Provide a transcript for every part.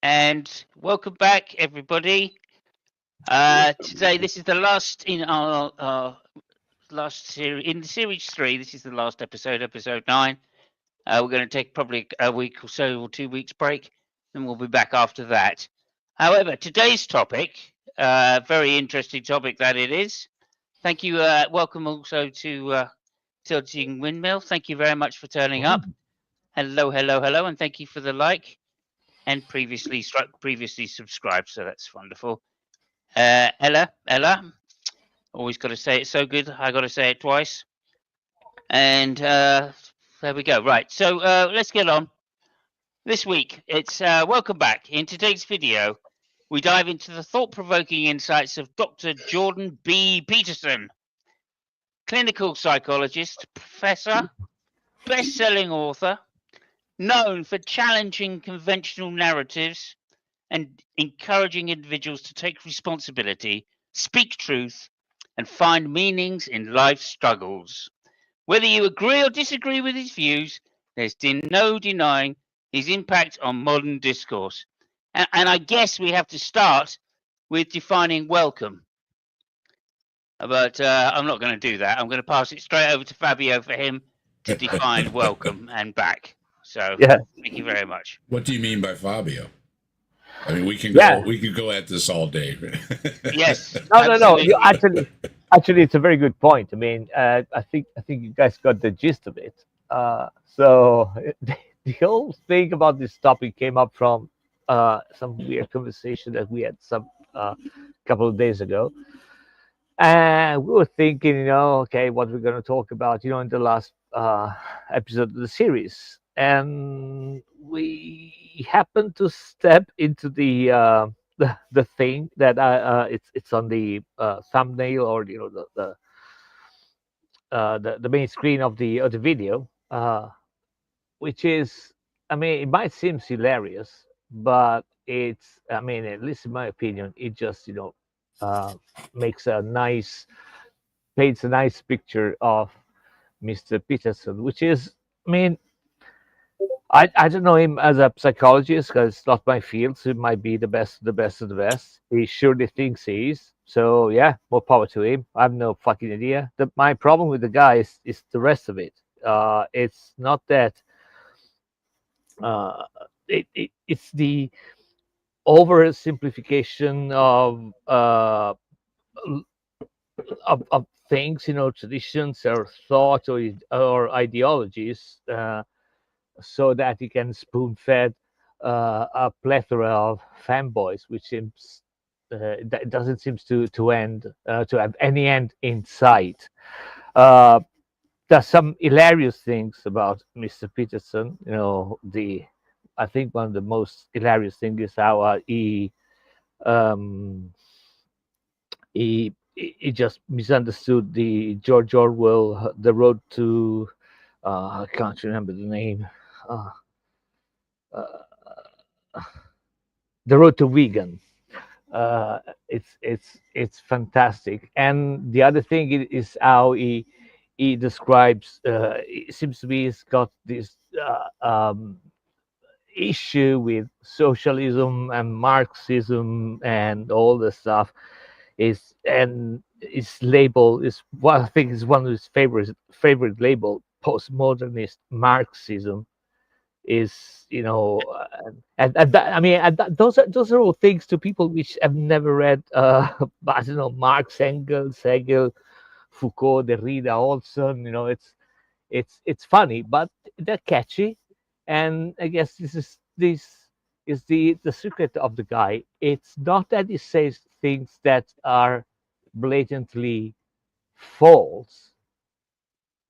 and welcome back, everybody. Today, this is the last in our last series in series 3. This is the last episode, episode 9. We're going to take probably a week or so, or 2 weeks break, and we'll be back after that. However, today's topic, very interesting topic that it is. Thank you. Welcome also to Tilting Windmill. Thank you very much for turning up. Hello, hello, hello, and thank you for the like. And previously subscribed, so that's wonderful. Ella, always got to say it so good. I got to say it twice. And there we go. Right, so let's get on. This week, it's welcome back. In today's video, we dive into the thought-provoking insights of Dr. Jordan B. Peterson, clinical psychologist, professor, best-selling author, known for challenging conventional narratives and encouraging individuals to take responsibility, speak truth, and find meanings in life's struggles. Whether you agree or disagree with his views, there's no denying his impact on modern discourse. And I guess we have to start with defining welcome. But I'm not going to do that. I'm going to pass it straight over to Fabio for him to define welcome and back. So Thank you very much. What do you mean by Fabio? I mean, we can go at this all day. Yes. No. You actually, it's a very good point. I mean, I think you guys got the gist of it. So the whole thing about this topic came up from some weird conversation that we had some couple of days ago, and we were thinking, okay, what we're going to talk about, in the last episode of the series, and we happened to step into the thing that it's on the thumbnail, or the main screen of the video, which is, I mean, it might seem hilarious, but it's, I mean, at least in my opinion, it just paints a nice picture of Mr. Peterson, which is, I mean, I don't know him as a psychologist because it's not my field. So it might be the best of the best. He surely thinks he is. So yeah, more power to him. I have no fucking idea. My problem with the guy is the rest of it. It's not that. It's the oversimplification of things, traditions or thoughts or ideologies. So that he can spoon-fed a plethora of fanboys, which seems that doesn't seem to end to have any end in sight. There's some hilarious things about Mr. Peterson. I think one of the most hilarious things is how he just misunderstood the George Orwell, The Road to. I can't remember the name. The Road to Vegan. It's fantastic. And the other thing is how he describes. It seems to be he's got this issue with socialism and Marxism and all the stuff. And his label is I think is one of his favorite label. Postmodernist Marxism is, and that, I mean, and those are all things to people which have never read I don't know, Marx, Engels, Hegel, Foucault, Derrida, Olson. It's funny, but they're catchy, and I guess this is the secret of the guy. It's not that he says things that are blatantly false,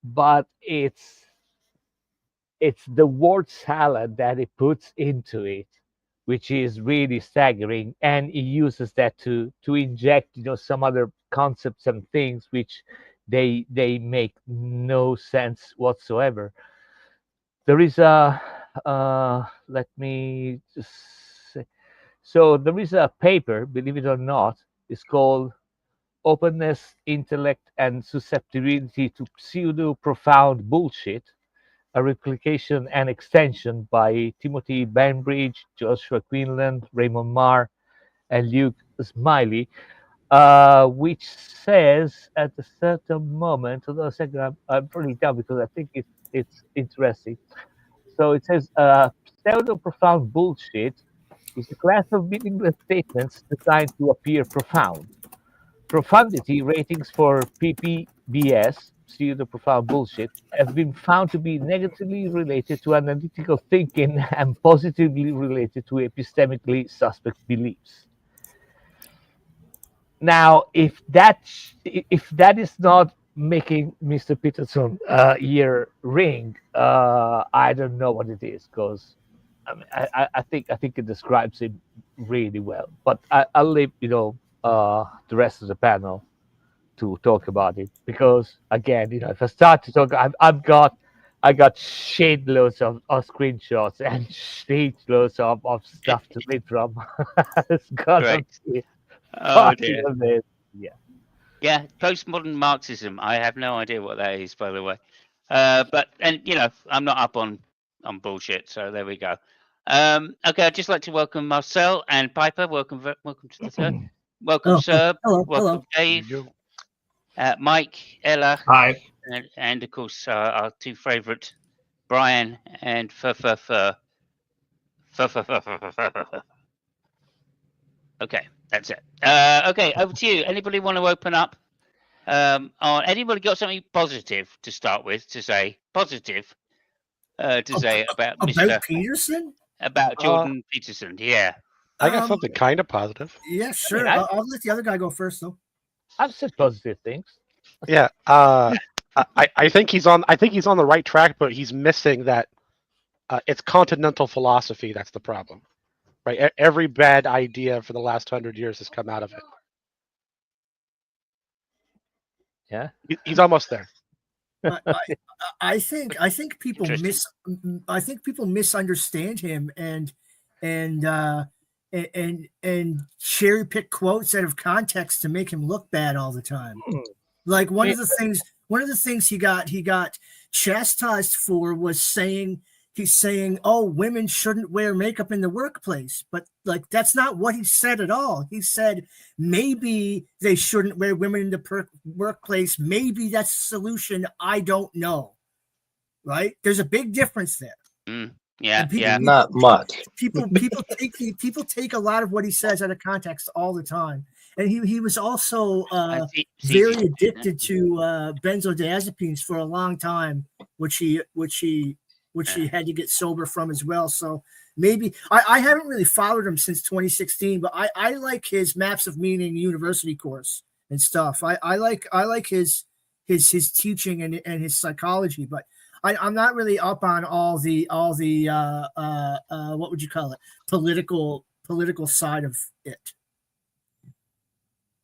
but it's the word salad that he puts into it, which is really staggering, and he uses that to inject some other concepts and things which they make no sense whatsoever. There is a let me just say, so there is a paper, believe it or not, it's called Openness, Intellect, and Susceptibility to Pseudo Profound Bullshit, a replication and extension by Timothy Bainbridge, Joshua Quinlan, Raymond Marr, and Luke Smiley, which says at a certain moment, hold on a second, I'm putting it down because I think it's interesting. So it says, pseudo profound bullshit is a class of meaningless statements designed to appear profound. Profundity ratings for PPBS, pseudo profound bullshit, have been found to be negatively related to analytical thinking and positively related to epistemically suspect beliefs. Now, if that is not making Mr. Peterson ear ring, I don't know what it is, because I think it describes him really well. But I'll leave the rest of the panel to talk about it, because again, if I start to talk, I got shade loads of screenshots and shade loads of stuff to read from. It's gonna Great. be Oh dear. Yeah. Yeah, postmodern Marxism. I have no idea what that is, by the way. But I'm not up on bullshit, so there we go. Okay, I'd just like to welcome Marcel and Piper. Welcome to the third. Welcome, Sir. Hello, Welcome, Dave. Mike, Ella, Hi. and of course our two favourite, Brian and Fur. Okay, that's it. Okay, over to you. Anybody want to open up? Or anybody got something positive to start with to say? Positive to say about Mr. Peterson? About Jordan Peterson? Yeah. I got something kind of positive. Yeah, sure. I- I'll let the other guy go first, though. I've said positive things. Yeah. I think he's on. I think he's on the right track, but he's missing that. It's continental philosophy that's the problem, right? Every bad idea for the last 100 years has come out of it. Yeah. He's almost there. I think people people misunderstand him and cherry pick quotes out of context to make him look bad all the time. Like one of the things he got chastised for was he's saying, "Oh, women shouldn't wear makeup in the workplace," but like that's not what he said at all. He said maybe they shouldn't wear women in the workplace. Maybe that's the solution. I don't know. Right? There's a big difference there. Yeah, not much. People take a lot of what he says out of context all the time. And he was also very addicted to benzodiazepines for a long time, which he had to get sober from as well. So maybe I haven't really followed him since 2016, but I like his Maps of Meaning University course and stuff. I like his teaching and his psychology, but I'm not really up on all the what would you call it, political side of it.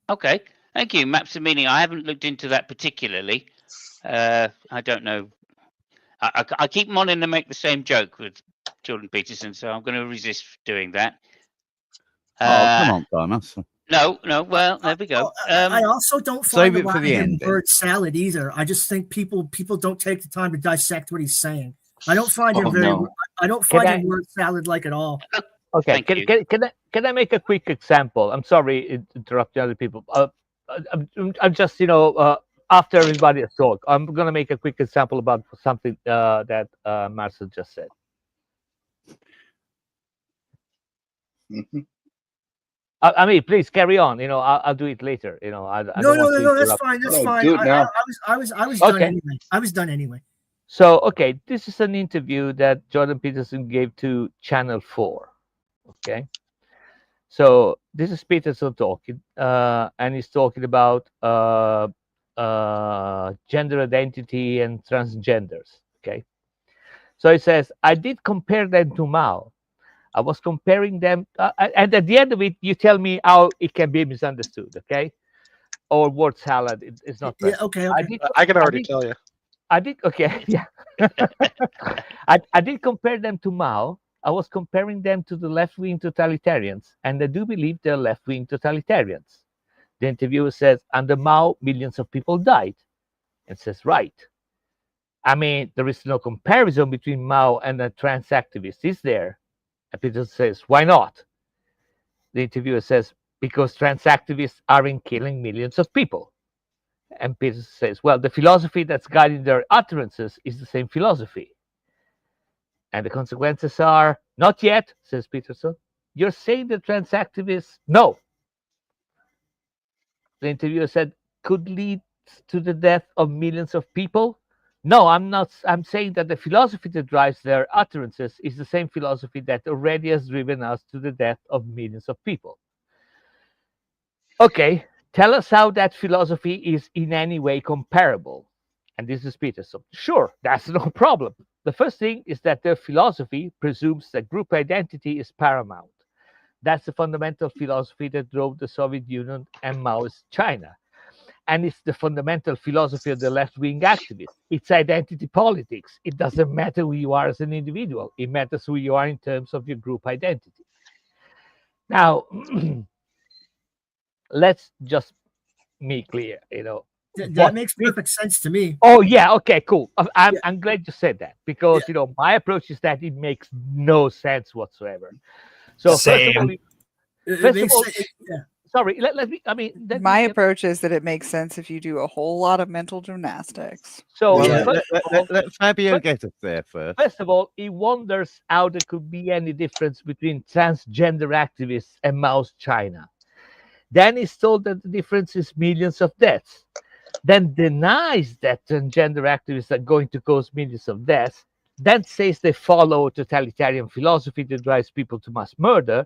Okay, thank you. Maps of Meaning. I haven't looked into that particularly. I don't know. I keep wanting to make the same joke with Jordan Peterson, so I'm going to resist doing that. Come on, Thomas. No. Well, there we go. I also don't save find it for the end. Word salad either. I just think people don't take the time to dissect what he's saying. I don't find him I don't find him word salad like at all. Okay, can I make a quick example? I'm sorry interrupting other people. I'm just after everybody has talked, I'm gonna make a quick example about something that Marcel just said. Mm-hmm. I mean, please carry on. I'll do it later. No, that's fine. That's fine. Do it now. I was Okay. done anyway. I was done anyway. So, okay, this is an interview that Jordan Peterson gave to Channel 4. Okay. So this is Peterson talking, and he's talking about gender identity and transgenders. Okay. So he says, I did compare them to Mao. I was comparing them, and at the end of it, you tell me how it can be misunderstood, okay? Or word salad is not. Yeah, okay. I can already tell you. I did, okay, yeah. I did compare them to Mao. I was comparing them to the left-wing totalitarians, and I do believe they're left-wing totalitarians. The interviewer says, under Mao, millions of people died. And says, right. I mean, there is no comparison between Mao and a trans activist, is there? And Peterson says, why not? The interviewer says, because trans activists aren't killing millions of people. And Peterson says, well, the philosophy that's guiding their utterances is the same philosophy. And the consequences are, not yet, says Peterson. You're saying the trans activists, no. The interviewer said, could lead to the death of millions of people? No, I'm not. I'm saying that the philosophy that drives their utterances is the same philosophy that already has driven us to the death of millions of people. Okay, tell us how that philosophy is in any way comparable. And this is Peterson. Sure, that's no problem. The first thing is that their philosophy presumes that group identity is paramount. That's the fundamental philosophy that drove the Soviet Union and Maoist China. And it's the fundamental philosophy of the left-wing activists. It's identity politics. It doesn't matter who you are as an individual. It matters who you are in terms of your group identity. Now, let's just make clear, That makes perfect sense to me. Oh, yeah. Okay, cool. I'm glad you said that because, my approach is that it makes no sense whatsoever. So Same. Sorry, let me. My approach is that it makes sense if you do a whole lot of mental gymnastics. So let Fabio get us there first. First of all, he wonders how there could be any difference between transgender activists and Mao's China. Then he's told that the difference is millions of deaths. Then denies that transgender activists are going to cause millions of deaths. Then says they follow a totalitarian philosophy that drives people to mass murder.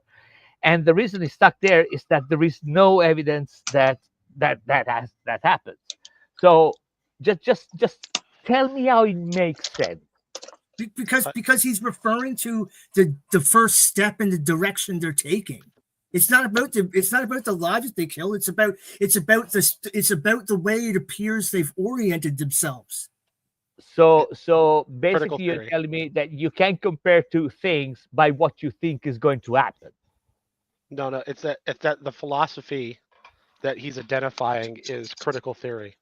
And the reason he's stuck there is that there is no evidence that happens. So just tell me how it makes sense. Because he's referring to the first step in the direction they're taking. It's not about the logic they kill. It's about the way it appears they've oriented themselves. So basically, you're telling me that you can't compare two things by what you think is going to happen. No, it's that the philosophy that he's identifying is critical theory.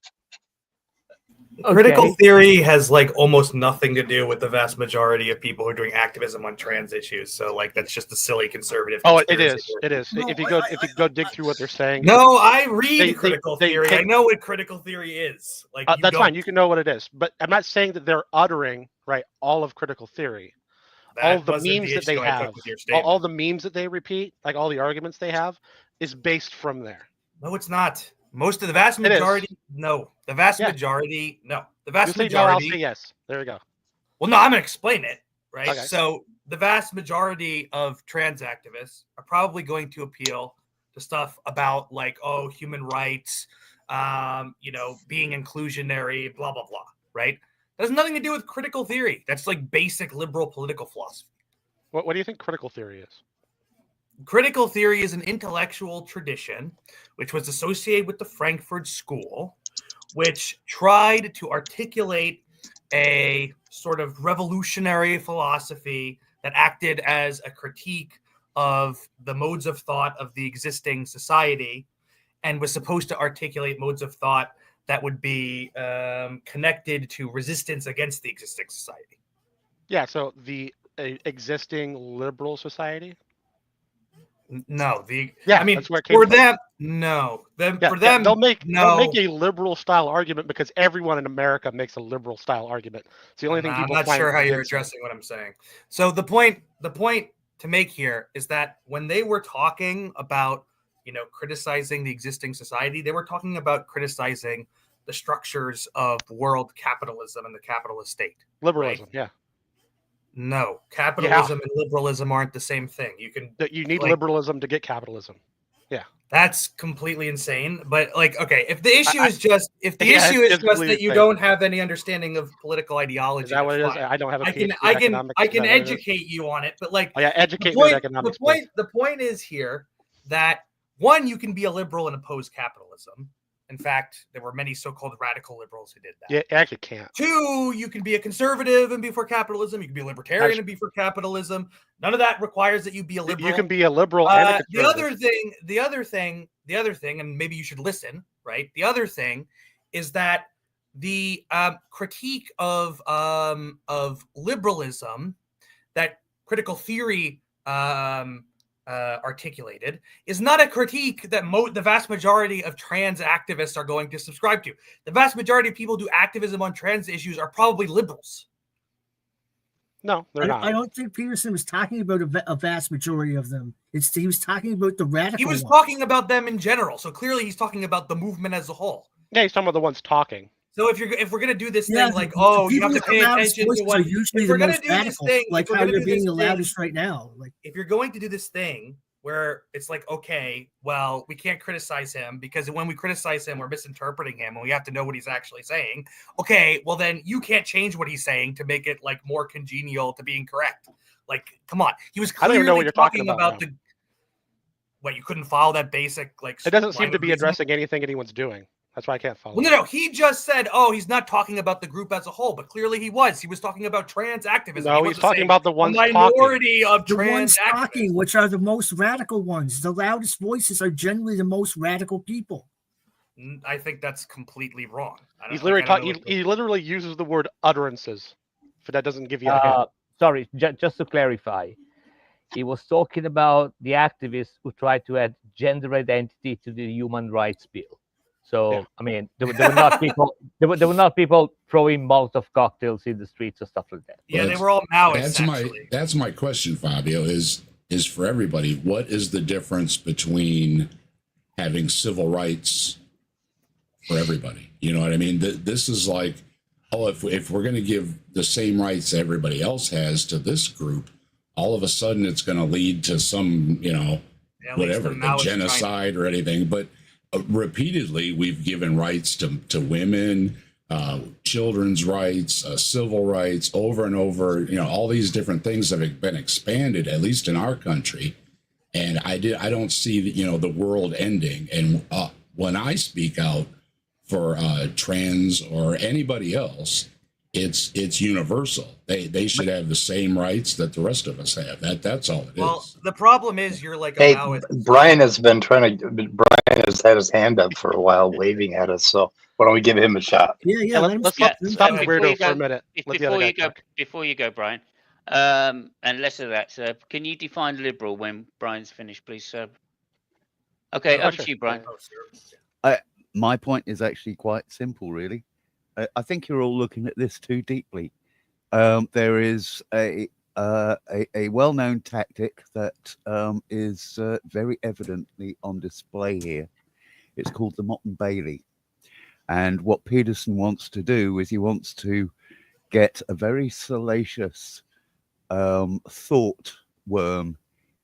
Okay. Critical theory has like almost nothing to do with the vast majority of people who are doing activism on trans issues. So like that's just a silly conservative. Oh, it is. No, if you go dig through what they're saying. No, I read critical theory. I know what critical theory is. Like that's fine. You can know what it is, but I'm not saying that they're uttering all of critical theory. All the memes that they have, all the memes that they repeat, like all the arguments they have, is based from there. No, it's not. Most of the vast majority, no. The vast majority, no. The vast majority. I'll say yes. There we go. Well, no, I'm going to explain it, right? Okay. So the vast majority of trans activists are probably going to appeal to stuff about like, human rights, being inclusionary, blah, blah, blah, right? That has nothing to do with critical theory. That's like basic liberal political philosophy. What do you think critical theory is? Critical theory is an intellectual tradition which was associated with the Frankfurt School, which tried to articulate a sort of revolutionary philosophy that acted as a critique of the modes of thought of the existing society and was supposed to articulate modes of thought that would be connected to resistance against the existing society. Yeah, so the existing liberal society? No, that's where it came for from. them, no. For them, they'll make a liberal style argument because everyone in America makes a liberal style argument. It's the only thing people. I'm not sure how you're addressing what I'm saying. So the point to make here is that when they were talking about criticizing the existing society, they were talking about criticizing the structures of world capitalism and the capitalist state. Liberalism, right? Yeah. No, capitalism and liberalism aren't the same thing. You need liberalism to get capitalism. Yeah. That's completely insane. But if the issue is just that you don't have any understanding of political ideology, is that what it is? I don't have a PhD I can educate you on it, but educate me in economics. The point is here that one, you can be a liberal and oppose capitalism. In fact, there were many so-called radical liberals who did that. Yeah, actually can't. Two, you can be a conservative and be for capitalism. You can be a libertarian and be for capitalism. None of that requires that you be a liberal. You can be a liberal and a conservative. The other thing, and maybe you should listen, right? The other thing is that the critique of liberalism that critical theory articulated is not a critique that the vast majority of trans activists are going to subscribe to. The vast majority of people who do activism on trans issues are probably liberals. No, they're not. I don't think Peterson was talking about a vast majority of them. He was talking about the radical. He was ones. talking about them in general. So clearly, he's talking about the movement as a whole. Yeah, he's talking about the ones talking. So if we're gonna do this thing like, oh, you have to pay attention to what, usually if we're the gonna most do this radical, thing, like how they're being the loudest right now. Like, if you're going to do this thing where it's like, okay, well, we can't criticize him because when we criticize him, we're misinterpreting him and we have to know what he's actually saying. Okay, well then you can't change what he's saying to make it like more congenial to being correct. Like, come on. He was clearly I don't even know what you're talking about what, you couldn't follow that basic like. It doesn't seem to be addressing anything anyone's doing. That's why I can't follow. Well, no. He just said, "Oh, he's not talking about the group as a whole," but clearly he was. He was talking about trans activism. No, he's talking about the ones minority talking. of trans the ones talking, which are the most radical ones. The loudest voices are generally the most radical people. I think that's completely wrong. He's literally he literally uses the word utterances. If that doesn't give you a hint. Sorry, just to clarify, he was talking about the activists who tried to add gender identity to the human rights bill. So yeah. I mean, there were not people. There were not people throwing Molotov cocktails in the streets or stuff like that. Yeah, they were all Maoists. That's my question, Fabio. Is for everybody. What is the difference between having civil rights for everybody? You know what I mean? This is like, oh, if we're going to give the same rights everybody else has to this group, all of a sudden it's going to lead to some, whatever, the genocide or anything, but. Repeatedly, we've given rights to women, children's rights, civil rights, over and over. All these different things have been expanded, at least in our country. And I don't see the world ending. And when I speak out for trans or anybody else, it's universal. They should have the same rights that the rest of us have. That's all it is. Well, the problem is you're like hey, Maoist. Brian has had his hand up for a while, waving at us. So why don't we give him a shot? Yeah. Let's stop the weirdo for a minute. Before you go, Brian, and less of that, sir. Can you define liberal when Brian's finished, please, sir? Okay, over to you, Brian. My point is actually quite simple, really. I think you're all looking at this too deeply. There is a well-known tactic that is very evidently on display here. It's called the Motte and Bailey. And what Peterson wants to do is he wants to get a very salacious thought worm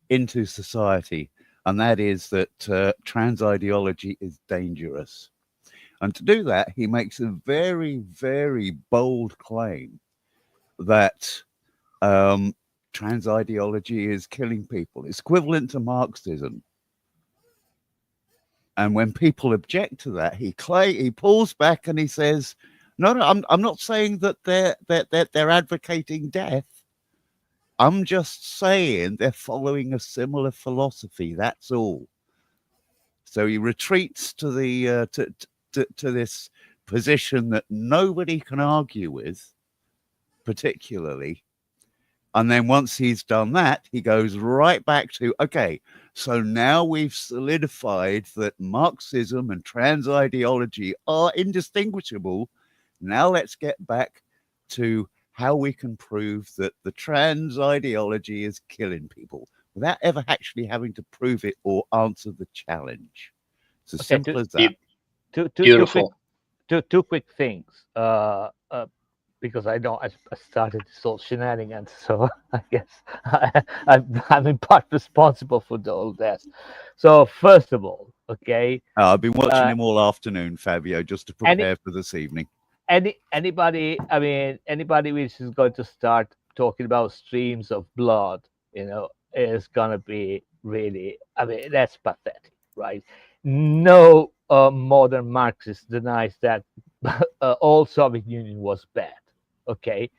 into society. And that is that trans ideology is dangerous. And to do that, he makes a very, very bold claim that trans ideology is killing people. It's equivalent to Marxism. And when people object to that, he pulls back and he says, "No, I'm not saying that they're advocating death. I'm just saying they're following a similar philosophy. That's all." So he retreats to the to this position that nobody can argue with, particularly. And then once he's done that, he goes right back to, okay, so now we've solidified that Marxism and trans ideology are indistinguishable. Now let's get back to how we can prove that the trans ideology is killing people without ever actually having to prove it or answer the challenge. It's as simple as that. Beautiful. Two quick things. Because I know I started this whole shenanigans, so I guess I'm in part responsible for all that. So first of all, okay. I've been watching him all afternoon, Fabio, just to prepare for this evening. Anybody which is going to start talking about streams of blood, is gonna be really. I mean, that's pathetic, right? No modern Marxist denies that all Soviet Union was bad. Okay,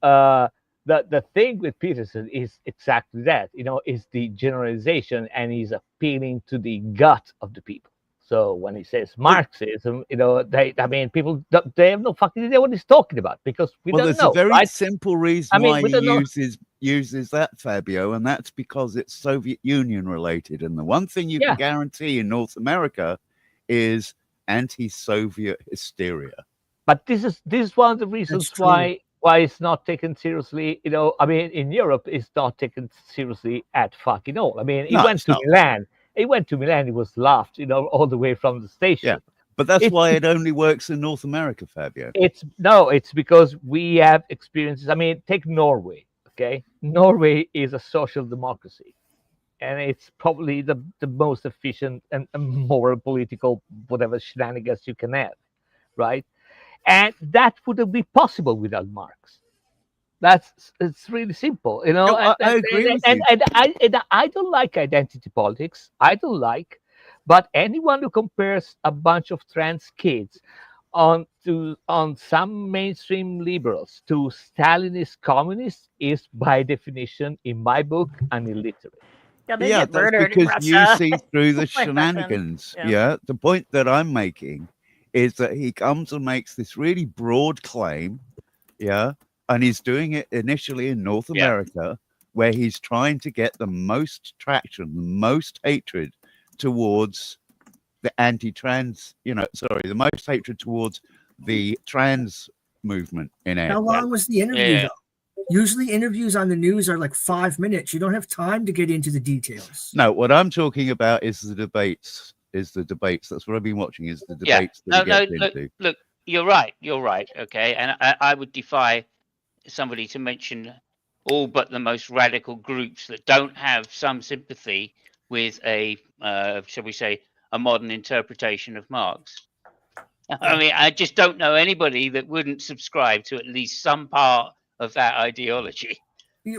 the thing with Peterson is exactly that. Is the generalization, and he's appealing to the gut of the people. So when he says Marxism, people they have no fucking idea what he's talking about because we don't there's know, a very right? simple reason why he uses that, Fabio, and that's because it's Soviet Union related. And the one thing you can guarantee in North America is anti-Soviet hysteria. But this is one of the reasons why it's not taken seriously. In Europe, it's not taken seriously at fucking all. He went to Milan. He went to Milan. He was laughed, all the way from the station. Yeah, but that's why it only works in North America, Fabio. It's because we have experiences. Take Norway. Okay, Norway is a social democracy, and it's probably the most efficient and moral political whatever shenanigans you can have, right? And that wouldn't be possible without Marx. It's really simple, No, I agree with you. And I don't like identity politics. I don't like, but anyone who compares a bunch of trans kids on some mainstream liberals to Stalinist communists is by definition, in my book, an illiterate. Yeah, they get murdered in because you Russia. see through the My shenanigans. husband. Yeah, the point that I'm making is that he comes and makes this really broad claim, and he's doing it initially in North America, where he's trying to get the most traction, the most hatred towards the anti-trans, the most hatred towards the trans movement in it. How long was the interview, though? Usually interviews on the news are like 5 minutes. You don't have time to get into the details. No, what I'm talking about is the debates. That's what I've been watching, is the debates that he gets into. Look, you're right, okay, and I would defy somebody to mention all but the most radical groups that don't have some sympathy with a shall we say, a modern interpretation of Marx. I just don't know anybody that wouldn't subscribe to at least some part of that ideology.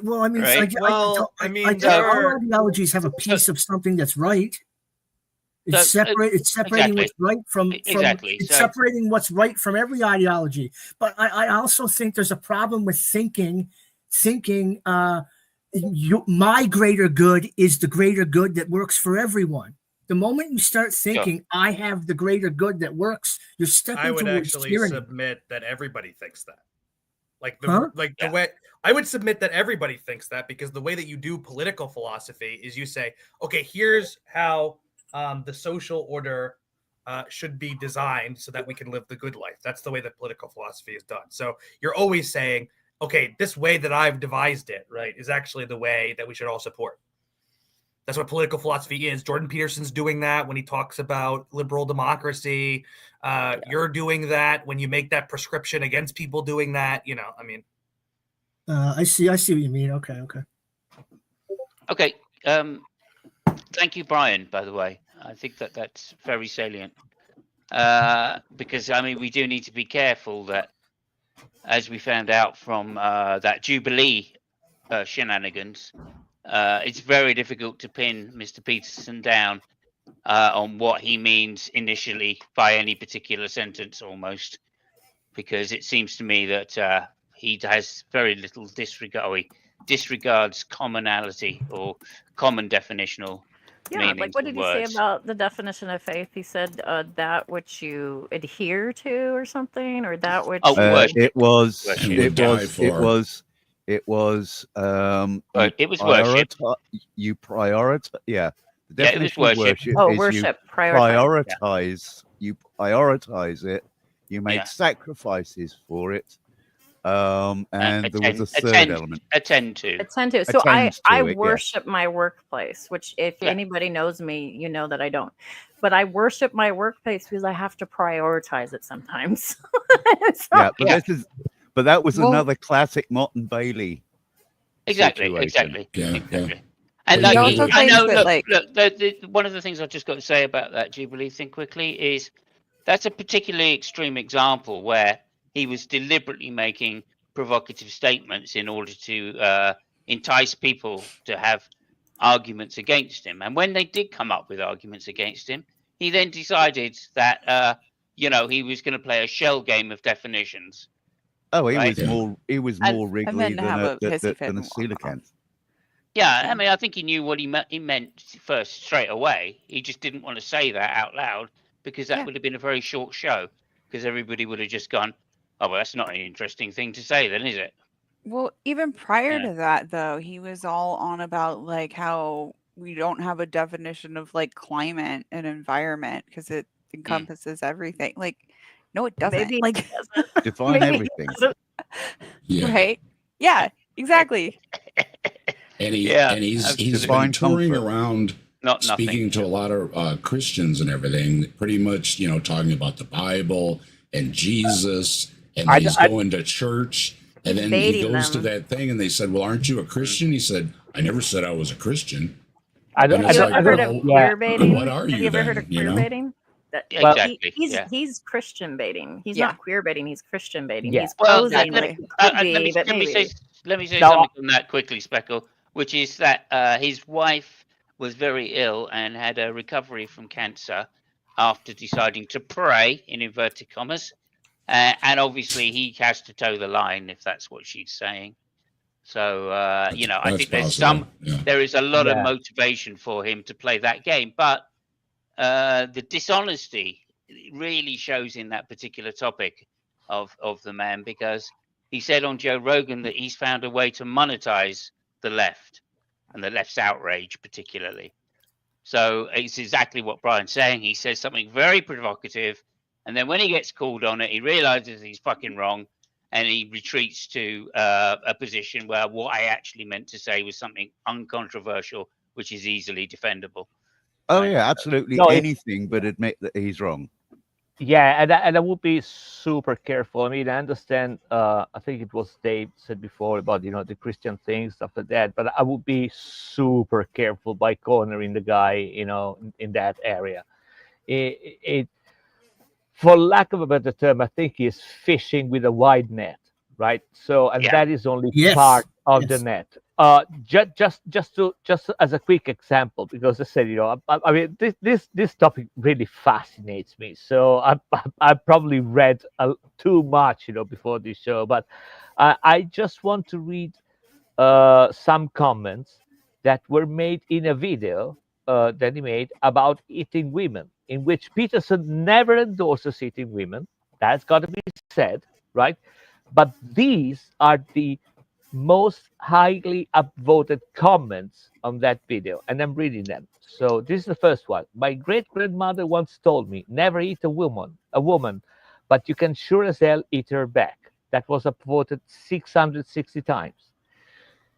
Well, right? all ideologies have a piece of something that's right. It's separating what's right from separating what's right from every ideology. But I also think there's a problem with thinking my greater good is the greater good that works for everyone. The moment you start thinking I have the greater good that works, you're stepping towards tyranny. I would actually submit that everybody thinks that. The way I would submit that everybody thinks that, because the way that you do political philosophy is you say, okay, here's how the social order should be designed so that we can live the good life. That's the way that political philosophy is done. So you're always saying, okay, this way that I've devised it, right, is actually the way that we should all support. That's what political philosophy is. Jordan Peterson's doing that when he talks about liberal democracy. You're doing that when you make that prescription against people doing that. I see what you mean. Okay. Thank you, Brian, by the way. I think that's very salient. Because, we do need to be careful that, as we found out from that Jubilee shenanigans, it's very difficult to pin Mr. Peterson down on what he means initially by any particular sentence almost, because it seems to me that he has very little disregards commonality or common definitional meanings. Like what did he say about the definition of faith? He said that which you adhere to or something, or that which it was worship. You prioritize. Yeah. The definition it was worship. Is worship. You prioritize. You prioritize it. You make sacrifices for it. And there was a third element. Attend to. So I worship my workplace, which if anybody knows me, you know that I don't. But I worship my workplace because I have to prioritize it sometimes. But that was another classic Mott and Bailey. Exactly. And one of the things I've just got to say about that Jubilee thing quickly is that's a particularly extreme example where he was deliberately making provocative statements in order to entice people to have arguments against him. And when they did come up with arguments against him, he then decided that he was going to play a shell game of definitions. Oh, he was more wriggly than a coelacanth. Yeah, I mean, I think he knew what he meant first straight away. He just didn't want to say that out loud because that would have been a very short show. Because everybody would have just gone, "Oh, well, that's not an interesting thing to say, then, is it?" Well, even prior to that, though, he was all on about like how we don't have a definition of like climate and environment because it encompasses everything. Like, no, it doesn't. Maybe Like, define Maybe everything. Yeah. right? Yeah, exactly. And he's absolutely. been Divine touring comfort. around, Not speaking nothing. to a lot of Christians and everything. Pretty much, talking about the Bible and Jesus, and he's going to church. And then he Baiting goes to them. that thing, and they said, "Well, aren't you a Christian?" He said, "I never said I was a Christian." I don't. And I it's Have don't. you I ever heard don't. of Yeah. queer baiting? What are Have you you ever then? heard of queer baiting? Well, Exactly. He's Christian baiting. He's Yeah. not queer baiting. He's Christian baiting. Yeah. He's Well, posing Exactly. like he could be, but let me maybe. say No, something on that quickly, Speckle, which is that his wife was very ill and had a recovery from cancer after deciding to pray in inverted commas, and obviously he has to toe the line if that's what she's saying. So I That's think there's possible. Yeah. there is a lot of Yeah. motivation for him to play that game, but the dishonesty really shows in that particular topic of the man, because he said on Joe Rogan that he's found a way to monetize the left and the left's outrage particularly. So it's exactly what Brian's saying. He says something very provocative, and then when he gets called on it, he realizes he's fucking wrong, and he retreats to a position where what I actually meant to say was something uncontroversial, which is easily defendable. Oh Right. yeah, absolutely No, anything, but admit that he's wrong. Yeah, and I would be super careful. I mean, I understand. I think it was Dave said before about the Christian things, stuff like that. But I would be super careful by cornering the guy, in that area. It, for lack of a better term, I think he's fishing with a wide net, right? So, and Yeah. that is only Yes. part of the Yes. net. Just as a quick example, because I said, I mean, this topic really fascinates me. So I probably read too much, before this show, but I just want to read some comments that were made in a video that he made about eating women, in which Peterson never endorses eating women. That's got to be said, right? But these are the most highly upvoted comments on that video, and I'm reading them. So this is the first one. My great grandmother once told me, "Never eat a woman, but you can sure as hell eat her back." That was upvoted 660 times.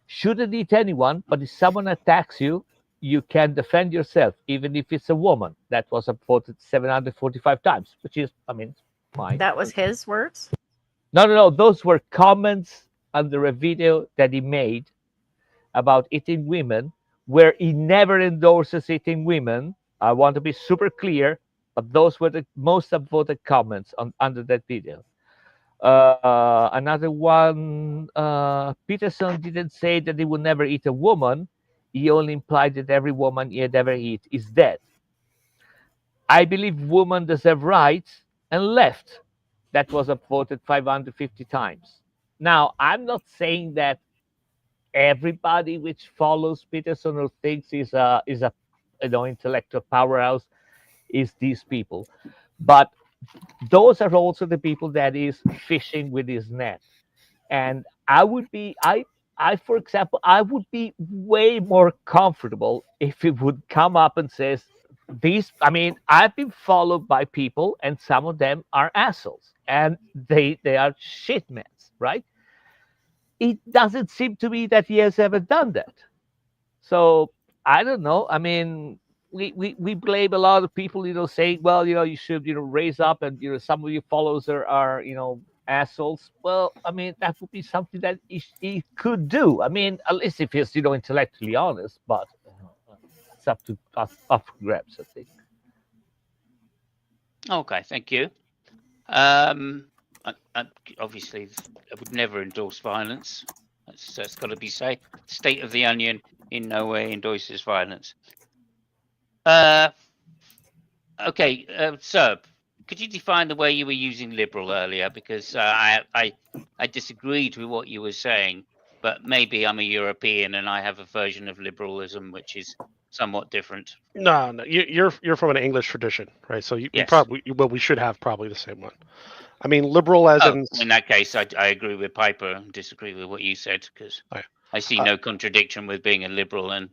Shouldn't eat anyone, but if someone attacks you, you can defend yourself, even if it's a woman. That was upvoted 745 times, which is, I mean, fine. That was his words. No. Those were comments under a video that he made about eating women, where he never endorses eating women. I want to be super clear, but those were the most upvoted comments under that video. Another one, Peterson didn't say that he would never eat a woman. He only implied that every woman he had ever eat is dead. I believe women deserve rights, and left. That was upvoted 550 times. Now, I'm not saying that everybody which follows Peterson or thinks is a intellectual powerhouse is these people, but those are also the people that is fishing with his net. And for example, I would be way more comfortable if it would come up and says these. I mean, I've been followed by people, and some of them are assholes, and they are shitmans, right? It doesn't seem to me that he has ever done that. So I don't know. I mean, we blame a lot of people, saying, well, you should, raise up, and some of your followers are assholes. Well, I mean, that would be something that he could do. I mean, at least if he's intellectually honest. But it's up to us, up for grabs, I think. Okay, thank you. Obviously, I would never endorse violence. That's got to be said. State of the Onion in no way endorses violence. Okay, Sir, could you define the way you were using liberal earlier? Because I disagreed with what you were saying. but maybe I'm a European and I have a version of liberalism which is somewhat different. No, you're from an English tradition, right? So you Yes. we should have probably the same one. I mean, liberal as in. In that case, I agree with Piper and disagree with what you said, because I see no contradiction with being a liberal, and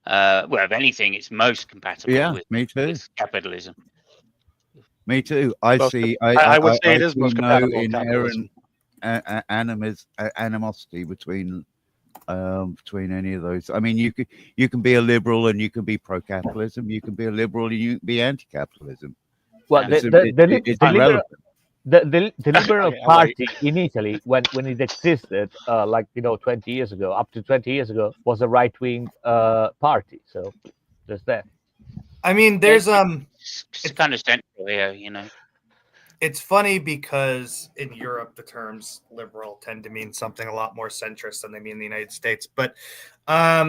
well, if anything, it's most compatible with, me too. with capitalism. Me too. I would say it is most compatible with capitalism. Animosity between any of those. I mean, you can be a liberal and you can be pro-capitalism. You can be a liberal and you can be anti-capitalism. Well, it's irrelevant. The Liberal Party in Italy, when it existed, 20 years ago, up to 20 years ago, was a right-wing party. So there's that. I mean, there's it's kind of central here, you know. It's funny because in Europe, the terms liberal tend to mean something a lot more centrist than they mean in the United States. But I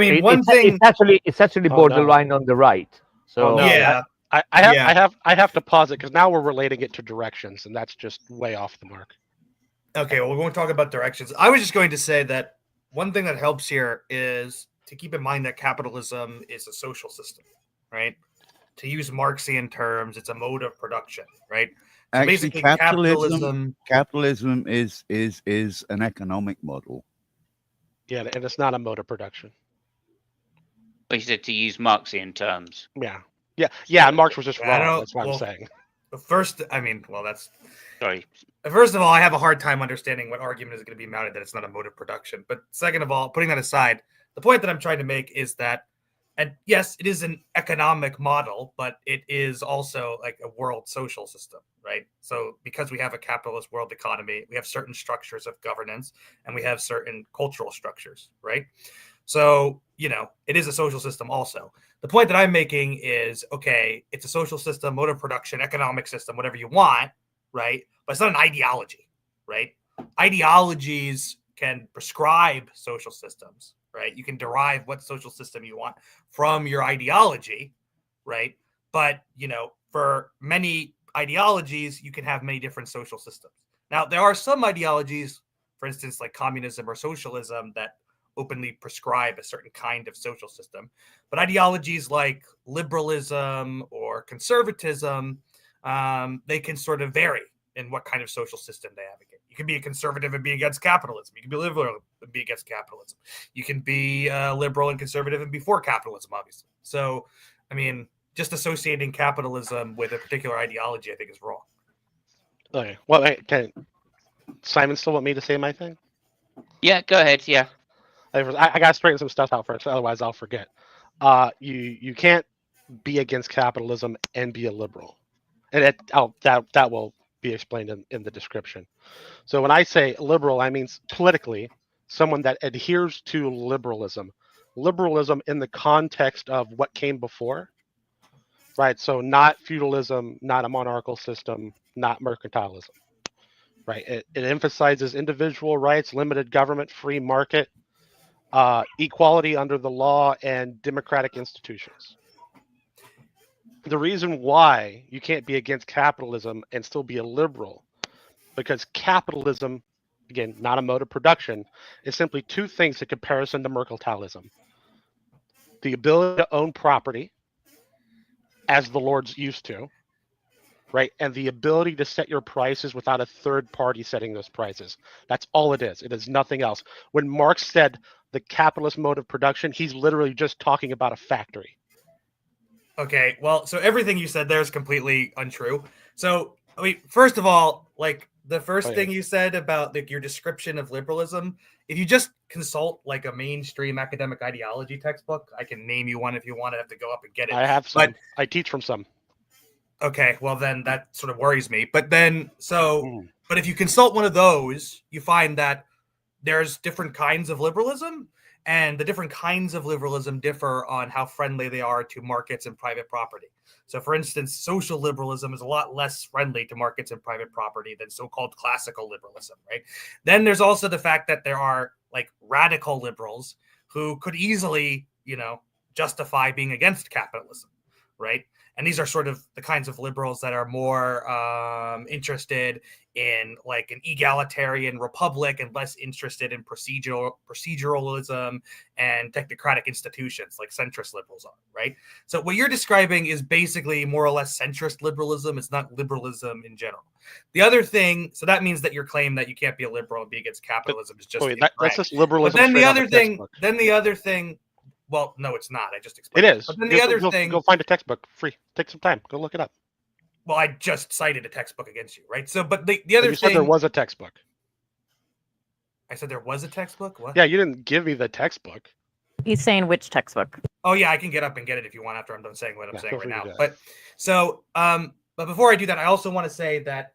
mean, it's actually borderline on the right. So yeah. I have to pause it because now we're relating it to directions, and that's just way off the mark. Okay, well, we won't talk about directions. I was just going to say that one thing that helps here is to keep in mind that capitalism is a social system, right? To use Marxian terms, it's a mode of production, right? So actually, capitalism is an economic model. Yeah, and it's not a mode of production. But you said to use Marxian terms. Yeah. Marx was just wrong. That's what I'm saying. First of all, I have a hard time understanding what argument is going to be mounted that it's not a mode of production. But second of all, putting that aside, the point that I'm trying to make is that, and yes, it is an economic model, but it is also like a world social system, right? So because we have a capitalist world economy, we have certain structures of governance and we have certain cultural structures, right? So, it is a social system also. The point that I'm making is, okay, it's a social system, mode of production, economic system, whatever you want, right? But it's not an ideology, right? Ideologies can prescribe social systems, right? You can derive what social system you want from your ideology, right? But, for many ideologies, you can have many different social systems. Now, there are some ideologies, for instance, like communism or socialism, that openly prescribe a certain kind of social system. But ideologies like liberalism or conservatism, they can sort of vary in what kind of social system they advocate. You can be a conservative and be against capitalism. You can be liberal and be against capitalism. You can be liberal and conservative and be for capitalism, obviously. So, I mean, just associating capitalism with a particular ideology, I think, is wrong. Okay. Well, can Simon still want me to say my thing? Yeah, go ahead. Yeah. I got to straighten some stuff out first, otherwise I'll forget. You can't be against capitalism and be a liberal, and that will be explained in the description. So when I say liberal, I mean politically someone that adheres to liberalism in the context of what came before, right? So not feudalism, not a monarchical system, not mercantilism, right? It emphasizes individual rights, limited government, free market, equality under the law, and democratic institutions. The reason why you can't be against capitalism and still be a liberal, because capitalism, again, not a mode of production, is simply two things in comparison to mercantilism. The ability to own property, as the lords used to, right? And the ability to set your prices without a third party setting those prices. That's all it is. It is nothing else. When Marx said the capitalist mode of production, he's literally just talking about a factory. Okay, well, so everything you said there is completely untrue. So, I mean, first of all, like the first thing you said about your description of liberalism, if you just consult like a mainstream academic ideology textbook, I can name you one if you want to have to go up and get it. I have some. But I teach from some. Okay, well then that sort of worries me. But then, but if you consult one of those, you find that there's different kinds of liberalism, and the different kinds of liberalism differ on how friendly they are to markets and private property. So, for instance, social liberalism is a lot less friendly to markets and private property than so-called classical liberalism, right? Then there's also the fact that there are like radical liberals who could easily, justify being against capitalism, right? And these are sort of the kinds of liberals that are more interested in like an egalitarian republic and less interested in proceduralism and technocratic institutions like centrist liberals are, right? So what you're describing is basically more or less centrist liberalism. It's not liberalism in general. The other thing, so that means that your claim that you can't be a liberal and be against capitalism is just that's just liberalism. But then the other thing, well, no, it's not. I just explained it is. But then the other thing, go find a textbook free. Take some time. Go look it up. Well, I just cited a textbook against you, right? So, but the other you thing, said there was a textbook. I said there was a textbook. What? Yeah, you didn't give me the textbook. He's saying which textbook? Oh yeah, I can get up and get it if you want after I'm done saying what I'm saying right now. But so, but before I do that, I also want to say that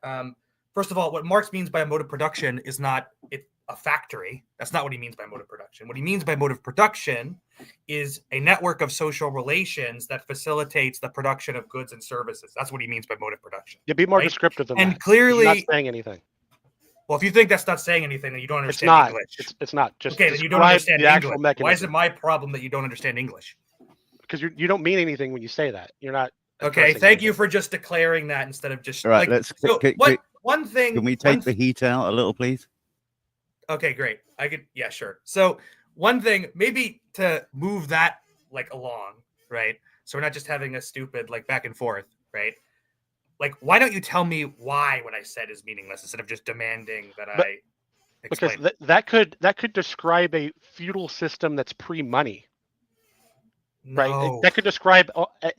first of all, what Marx means by a mode of production is not a factory. That's not what he means by mode of production. What he means by mode of production is a network of social relations that facilitates the production of goods and services. That's what he means by mode of production. Yeah, be more descriptive than that. And clearly, not saying anything. Well, if you think that's not saying anything, then you don't understand English. It's not. Just okay, then you don't understand the English. Mechanism. Why is it my problem that you don't understand English? Because you don't mean anything when you say that. You're not. Okay, thank you for just declaring that instead of just. All right, like, one thing. Can we take the heat out a little, please? Okay, great. I could, yeah, sure. So one thing, maybe to move that like along, right? So we're not just having a stupid like back and forth, right? Like, why don't you tell me why what I said is meaningless instead of just demanding that I explain? Because that could describe a feudal system that's pre-money, right? That could describe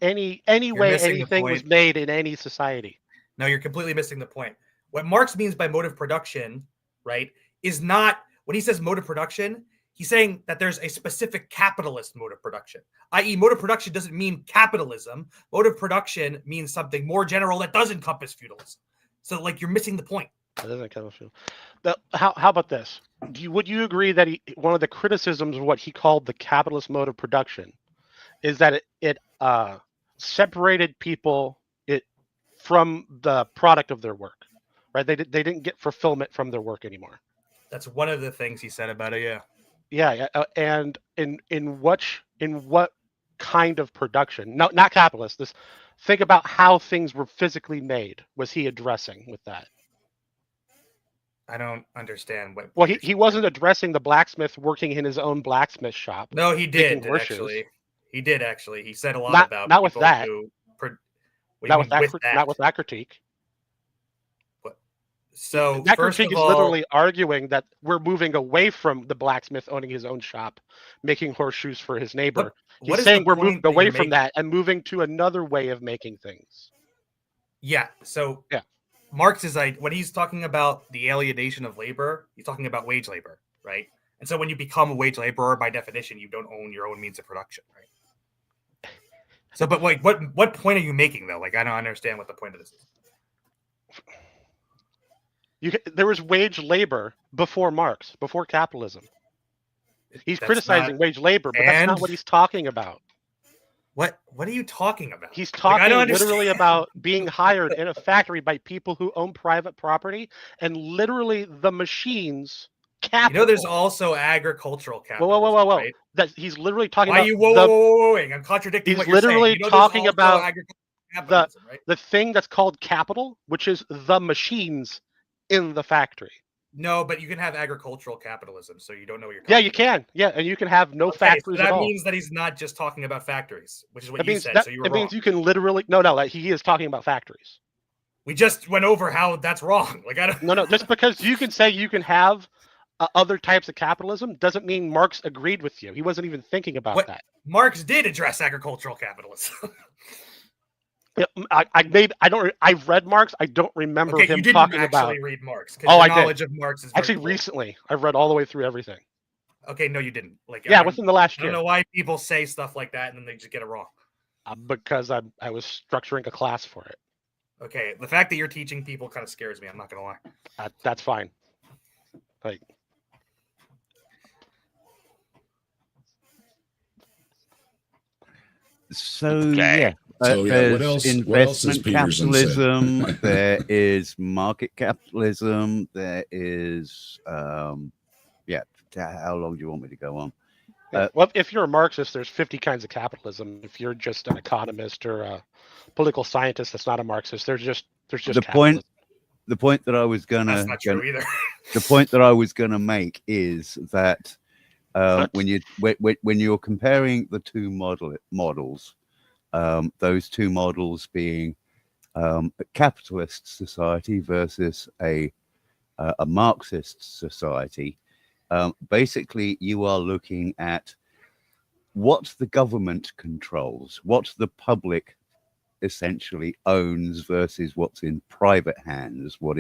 any way anything was made in any society. No, you're completely missing the point. What Marx means by mode of production, right, is not when he says mode of production, he's saying that there's a specific capitalist mode of production, i.e. mode of production doesn't mean capitalism. Mode of production means something more general that does encompass feudalism. So like you're missing the point. That doesn't encompass feudalism. How about this? Would you agree that one of the criticisms of what he called the capitalist mode of production is that it separated people from the product of their work, right? They didn't get fulfillment from their work anymore. That's one of the things he said about it. Yeah. Yeah, and in what kind of production? No, not capitalist. Think about how things were physically made. Was he addressing with that? I don't understand what. Well, he wasn't addressing the blacksmith working in his own blacksmith shop. No, he did actually. He did actually. He said a lot about not with that. Not with that critique. So that critique is literally arguing that we're moving away from the blacksmith owning his own shop, making horseshoes for his neighbor. He's saying we're moving away from that and moving to another way of making things. Yeah. So yeah, Marx is like when he's talking about the alienation of labor, he's talking about wage labor, right? And so when you become a wage laborer, by definition, you don't own your own means of production, right? So, but like, what point are you making though? Like, I don't understand what the point of this is. There was wage labor before Marx, before capitalism. He's criticizing wage labor, but that's not what he's talking about. What are you talking about? He's talking literally about being hired in a factory by people who own private property and literally the machines. Capital. You know, there's also agricultural capital. Whoa! Right? That he's literally talking about. Why are you I'm contradicting. He's what you're literally saying. talking about right? the thing that's called capital, which is the machines in the factory. No, but you can have agricultural capitalism, so you don't know what you're. Yeah, you can. Yeah, and you can have no factories so that at all. means that he's not just talking about factories, which is what you said. So you were wrong. It means you can literally he is talking about factories. We just went over how that's wrong. Like I don't. No. Just because you can say you can have other types of capitalism doesn't mean Marx agreed with you. He wasn't even thinking about that. Marx did address agricultural capitalism. Yeah, I've read Marx. I don't remember him you didn't talking actually about. read Marx. I knowledge did. Of Marx is actually recently. I've read all the way through everything. Okay, no, you didn't. Like within the last year. I don't know why people say stuff like that and then they just get it wrong. Because I was structuring a class for it. Okay, the fact that you're teaching people kind of scares me. I'm not gonna lie. That's fine. Like. So yeah, what else? Investment capitalism. There is market capitalism. There is How long do you want me to go on? Well, if you're a Marxist, there's 50 kinds of capitalism. If you're just an economist or a political scientist that's not a Marxist. There's just the capitalism. point that I was That's not true either. the point that I was gonna make is that when you're comparing the two models, those two models being a capitalist society versus a Marxist society, basically you are looking at what the government controls, what the public essentially owns versus what's in private hands, what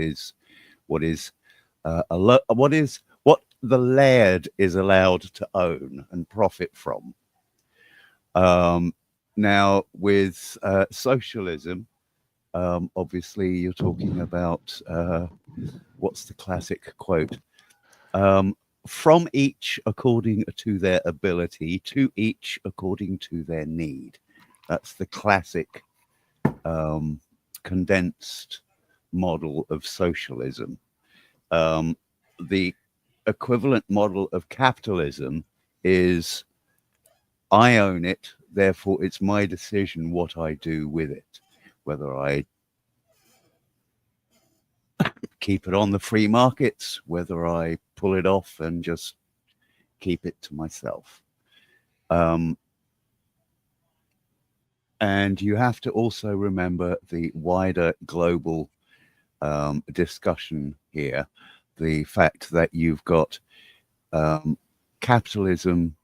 the laird is allowed to own and profit from. Now with socialism, obviously you're talking about what's the classic quote? From each according to their ability, to each according to their need. That's the classic condensed model of socialism. The equivalent model of capitalism is I own it, therefore it's my decision what I do with it, whether I keep it on the free markets, whether I pull it off and just keep it to myself. And you have to also remember the wider global discussion here, the fact that you've got capitalism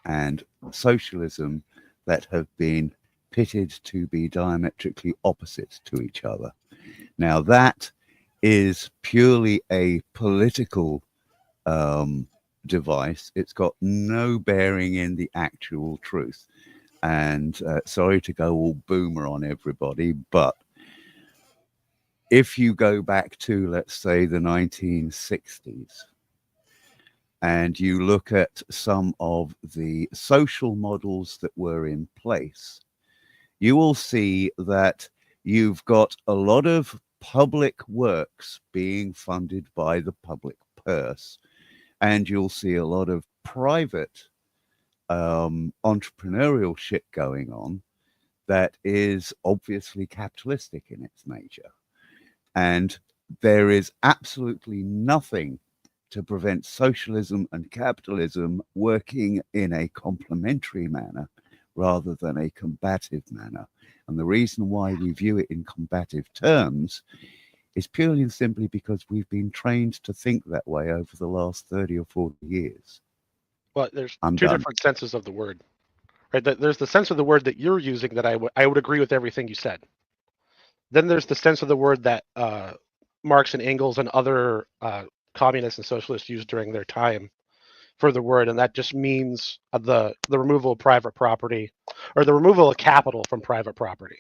and socialism that have been pitted to be diametrically opposite to each other. Now that is purely a political device. It's got no bearing in the actual truth. And sorry to go all boomer on everybody, but if you go back to, let's say, the 1960s, and you look at some of the social models that were in place, you will see that you've got a lot of public works being funded by the public purse, and you'll see a lot of private entrepreneurial shit going on that is obviously capitalistic in its nature. And there is absolutely nothing to prevent socialism and capitalism working in a complementary manner rather than a combative manner. And the reason why we view it in combative terms is purely and simply because we've been trained to think that way over the last 30 or 40 years. Well, there's two different senses of the word, right? There's the sense of the word that you're using that I would agree with everything you said. Then there's the sense of the word that Marx and Engels and other communists and socialists used during their time for the word, and that just means the removal of private property or the removal of capital from private property.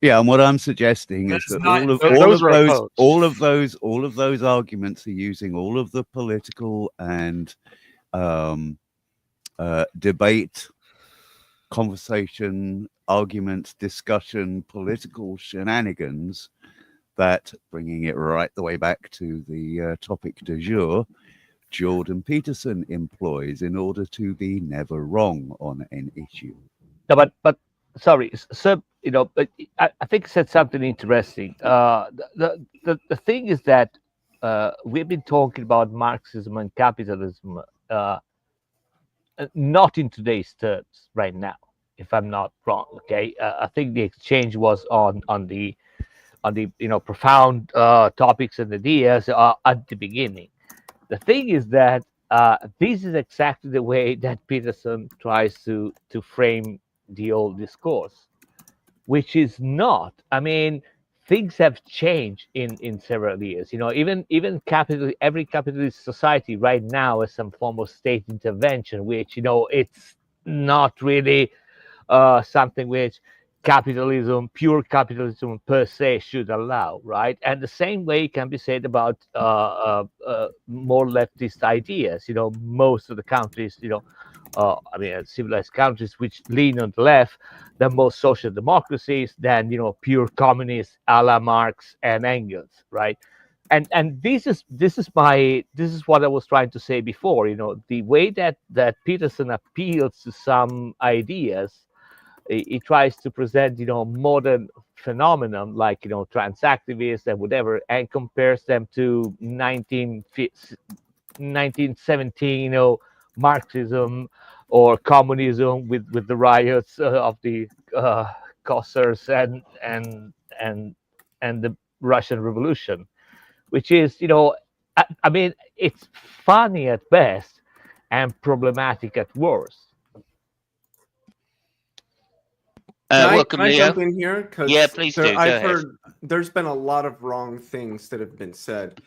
Yeah, and what I'm suggesting is that all of those arguments are using all of the political and debate, conversation, argument, discussion, political shenanigans that, bringing it right the way back to the topic du jour, Jordan Peterson employs in order to be never wrong on an issue. No, but sorry, sir. But I think you said something interesting. The thing is that we've been talking about Marxism and capitalism, not in today's terms right now, if I'm not wrong. Okay, I think the exchange was on the profound topics and ideas at the beginning. The thing is that this is exactly the way that Peterson tries to frame the old discourse, which is not. I mean, things have changed in several years. Even every capitalist society right now has some form of state intervention, which it's not really something which pure capitalism per se should allow, right? And the same way can be said about more leftist ideas. Most of the countries, civilized countries which lean on the left, the most social democracies than pure communists a la Marx and Engels, right? And this is what I was trying to say before. The way that Peterson appeals to some ideas he tries to present, modern phenomenon like, transactivists and whatever, and compares them to 1917, Marxism or communism with the riots of the Cossars and the Russian Revolution, which is, I mean, it's funny at best and problematic at worst. Welcome, can I Leo. jump in here? Yeah, please do. Go I've ahead. heard there's been a lot of wrong things that have been said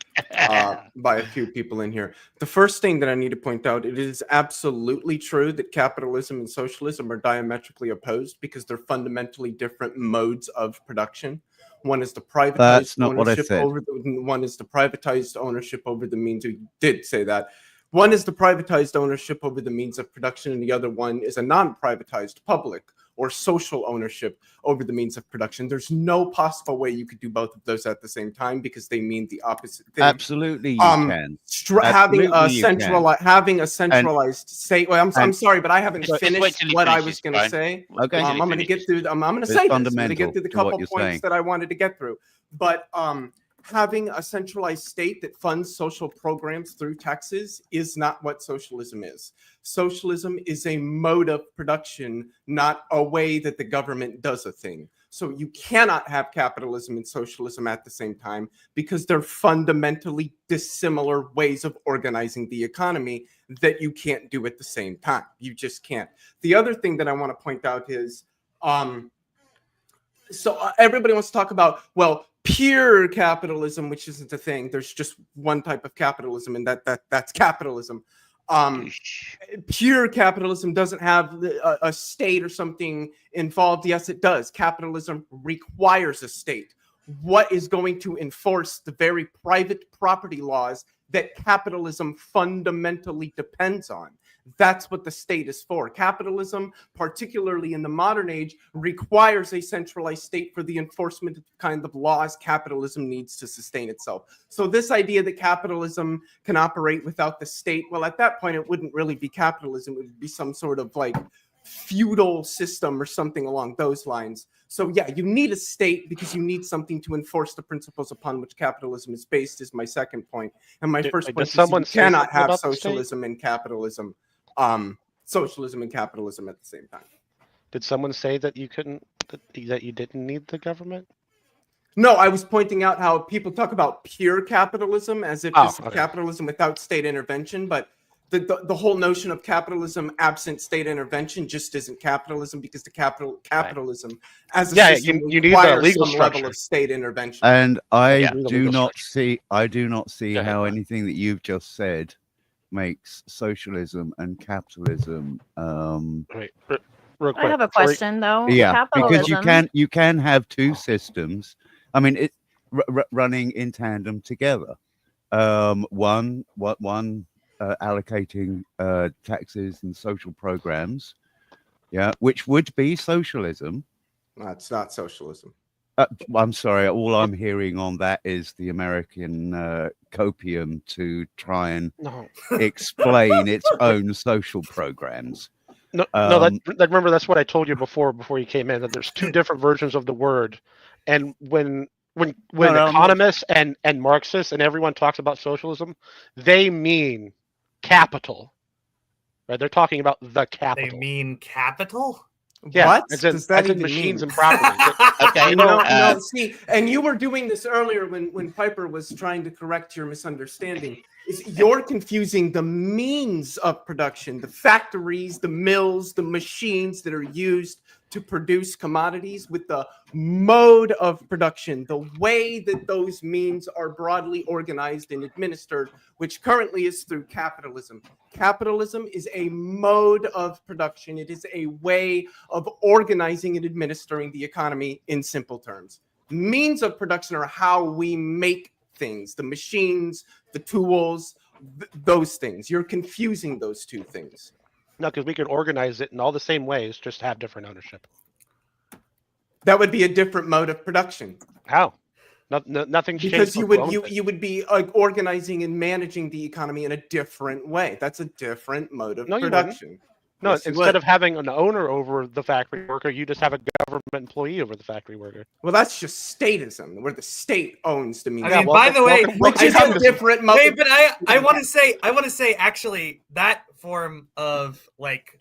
by a few people in here. The first thing that I need to point out, it is absolutely true that capitalism and socialism are diametrically opposed because they're fundamentally different modes of production. One is the privatized That's not what I ownership said. over the one is the privatized ownership over the means. We did say that. One is the privatized ownership over the means of production, and the other one is a non-privatized public or social ownership over the means of production. There's no possible way you could do both of those at the same time because they mean the opposite thing. Absolutely, you can. Having a centralized state. Well, I'm sorry, but I haven't finished what I was going to say. Okay, I'm going to get through. I'm going to say this. I'm going to get through the couple points that I wanted to get through. But having a centralized state that funds social programs through taxes is not what socialism is. Socialism is a mode of production, not a way that the government does a thing. So you cannot have capitalism and socialism at the same time because they're fundamentally dissimilar ways of organizing the economy that you can't do at the same time. You just can't. The other thing that I want to point out is, everybody wants to talk about, well, pure capitalism, which isn't a thing. There's just one type of capitalism, and that's capitalism. Pure capitalism doesn't have a state or something involved. Yes, it does. Capitalism requires a state. What is going to enforce the very private property laws that capitalism fundamentally depends on? That's what the state is for. Capitalism, particularly in the modern age, requires a centralized state for the enforcement of the kind of laws capitalism needs to sustain itself. So this idea that capitalism can operate without the state, well, at that point, it wouldn't really be capitalism. It would be some sort of like feudal system or something along those lines. So yeah, you need a state because you need something to enforce the principles upon which capitalism is based, is my second point. And my first point is you cannot have socialism and capitalism. Socialism and capitalism at the same time. Did someone say that you couldn't, that you didn't need the government? No, I was pointing out how people talk about pure capitalism as if this is capitalism without state intervention, but the whole notion of capitalism absent state intervention just isn't capitalism because the capitalism as a system you need a legal some level of state intervention. And I do not see how anything that you've just said makes socialism and capitalism real quick. I have a question though. Yeah, because you can have two systems. I mean, running in tandem together. One allocating taxes and social programs, which would be socialism. That's not socialism. I'm sorry. All I'm hearing on that is the American copium to try and explain its own social programs. Remember, that's what I told you before you came in, that there's two different versions of the word, and when economists and Marxists and everyone talks about socialism, they mean capital, right? They're talking about the capital. They mean capital. Yeah, what does that mean? Machines and property. Okay, no. See, and you were doing this earlier when Piper was trying to correct your misunderstanding. You're confusing the means of production, the factories, the mills, the machines that are used to produce commodities, with the mode of production, the way that those means are broadly organized and administered, which currently is through capitalism. Capitalism is a mode of production. It is a way of organizing and administering the economy in simple terms. Means of production are how we make things, the machines, the tools, those things. You're confusing those two things. No, because we could organize it in all the same ways, just have different ownership. That would be a different mode of production. How? Nothing changed. Because you would be organizing and managing the economy in a different way. That's a different mode of production. No, Yes, you instead would. of having an owner over the factory worker, you just have a government employee over the factory worker. Well, that's just statism, where the state owns the media. I mean, by the way, which is a different. Wait, but I want to say, actually, that form of like,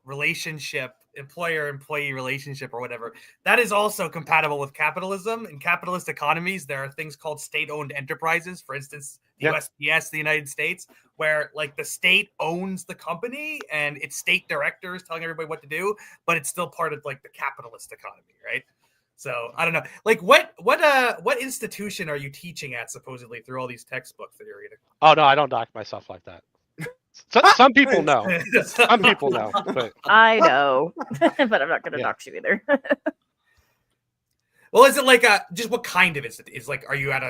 relationship, employer-employee relationship or whatever, that is also compatible with capitalism. In capitalist economies, there are things called state-owned enterprises. For instance, the USPS, the United States, where like the state owns the company and it's state directors telling everybody what to do, but it's still part of like the capitalist economy, right? So I don't know, like what institution are you teaching at supposedly through all these textbooks that you're reading? Oh no, I don't dock myself like that. Some people know. Some people know. But I know, but I'm not going to dox you either. Well, is it like just what kind of is it? Is like, are you at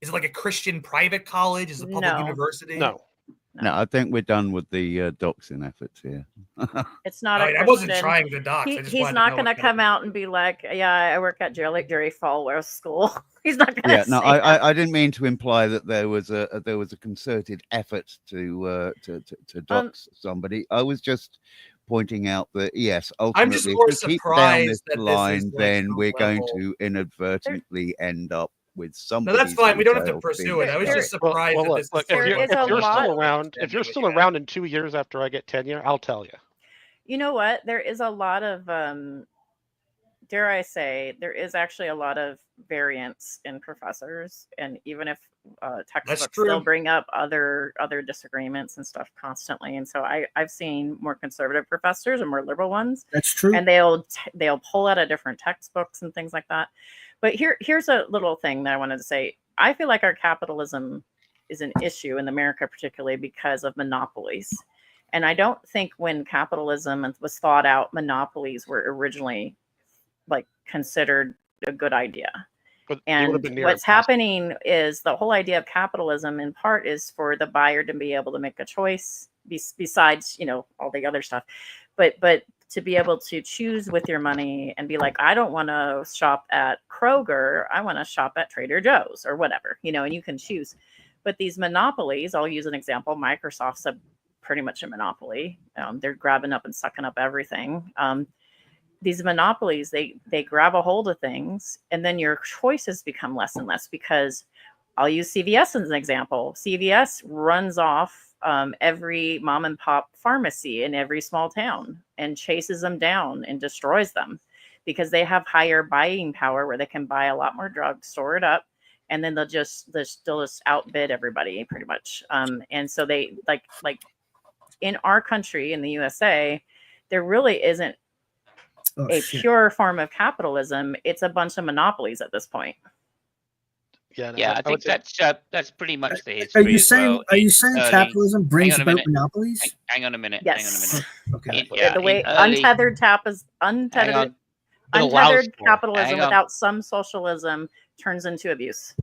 is it like a Christian private college? Is it a public university? No, I think we're done with the doxing efforts here. It's not. I wasn't trying to dox. He's not going to come out and be like, "Yeah, I work at Jerry Falwell's school." He's not going to. Yeah, no, I didn't mean to imply that there was a concerted effort to dox somebody. I was just pointing out that yes, ultimately, if we keep down this line, then we're going to inadvertently end up with somebody. No, that's fine. We don't have to pursue it. I was just surprised that this. Look, if you're still around in 2 years after I get tenure, I'll tell you. You know what? There is a lot of, dare I say, there is actually a lot of variance in professors, and even if textbooks still bring up other disagreements and stuff constantly, and so I've seen more conservative professors and more liberal ones. That's true. And they'll pull out of different textbooks and things like that. But here's a little thing that I wanted to say. I feel like our capitalism is an issue in America, particularly because of monopolies. And I don't think when capitalism was thought out, monopolies were originally like considered a good idea. And what's happening is the whole idea of capitalism in part is for the buyer to be able to make a choice besides, all the other stuff. But to be able to choose with your money and be like, I don't want to shop at Kroger. I want to shop at Trader Joe's or whatever, and you can choose. But these monopolies, I'll use an example. Microsoft's pretty much a monopoly. They're grabbing up and sucking up everything. These monopolies, they grab a hold of things, and then your choices become less and less, because I'll use CVS as an example. CVS runs off every mom and pop pharmacy in every small town and chases them down and destroys them because they have higher buying power where they can buy a lot more drugs, store it up, and then they'll just outbid everybody pretty much. And so they like in our country, in the USA, there really isn't pure form of capitalism. It's a bunch of monopolies at this point. I think that's pretty much the history. Are you saying capitalism brings about monopolies? Hang on a minute. Yes. Okay. The way untethered capitalism without some socialism turns into abuse.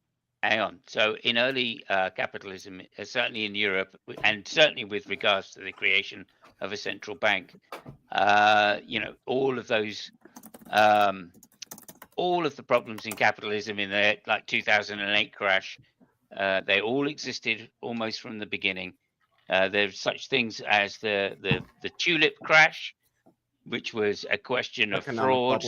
Hang on. So in early capitalism, certainly in Europe, and certainly with regards to the creation of a central bank, all of those. All of the problems in capitalism in the 2008 crash, they all existed almost from the beginning. There's such things as the tulip crash, which was a question of fraud.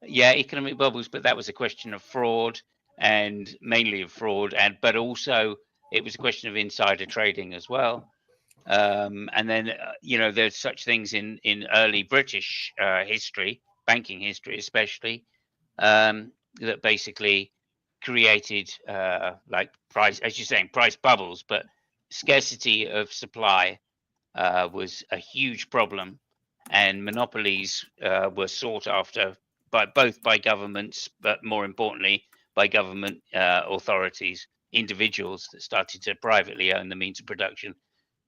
Yeah, economic bubbles, but that was a question of fraud, and mainly of fraud, but also it was a question of insider trading as well. And then there's such things in early British history, banking history especially. That basically created price, as you're saying, price bubbles, but scarcity of supply was a huge problem, and monopolies were sought after by governments, but more importantly by government authorities, individuals that started to privately own the means of production.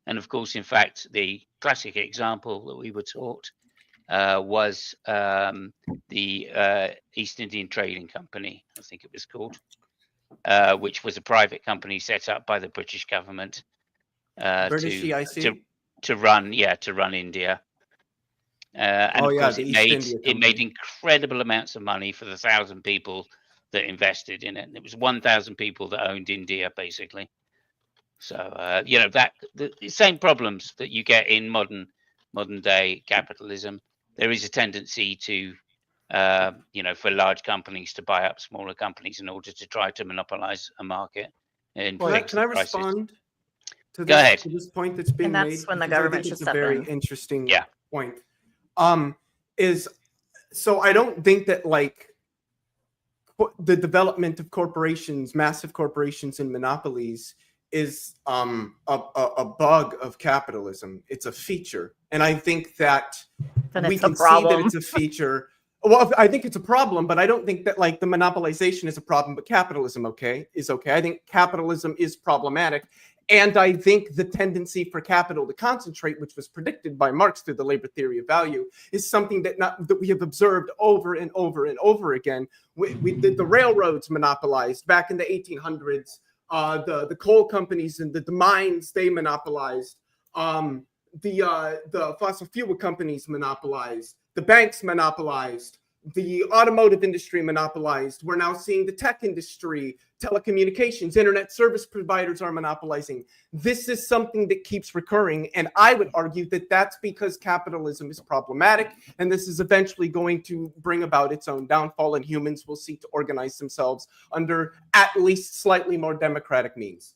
And of course, in fact, the classic example that we were taught was the East Indian Trading Company, I think it was called, which was a private company set up by the British government to run India. And of course, it made incredible amounts of money for the 1,000 people that invested in it. And it was 1,000 people that owned India, basically. So the same problems that you get in modern modern day capitalism, there is a tendency to, for large companies to buy up smaller companies in order to try to monopolize a market. And Can I prices. respond to Go ahead. this point that's being And made? that's when the Because I government think should it's a step very in. interesting Yeah. point. So I don't think that like the development of corporations, massive corporations and monopolies is a bug of capitalism. It's a feature. And I think that Then we it's a can see that problem. it's a feature. Well, I think it's a problem, but I don't think that like the monopolization is a problem, but capitalism is okay. I think capitalism is problematic. And I think the tendency for capital to concentrate, which was predicted by Marx through the labor theory of value, is something that we have observed over and over and over again. The railroads monopolized back in the 1800s. The coal companies and the mines, they monopolized. The fossil fuel companies monopolized. The banks monopolized. The automotive industry monopolized. We're now seeing the tech industry, telecommunications, internet service providers are monopolizing. This is something that keeps recurring. And I would argue that that's because capitalism is problematic. And this is eventually going to bring about its own downfall. And humans will seek to organize themselves under at least slightly more democratic means.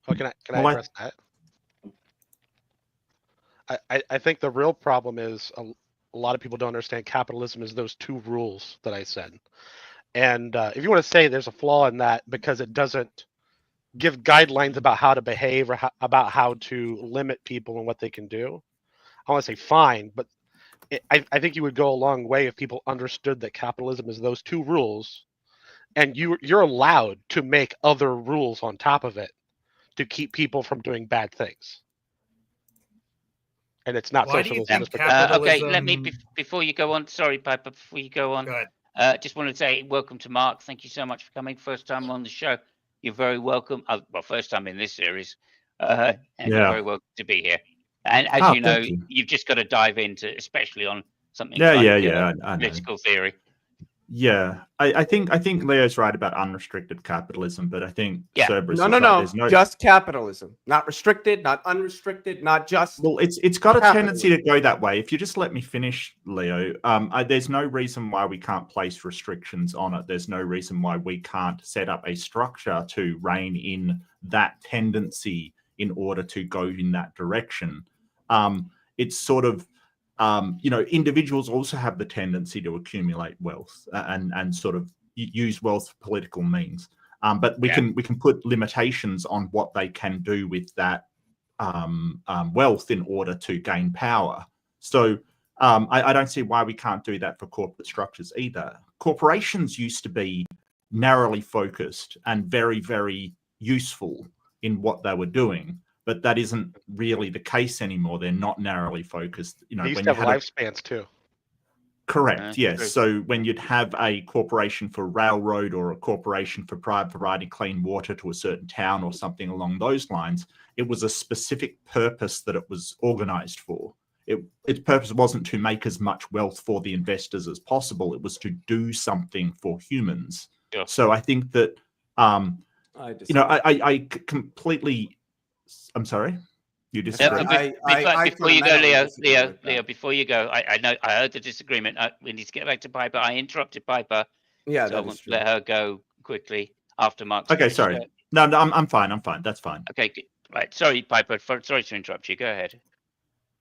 Oh, can I address that? I think the real problem is a lot of people don't understand capitalism is those two rules that I said. And if you want to say there's a flaw in that because it doesn't give guidelines about how to behave or about how to limit people and what they can do, I want to say fine. But I think you would go a long way if people understood that capitalism is those two rules, and you're allowed to make other rules on top of it to keep people from doing bad things. And it's not socialism. Okay, let me before you go on. Sorry, Piper. Before you go on, just want to say welcome to Mark. Thank you so much for coming. First time on the show. You're very welcome. Well, first time in this series, and you're very welcome to be here. And as you know, you've just got to dive into, especially on something like political theory. Yeah, I think Leo's right about unrestricted capitalism, but I think Cerberus is right. No, just capitalism, not restricted, not unrestricted, not just. Well, it's got a tendency to go that way. If you just let me finish, Leo, there's no reason why we can't place restrictions on it. There's no reason why we can't set up a structure to rein in that tendency in order to go in that direction. It's sort of individuals also have the tendency to accumulate wealth and sort of use wealth for political means. But we can put limitations on what they can do with that wealth in order to gain power. So I don't see why we can't do that for corporate structures either. Corporations used to be narrowly focused and very, very useful in what they were doing. But that isn't really the case anymore. They're not narrowly focused. They used to have lifespans too. Correct. Yes. So when you'd have a corporation for railroad or a corporation for providing clean water to a certain town or something along those lines, it was a specific purpose that it was organized for. Its purpose wasn't to make as much wealth for the investors as possible. It was to do something for humans. Yeah. So I think that I completely. I'm sorry. You disagree? Before you go, Leo. Before you go, I know I heard the disagreement. We need to get back to Piper. I interrupted Piper. Yeah, so I want to let her go quickly after Mark's. Okay, sorry. No, I'm fine. That's fine. Okay, good. Right. Sorry, Piper. Sorry to interrupt you. Go ahead.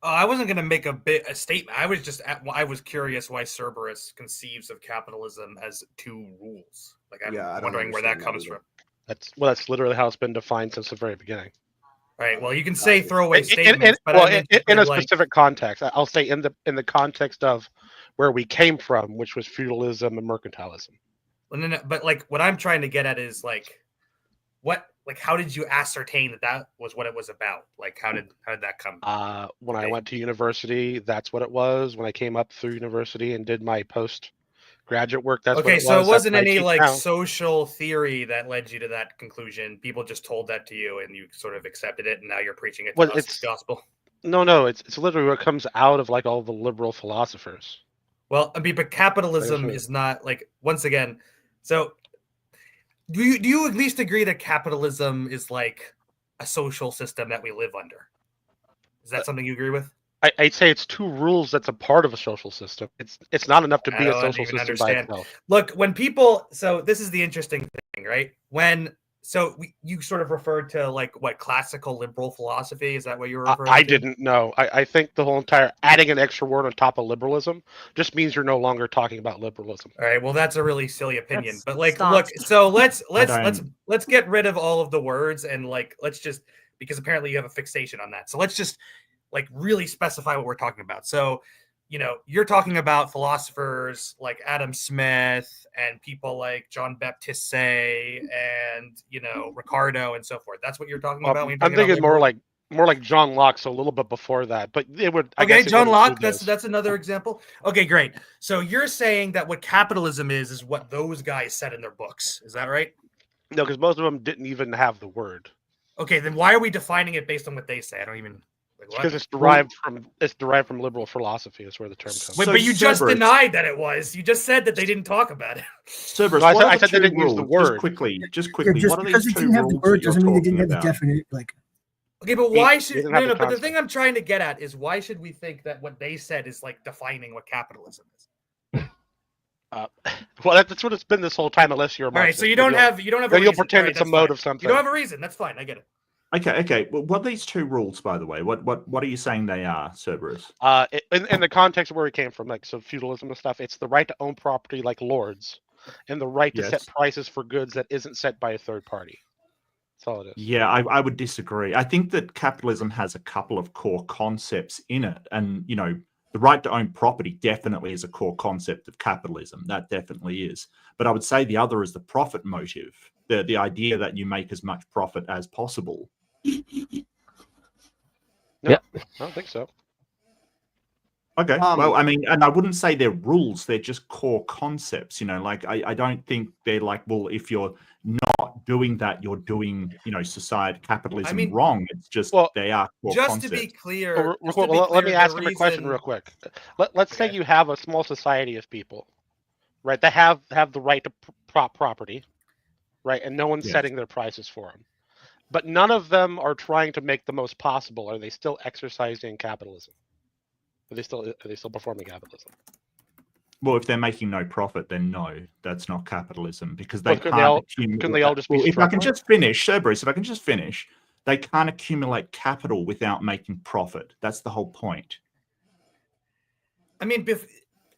I wasn't going to make a statement. I was curious why Cerberus conceives of capitalism as two rules. Like I'm wondering where that comes from. That's literally how it's been defined since the very beginning. All right. Well, you can say throwaway statements, but in a specific context, I'll say in the context of where we came from, which was feudalism and mercantilism. But like what I'm trying to get at is how did you ascertain that was what it was about? Like how did that come? When I went to university, that's what it was. When I came up through university and did my postgraduate work, that's what it was. So it wasn't any social theory that led you to that conclusion. People just told that to you and you sort of accepted it and now you're preaching it to us as gospel. No, it's literally what comes out of like all the liberal philosophers. Well, I mean, but capitalism is not like, once again, so do you at least agree that capitalism is like a social system that we live under? Is that something you agree with? I'd say it's two rules that's a part of a social system. It's not enough to I be a don't social even system by understand. itself. Look, when people, so this is the interesting thing, right? You sort of referred to like what classical liberal philosophy, is that what you were referring I to? didn't know. I think the whole entire adding an extra word on top of liberalism just means you're no longer talking about liberalism. All right, well that's a really silly opinion. That's but like staunch. look, so let's don't- let's get rid of all of the words and like let's just, because apparently you have a fixation on that. So let's just like really specify what we're talking about. So, you know, you're talking about philosophers like Adam Smith and people like John Baptiste Say and, you know, Ricardo and so forth. That's what you're talking about when you're I'm talking thinking about more like John Locke, so a little bit before that. But it would. I Okay, guess it John would Locke. include those. That's another example. Okay, great. So you're saying that what capitalism is what those guys said in their books. Is that right? No, because most of them didn't even have the word. Okay, then why are we defining it based on what they say? I don't even. Like, what? Because it's derived from liberal philosophy. Is where the term comes. Wait, So but you just Cerberus- denied that it was. You just said that they didn't talk about it. Cerberus, No, I what said- are I the said they two didn't use the rules? word. Just Yeah, quickly, just what are because these they two didn't have the rules word that you're doesn't mean they didn't talking have the about? definite. Like, Okay, but why should didn't no, have no? the But the concept. thing I'm trying to get at is why should we think that what they said is like defining what capitalism is? Well, that's what it's been this whole time, unless you're a All right, Marxist. so you don't have a Then reason. you'll pretend All right, it's a that's mode fine. of something. You don't have a reason. That's fine. I get it. Okay. Well, what are these two rules, by the way? What are you saying they are, Cerberus? In the context of where we came from, like so feudalism and stuff, it's the right to own property like lords, and the right to set Yes. prices for goods that isn't set by a third party. That's all it is. Yeah, I would disagree. I think that capitalism has a couple of core concepts in it. And, you know, the right to own property definitely is a core concept of capitalism. That definitely is. But I would say the other is the profit motive, the idea that you make as much profit as possible. No, Yeah. I don't think so. Okay. Well, I mean, and I wouldn't say they're rules, they're just core concepts, you know, like I don't think they're like, well, if you're not doing that, you're doing, you know, society capitalism wrong. It's just they are core Just concepts. to be clear, Let me ask him a question reason- real quick. Let's say you have a small society of people, right? That have the right to property, right? And no one's Yes. setting their prices for them. But none of them are trying to make the most possible. Are they still exercising capitalism? Are they still performing capitalism? Well, if they're making no profit, then no, that's not capitalism because they Well, can't can they all just be if I can struggling? just finish, Cerberus, if I can just finish, they can't accumulate capital without making profit. That's the whole point. I mean,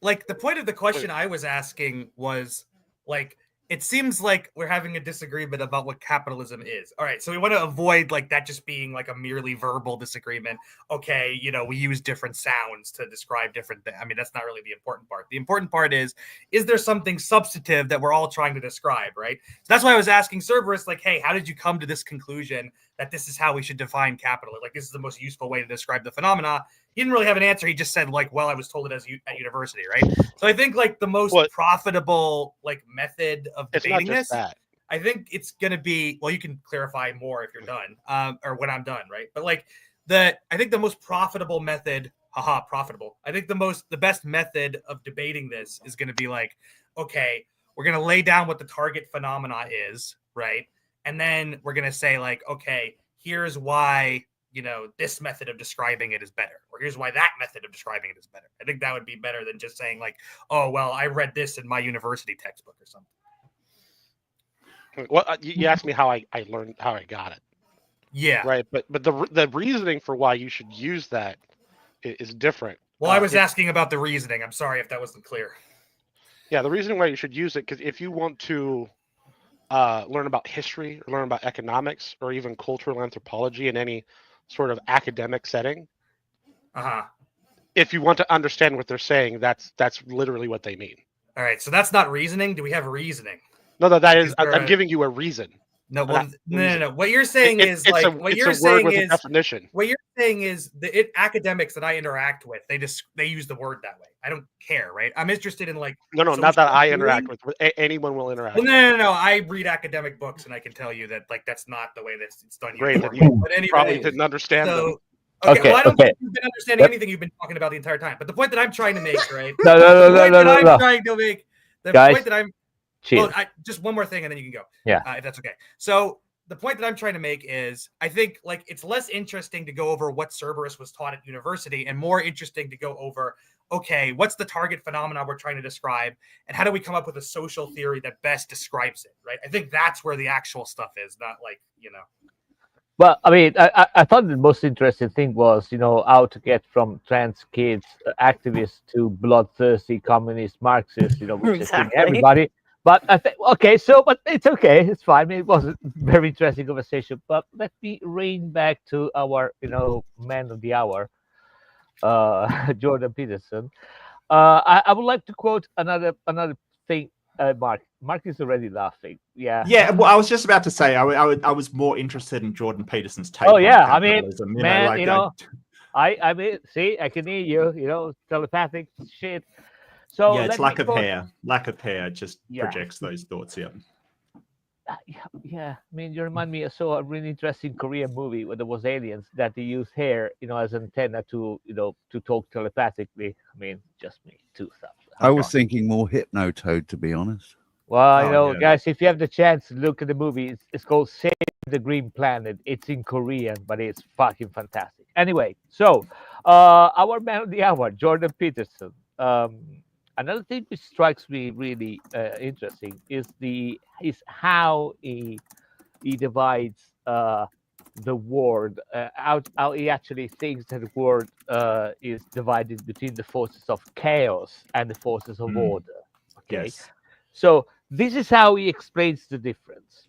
like the point of the question I was asking was like, it seems like we're having a disagreement about what capitalism is. All right, so we want to avoid like that just being like a merely verbal disagreement. Okay, you know, we use different sounds to describe different things. I mean, that's not really the important part. The important part is there something substantive that we're all trying to describe, right? So that's why I was asking Cerberus, like, hey, how did you come to this conclusion that this is how we should define capital? Like, this is the most useful way to describe the phenomena. He didn't really have an answer. He just said, like, well, I was told it at university, right? So I think like the most profitable like method of It's not debating just this, that. I think it's gonna be, well, you can clarify more if you're done, or when I'm done, right? But like I think the most profitable method, profitable. I think the best method of debating this is gonna be like, okay, we're gonna lay down what the target phenomena is, right? And then we're gonna say like, okay, here's why, you know, this method of describing it is better, or here's why that method of describing it is better. I think that would be better than just saying like, oh, well, I read this in my university textbook or something. Well, you asked me how I learned, how I got it. Yeah. Right, but the reasoning for why you should use that is different. Well, I was asking about the reasoning. I'm sorry if that wasn't clear. Yeah, the reason why you should use it, because if you want to learn about history, or learn about economics, or even cultural anthropology in any sort of academic setting, if you want to understand what they're saying, that's literally what they mean. All right, so that's not reasoning. Do we have reasoning? No, that is. I'm giving you a reason. No, well, no. What you're saying is it's like a, what it's you're a saying word with is a definition. What you're saying is academics that I interact with, they use the word that way. I don't care, right? I'm interested in like No, not that I interact with. Anyone will interact. Well, no. I read academic books, and I can tell you that like that's not the way that it's done. Great, uniformly. you But anyway, probably didn't understand them. Okay, well, I don't think you've been understanding anything you've been talking about the entire time. But the point that I'm trying to make, right? No. I'm trying to make the Guys, point that I'm. chill. Well, just one more thing, and then you can go. Yeah. If that's okay. So the point that I'm trying to make is I think like it's less interesting to go over what Cerberus was taught at university and more interesting to go over, okay, what's the target phenomenon we're trying to describe and how do we come up with a social theory that best describes it, right? I think that's where the actual stuff is, not like, Well, I mean, I thought the most interesting thing was, how to get from trans kids, activists to bloodthirsty communist Marxists, which is in everybody. But I think, okay, but it's okay. It's fine. I mean, it was a very interesting conversation. But let me rein back to our, man of the hour, Jordan Peterson. I would like to quote another thing. Mark is already laughing. Yeah. Yeah. Well, I was just about to say I was more interested in Jordan Peterson's take. Oh yeah, on capitalism. I mean, see, I can hear you. Telepathic shit. So yeah, it's lack of hair. Lack of hair just projects those thoughts. Yeah. Yeah, I mean, you remind me. I saw a really interesting Korean movie where there was aliens that they use hair, as an antenna to, to talk telepathically. I mean, just me, too. I was thinking more Hypnotoad, to be honest. Well, guys, if you have the chance to look at the movie, it's called Save the Green Planet. It's in Korean, but it's fucking fantastic. Anyway, so our man of the hour, Jordan Peterson. Another thing which strikes me really interesting is how he divides the world, how he actually thinks that the world is divided between the forces of chaos and the forces of order. Okay, yes. So this is how he explains the difference.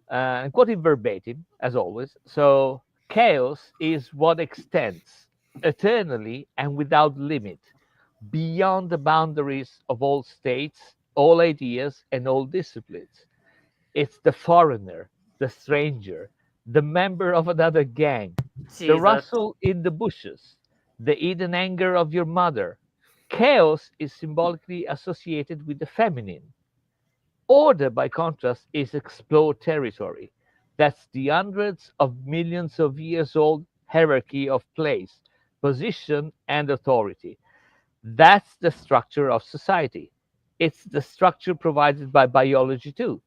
I'm quoting verbatim, as always. So chaos is what extends eternally and without limit beyond the boundaries of all states, all ideas, and all disciplines. It's the foreigner, the stranger, the member of another gang, the rustle in the bushes, the hidden anger of your mother. Chaos is symbolically associated with the feminine. Order, by contrast, is explored territory. That's the hundreds of millions of years old hierarchy of place, position, and authority. That's the structure of society. It's the structure provided by biology, too.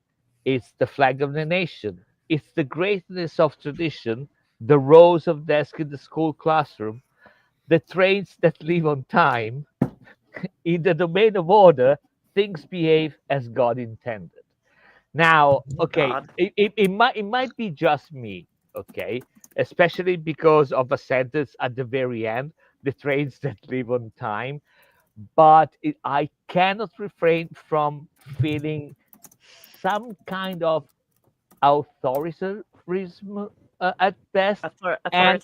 It's the flag of the nation. It's the greatness of tradition, the rows of desks in the school classroom, the trains that leave on time. In the domain of order, things behave as God intended. Now, okay, it might be just me, okay, especially because of a sentence at the very end, the trains that leave on time. But I cannot refrain from feeling some kind of authoritarianism at best, and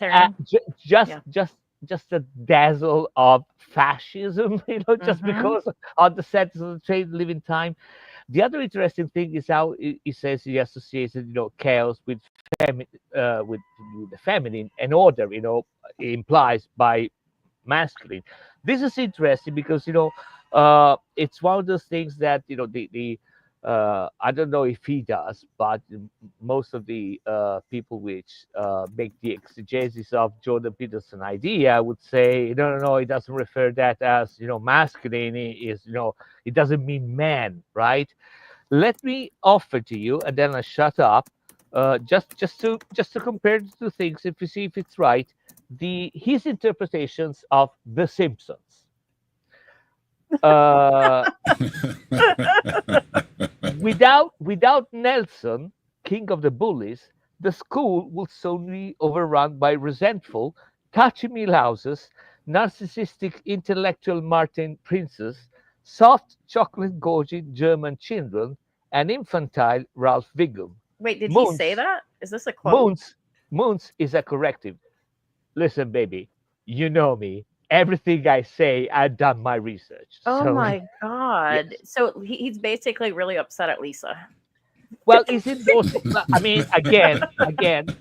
just a dazzle of fascism, just because of the sentence of the train living time. The other interesting thing is how he says he associated, chaos with with the feminine, and order, implies by masculine. This is interesting because it's one of those things that the I don't know if he does, but most of the people which make the exegesis of Jordan Peterson idea would say no, it doesn't refer that as masculine. It doesn't mean man, right? Let me offer to you, and then I shut up. Just to compare the two things, if you see if it's right, his interpretations of The Simpsons. Without Nelson, king of the bullies, the school would soon be overrun by resentful, touchy louses, narcissistic intellectual Martin princes, soft chocolate gorging German children, and infantile Ralph Wiggum. Wait, did he say that? Is this a quote? Moons is a corrective. Listen, baby, you know me. Everything I say, I've done my research. Oh so, my God. yes. So he's basically really upset at Lisa. Well, is it those? I mean, again,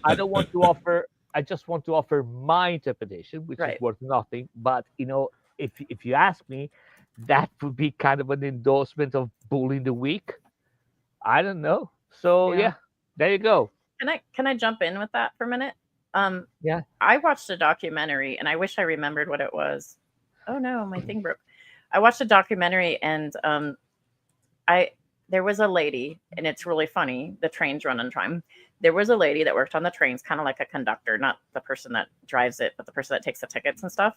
I don't want to offer. I just want to offer my interpretation, which is worth nothing. But if you ask me, that would be kind of an endorsement of bullying the weak. I don't know. So yeah, there you go. Can I jump in with that for a minute? Yeah. I watched a documentary, and I wish I remembered what it was. Oh no, my thing broke. I watched a documentary, and there was a lady, and it's really funny. The trains run on time. There was a lady that worked on the trains, kind of like a conductor, not the person that drives it, but the person that takes the tickets and stuff.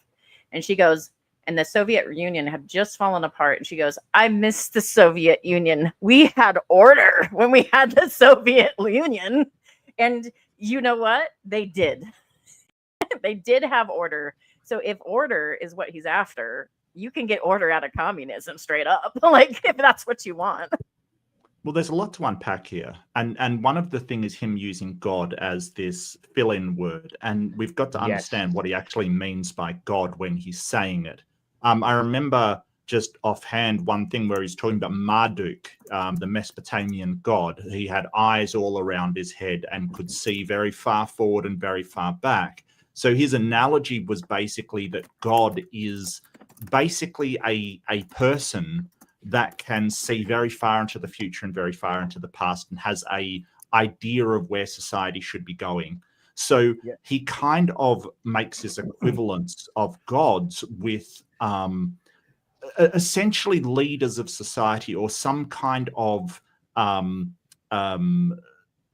And she goes, and the Soviet Union had just fallen apart. And she goes, I miss the Soviet Union. We had order when we had the Soviet Union. And you know what? They did. They did have order. So if order is what he's after, you can get order out of communism straight up. Like, if that's what you want. Well, there's a lot to unpack here. And one of the things is him using God as this fill-in word. And we've got to understand what he actually means by God when he's saying it. I remember just offhand one thing where he's talking about Marduk, the Mesopotamian god. He had eyes all around his head and could see very far forward and very far back. So his analogy was basically that God is basically a person that can see very far into the future and very far into the past and has a idea of where society should be going. So he kind of makes this equivalence of gods with essentially leaders of society or some kind of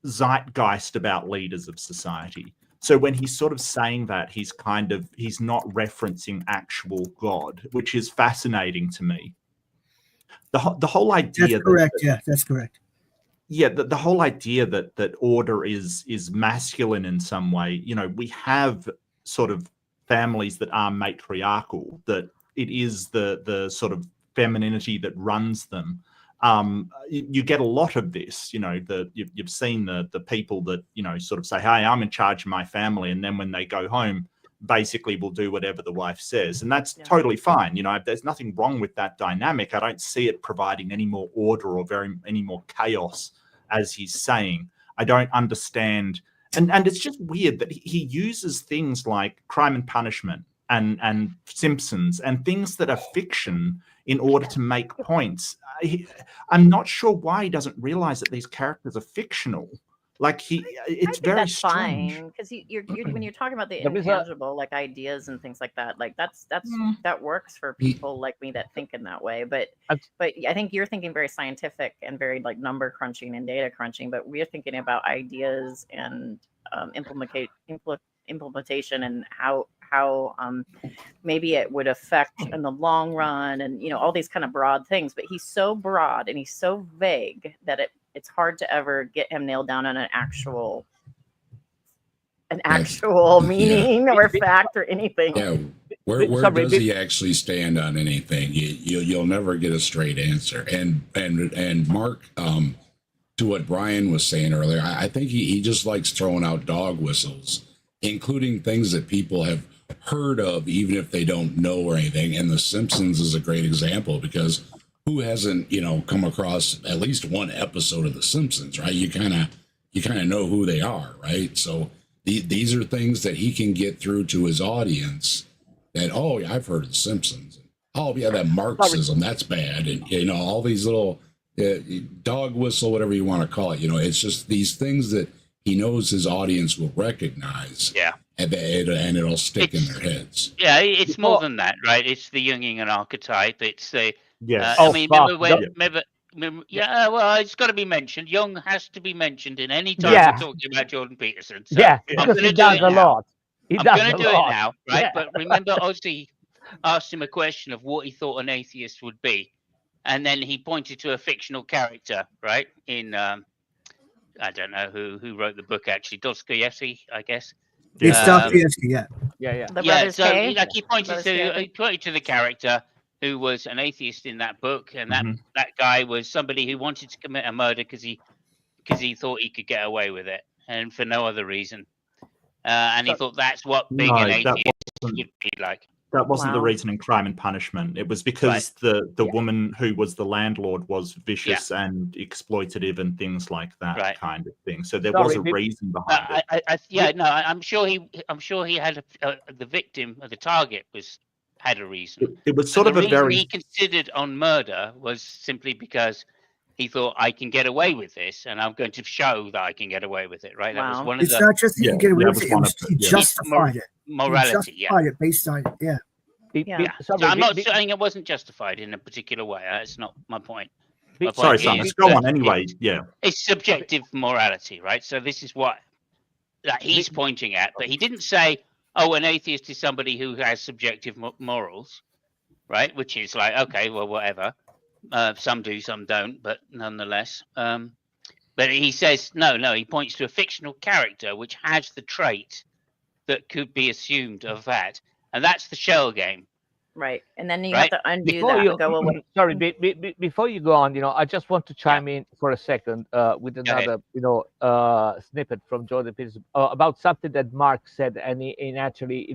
zeitgeist about leaders of society. So when he's sort of saying that, he's not referencing actual God, which is fascinating to me. The whole idea. That's correct. That's correct. Yeah, the whole idea that order is masculine in some way. You know, we have sort of families that are matriarchal, that it is the sort of femininity that runs them. You get a lot of this, you know, you've seen the people that, you know, sort of say, hey, I'm in charge of my family. And then when they go home, basically will do whatever the wife says. And that's totally fine. You know, there's nothing wrong with that dynamic. I don't see it providing any more order or any more chaos, as he's saying. I don't understand. And it's just weird that he uses things like Crime and Punishment and Simpsons and things that are fiction in order to make points. I'm not sure why he doesn't realize that these characters are fictional. Like it's very that's strange. fine, because you're when you're talking about the intangible, like ideas and things like that, like that works for people like me that think in that way. But I think you're thinking very scientific and very like number crunching and data crunching. But we're thinking about ideas and implementation and how maybe it would affect in the long run, and you know, all these kind of broad things. But he's so broad and he's so vague that it's hard to ever get him nailed down on an actual meaning or fact or anything. Yeah, where does he actually stand on anything? You'll never get a straight answer. And Mark, to what Brian was saying earlier, I think he just likes throwing out dog whistles, including things that people have heard of, even if they don't know or anything. And The Simpsons is a great example, because who hasn't, you know, come across at least one episode of The Simpsons, right? You kind of know who they are, right? So these are things that he can get through to his audience that, oh, I've heard of The Simpsons. Oh, yeah, that Marxism, that's bad. And, you know, all these little dog whistle, whatever you want to call it. You know, it's just these things that he knows his audience will recognize. Yeah. And it'll stick in their heads. Yeah, it's more than that, right? It's the Jungian archetype. It's the yes. I mean, well, it's got to be mentioned. Jung has to be mentioned in any time we're talking about Jordan Peterson. So because he does a lot. I'm going to do it now, right? Yeah. But remember, Ozzy asked him a question of what he thought an atheist would be, and then he pointed to a fictional character, right? In I don't know who wrote the book actually, Dostoevsky, I guess. It's Dostoevsky, yeah. So like he pointed to the character who was an atheist in that book, and that guy was somebody who wanted to commit a murder because he thought he could get away with it, and for no other reason. And he thought that's what being an atheist would be like. That wasn't the reason in Crime and Punishment. It was because the woman who was the landlord was vicious and exploitative and things like that kind of thing. So there was a reason behind it. I'm sure he had the victim or the target had a reason. It was sort of the a very he considered on murder was simply because he thought, I can get away with this, and I'm going to show that I can get away with it. Right? That was one of it's not just he can get away with it; he justified it. Morality, he justified it based on it. So I'm not saying it wasn't justified in a particular way. That's not my point. My Sorry, point Simon. is Go that on anyway. Yeah. it's subjective morality, right? So this is what that he's pointing at, but he didn't say, "Oh, an atheist is somebody who has subjective morals," right? Which is like, okay, well, whatever. Some do, some don't, but nonetheless. But he says, no. He points to a fictional character which has the trait that could be assumed of that, and that's the shell game. Right. And then you Right? have to undo Before that you, and go away. sorry, before you go on, I just want to chime in for a second with Go ahead. another, snippet from Jordan Peterson about something that Mark said, and he actually,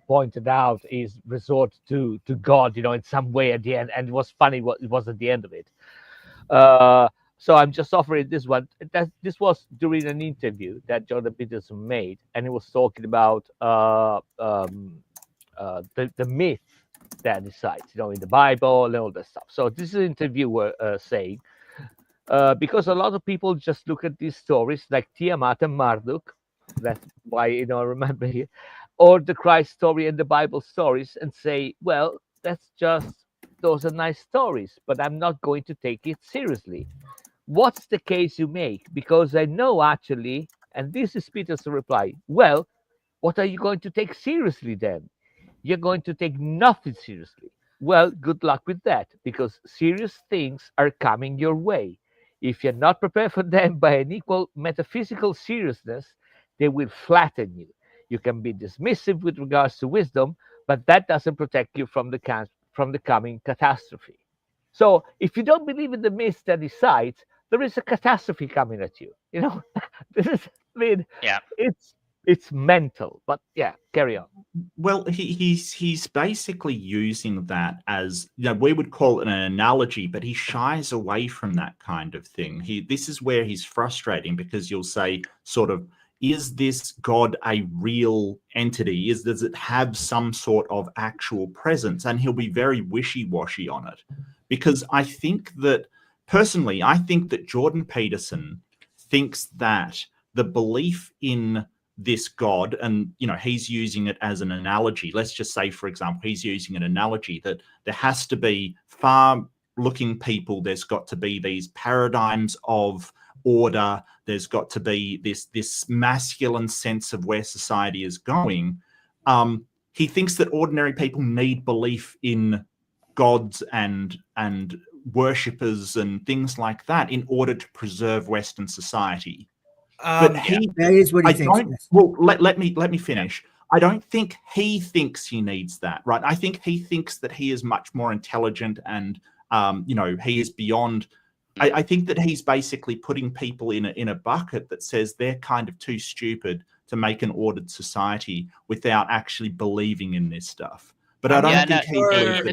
pointed out his resort to God, in some way at the end, and it was funny what it was at the end of it. So I'm just offering this one. This was during an interview that Jordan Peterson made, and he was talking about the myth that decides, in the Bible and all that stuff. So this is an interviewer saying, because a lot of people just look at these stories like Tiamat and Marduk, that's why, I remember here, or the Christ story and the Bible stories, and say, well, those are nice stories, but I'm not going to take it seriously. What's the case you make? Because I know actually, and this is Peter's reply, well, what are you going to take seriously then? You're going to take nothing seriously. Well, good luck with that, because serious things are coming your way. If you're not prepared for them by an equal metaphysical seriousness, they will flatten you. You can be dismissive with regards to wisdom, but that doesn't protect you from the coming catastrophe. So if you don't believe in the myth that decides, there is a catastrophe coming at you. This is, Yeah. it's mental. But yeah, carry on. Well, he's basically using that as, we would call it an analogy, but he shies away from that kind of thing. This is where he's frustrating, because you'll say, sort of, is this God a real entity? Does it have some sort of actual presence? And he'll be very wishy-washy on it, because I think that Jordan Peterson thinks that the belief in this God, and he's using it as an analogy. Let's just say, for example, he's using an analogy that there has to be far-looking people. There's got to be these paradigms of order. There's got to be this masculine sense of where society is going. He thinks that ordinary people need belief in gods and worshippers and things like that in order to preserve Western society. But that is what he thinks. Well, let me finish. I don't think he thinks he needs that, right? I think he thinks that he is much more intelligent and, he is beyond. I think that he's basically putting people in a bucket that says they're kind of too stupid to make an ordered society without actually believing in this stuff. But I don't think he believes it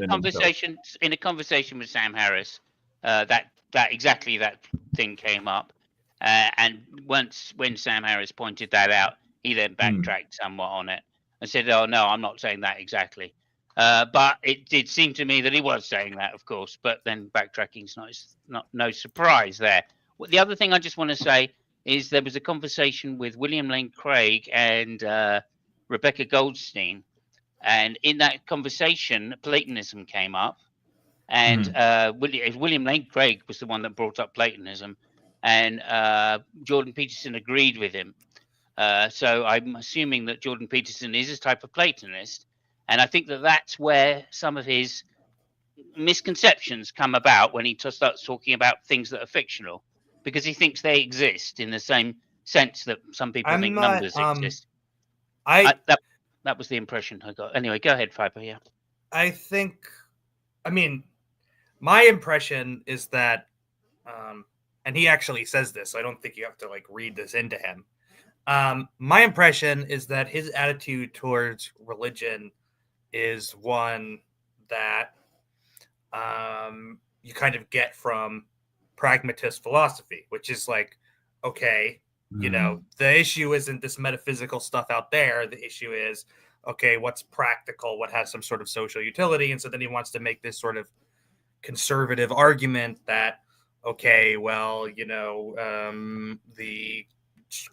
in a conversation with Sam Harris, that exactly that thing came up. And when Sam Harris pointed that out, he then backtracked somewhat on it and said, "Oh no, I'm not saying that exactly." But it did seem to me that he was saying that, of course. But then backtracking's not no surprise there. The other thing I just want to say is there was a conversation with William Lane Craig and Rebecca Goldstein, and in that conversation, Platonism came up. And William Lane Craig was the one that brought up Platonism, and Jordan Peterson agreed with him. So I'm assuming that Jordan Peterson is a type of Platonist, and I think that that's where some of his misconceptions come about when he starts talking about things that are fictional, because he thinks they exist in the same sense that some people think numbers exist. That was the impression I got. Anyway, go ahead, Fiber. Yeah. My impression is that, and he actually says this, so I don't think you have to read this into him. My impression is that his attitude towards religion is one that you kind of get from pragmatist philosophy, which is okay, the issue isn't this metaphysical stuff out there. The issue is, okay, what's practical, what has some sort of social utility. And so then he wants to make this sort of conservative argument that, okay, well, the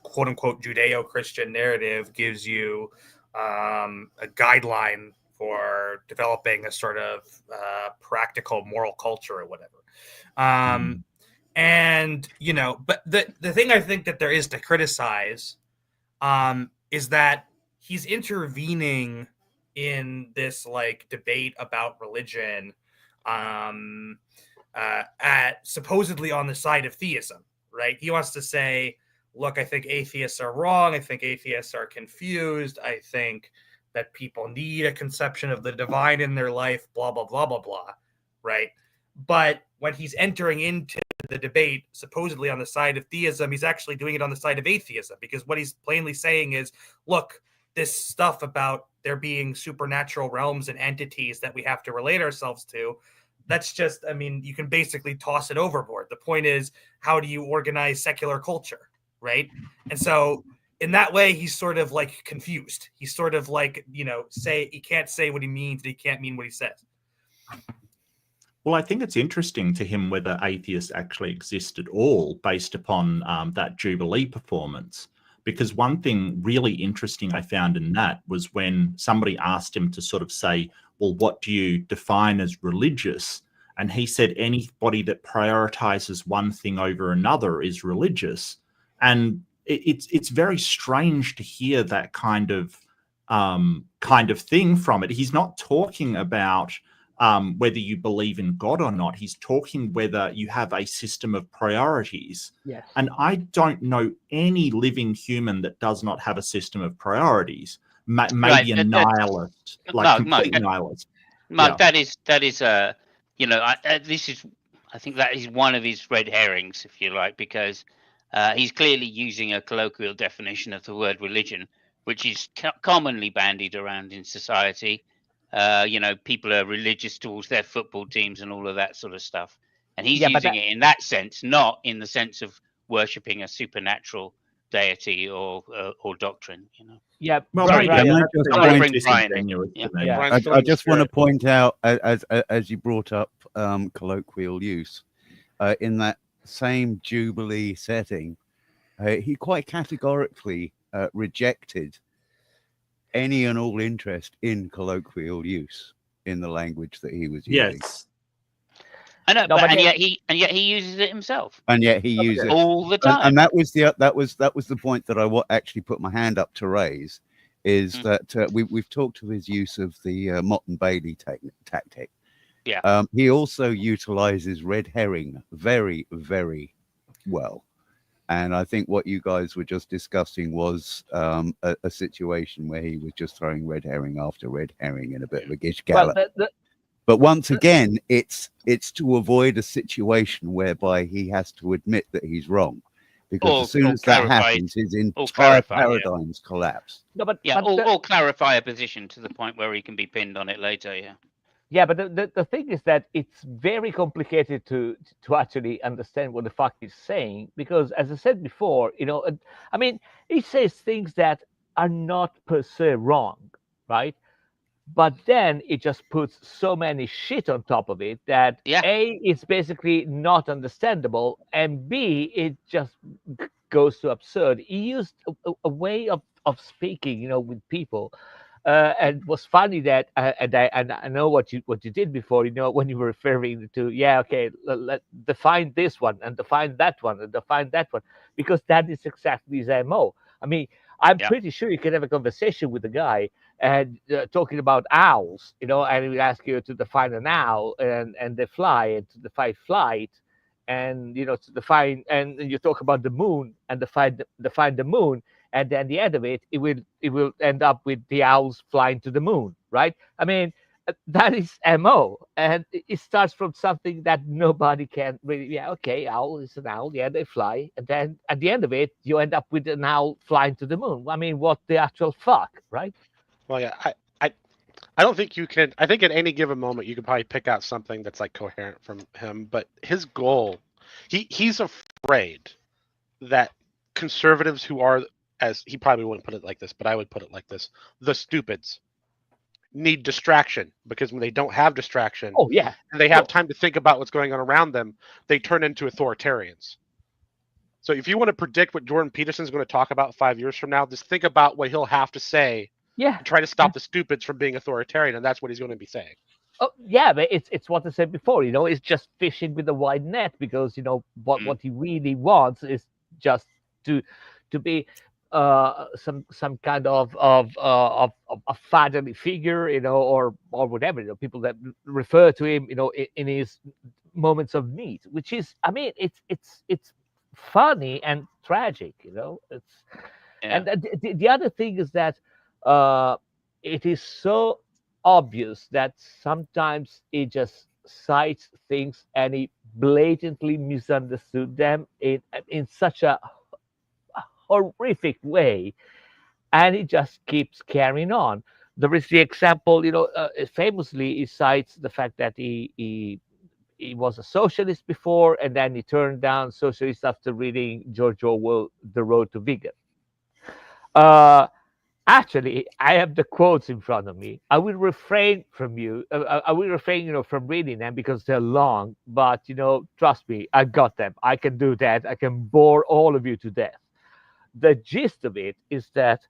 quote unquote Judeo-Christian narrative gives you a guideline for developing a sort of practical moral culture or whatever. And but the thing I think that there is to criticize is that he's intervening in this like debate about religion at supposedly on the side of theism, right? He wants to say, look, I think atheists are wrong. I think atheists are confused. I think that people need a conception of the divine in their life, blah, blah, blah, blah, blah, right? But when he's entering into the debate, supposedly on the side of theism, he's actually doing it on the side of atheism, because what he's plainly saying is, look, this stuff about there being supernatural realms and entities that we have to relate ourselves to, that's just, I mean, you can basically toss it overboard. The point is, how do you organize secular culture, right? And so in that way, he's sort of like confused. He's sort of like, say he can't say what he means, and he can't mean what he says. Well, I think it's interesting to him whether atheists actually exist at all based upon that Jubilee performance. Because one thing really interesting I found in that was when somebody asked him to sort of say, well, what do you define as religious? And he said anybody that prioritizes one thing over another is religious. And it's very strange to hear that kind of thing from it. He's not talking about whether you believe in God or not. He's talking whether you have a system of priorities. Yes. And I don't know any living human that does not have a system of priorities. Maybe a nihilist, like complete nihilist. Mark, that is I think that is one of his red herrings, if you like, because he's clearly using a colloquial definition of the word religion, which is commonly bandied around in society. People are religious towards their football teams and all of that sort of stuff. And he's using it in that sense, not in the sense of worshipping a supernatural deity or doctrine, Yeah, well, Brian, I just want to point out, as you brought up colloquial use, in that same Jubilee setting, he quite categorically rejected any and all interest in colloquial use in the language that he was using. Yes. I know, and yet he uses it himself. And yet he uses it all the time. And that was the point that I actually put my hand up to raise, is that we've talked of his use of the Mott and Bailey tactic. Yeah. He also utilizes red herring very, very well. And I think what you guys were just discussing was a situation where he was just throwing red herring after red herring in a bit of a gish gallop. But once again, it's to avoid a situation whereby he has to admit that he's wrong, because as soon as that happens, his entire paradigms collapse. Or clarify a position to the point where he can be pinned on it later. Yeah. Yeah, but the thing is that it's very complicated to actually understand what the fuck he's saying, because as I said before, I mean, he says things that are not per se wrong, right? But then it just puts so many shit on top of it that A, it's basically not understandable, and B, it just goes to absurd. He used a way of speaking, with people. And it was funny that, and I know what you did before, when you were referring to, let's define this one and define that one and define that one, because that is exactly his MO. I mean, I'm pretty sure you can have a conversation with a guy and talking about owls, and he will ask you to define an owl and they fly, and to define flight, and to define, and you talk about the moon and define the moon. And then the end of it will end up with the owls flying to the moon, right? I mean, that is MO, and it starts from something that nobody can really. Yeah, okay, owl is an owl. Yeah, they fly, and then at the end of it, you end up with an owl flying to the moon. I mean, what the actual fuck, right? Well, yeah, I don't think you can. I think at any given moment you could probably pick out something that's like coherent from him, but his goal, he's afraid that conservatives who are, as he probably wouldn't put it like this, but I would put it like this: the stupids need distraction, because when they don't have distraction, and they have time to think about what's going on around them, they turn into authoritarians. So if you want to predict what Jordan Peterson is going to talk about 5 years from now, just think about what he'll have to say to try to stop the stupids from being authoritarian, and that's what he's going to be saying. Oh yeah, but it's what I said before. It's just fishing with a wide net, because what he really wants is just to be some kind of a fatherly figure, or whatever. People that refer to him, in his moments of need, which is, I mean, it's funny and tragic. It's Yeah. And the other thing is that uh, it is so obvious that sometimes he just cites things and he blatantly misunderstood them in such a horrific way, and he just keeps carrying on. There is the example, famously he cites the fact that he was a socialist before, and then he turned down socialist after reading George Orwell, The Road to Vegan. Uh, Actually, I have the quotes in front of me. I will refrain from I will refrain, from reading them because they're long. But trust me, I got them. I can do that. I can bore all of you to death. The gist of it is that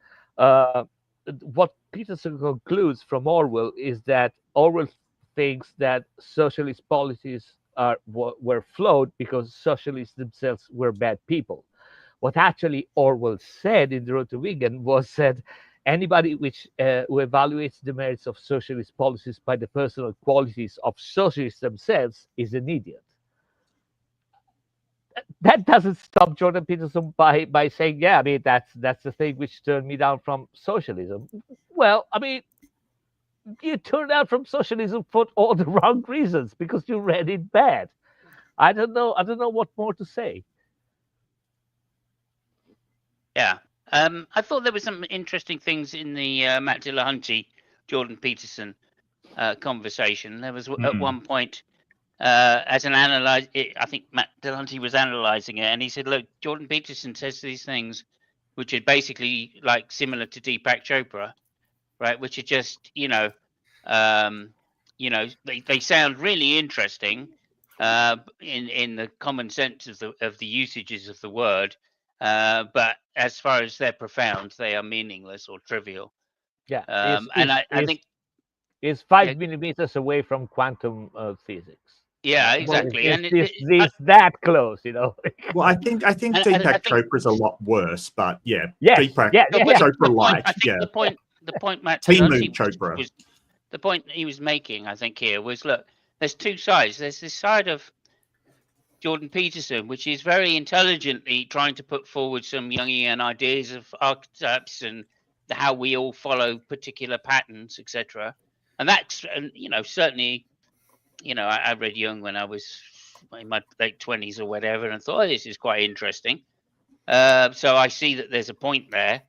what Peterson concludes from Orwell is that Orwell thinks that socialist policies were flawed because socialists themselves were bad people. What actually Orwell said in The Road to Vegan was that anybody who evaluates the merits of socialist policies by the personal qualities of socialists themselves is an idiot. That doesn't stop Jordan Peterson by saying, yeah, I mean, that's the thing which turned me down from socialism. Well, I mean, you turned out from socialism for all the wrong reasons because you read it bad. I don't know what more to say. Yeah. I thought there were some interesting things in the Matt Dillahunty, Jordan Peterson conversation. There was at one point, as an analyze, I think Matt Dillahunty was analyzing it, and he said, "Look, Jordan Peterson says these things, which are basically like similar to Deepak Chopra, right? Which are just, they sound really interesting in the common sense of the usages of the word." But as far as they're profound, they are meaningless or trivial. Yeah, And I think it's 5 millimeters away from quantum physics. Yeah, exactly. It's that close, Well, I think Deepak Chopra is a lot worse, but yeah, yes, Deepak Chopra like, the point Matt Chopra. was the point he was making, I think, here was, look, there's two sides. There's this side of Jordan Peterson, which is very intelligently trying to put forward some Jungian ideas of archetypes and how we all follow particular patterns, etc. And that's, certainly, I read Jung when I was in my late 20s or whatever, and thought, this is quite interesting. So I see that there's a point there,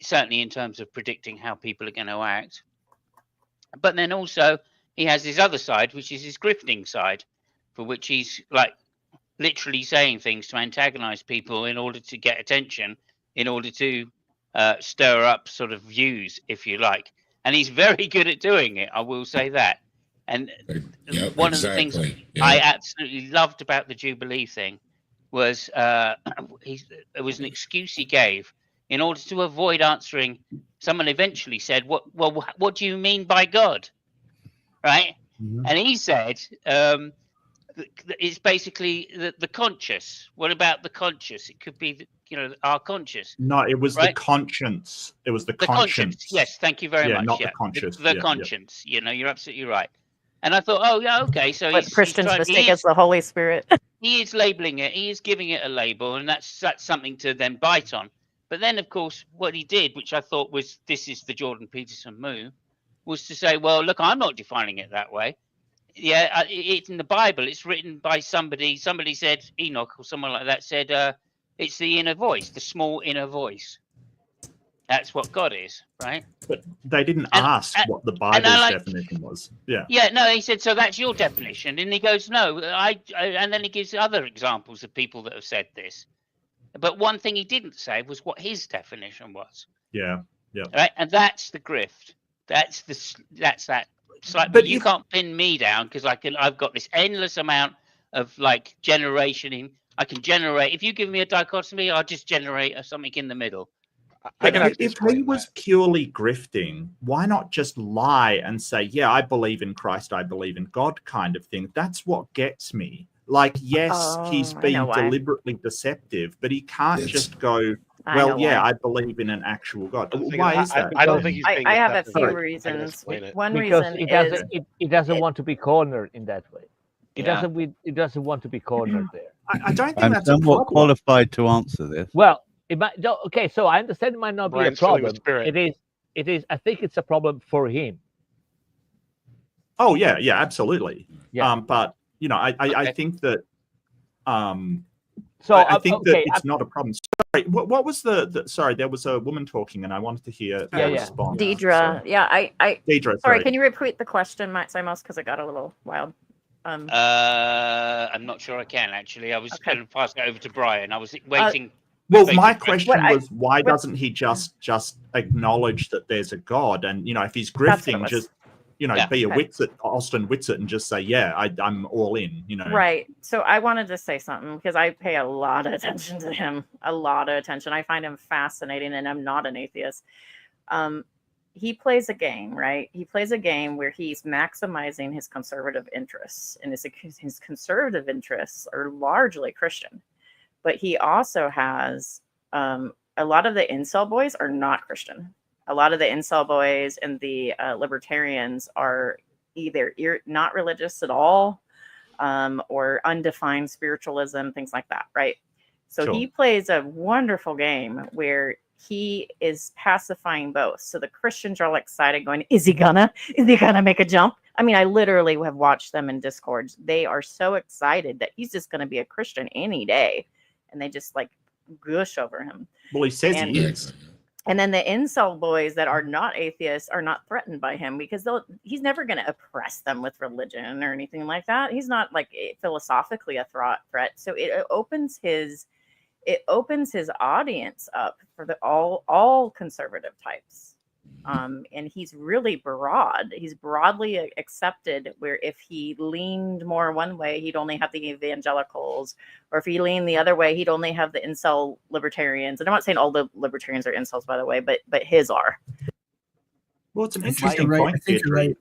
certainly in terms of predicting how people are going to act. But then also he has his other side, which is his grifting side, for which he's like literally saying things to antagonize people in order to get attention, in order to stir up sort of views, if you like. And he's very good at doing it, I will say that. And one of the things I absolutely loved about the Jubilee thing was it was an excuse he gave in order to avoid answering. Someone eventually said, what do you mean by God? Right? Mm-hmm. And he said, it's basically the conscious. What about the conscious? It could be, our conscious. No, it was the conscience. It was the conscience. Yes, thank you very much. Not the conscious. The conscience. You're absolutely right. And I thought, oh yeah, okay. So what Christians mistake as the Holy Spirit. He is labeling it. He is giving it a label, and that's something to then bite on. But then, of course, what he did, which I thought was, this is the Jordan Peterson move, was to say, well, look, I'm not defining it that way. Yeah, it's in the Bible. It's written by somebody. Somebody said, Enoch or someone like that said, it's the inner voice, the small inner voice. That's what God is, right? But they didn't ask what the Bible's definition was. Yeah. Yeah, no, he said, so that's your definition. And he goes, no, and then he gives other examples of people that have said this. But one thing he didn't say was what his definition was. Yeah, yeah. Right, and that's the grift. That's that. It's like, but you can't pin me down because I've got this endless amount of like generation. I can generate. If you give me a dichotomy, I'll just generate something in the middle. But can actually if he explain was that. purely grifting, why not just lie and say, yeah, I believe in Christ, I believe in God kind of thing? That's what gets me. Like, yes, he's Oh, I know being why. deliberately deceptive, but he can't It's- just go, I well, know yeah, why. I believe in an actual God. I don't think- Why is that? I don't think he's being I have a deceptive. few Sorry. I can reasons. explain it. One because reason it is doesn't it doesn't want to be cornered in that way. It Yeah. doesn't want to be cornered there. I don't think I'm that's a somewhat problem. qualified to answer this. Well, it might no, okay. So I understand it might not Brian's be a filling with problem. spirit. It is. I think it's a problem for him. Oh, yeah, absolutely. Yeah. But, you know, I Okay. think that So I think okay, that it's not a problem. Sorry, what was the sorry, there was a woman talking and I wanted to hear Yeah, her yeah. response. Deidre. So, Yeah, I Deidre, sorry, can you repeat the question, Matt Simos, because it got a little wild. I'm not sure I can actually. I was Okay. going to pass it over to Brian. I was waiting. Well, waiting my for- question was, why doesn't he just acknowledge that there's a God? And, you know, if he's That's what it grifting, was. just, you know, Yeah. be a Okay. Austin Whitsitt and just say, yeah, I'm all in, you know. Right. So I wanted to say something because I pay a lot of attention to him, a lot of attention. I find him fascinating, and I'm not an atheist. He plays a game, right? He plays a game where he's maximizing his conservative interests, and his conservative interests are largely Christian. But he also has a lot of the incel boys are not Christian. A lot of the incel boys and the libertarians are either not religious at all, or undefined spiritualism, things like that, right? So Sure. he plays a wonderful game where he is pacifying both. So the Christians are all excited, going, is he gonna make a jump? I mean, I literally have watched them in Discords. They are so excited that he's just gonna be a Christian any day. And they just like gush over him. Well, he says And- he is. And then the incel boys that are not atheists are not threatened by him because he's never going to oppress them with religion or anything like that. He's not like philosophically a threat. So it opens his audience up for all conservative types. And he's really broad. He's broadly accepted, where if he leaned more one way, he'd only have the evangelicals, or if he leaned the other way, he'd only have the incel libertarians. And I'm not saying all the libertarians are incels, by the way, but his are. Well, it's an I think interesting you're right. point. I think you're Deirdre. right.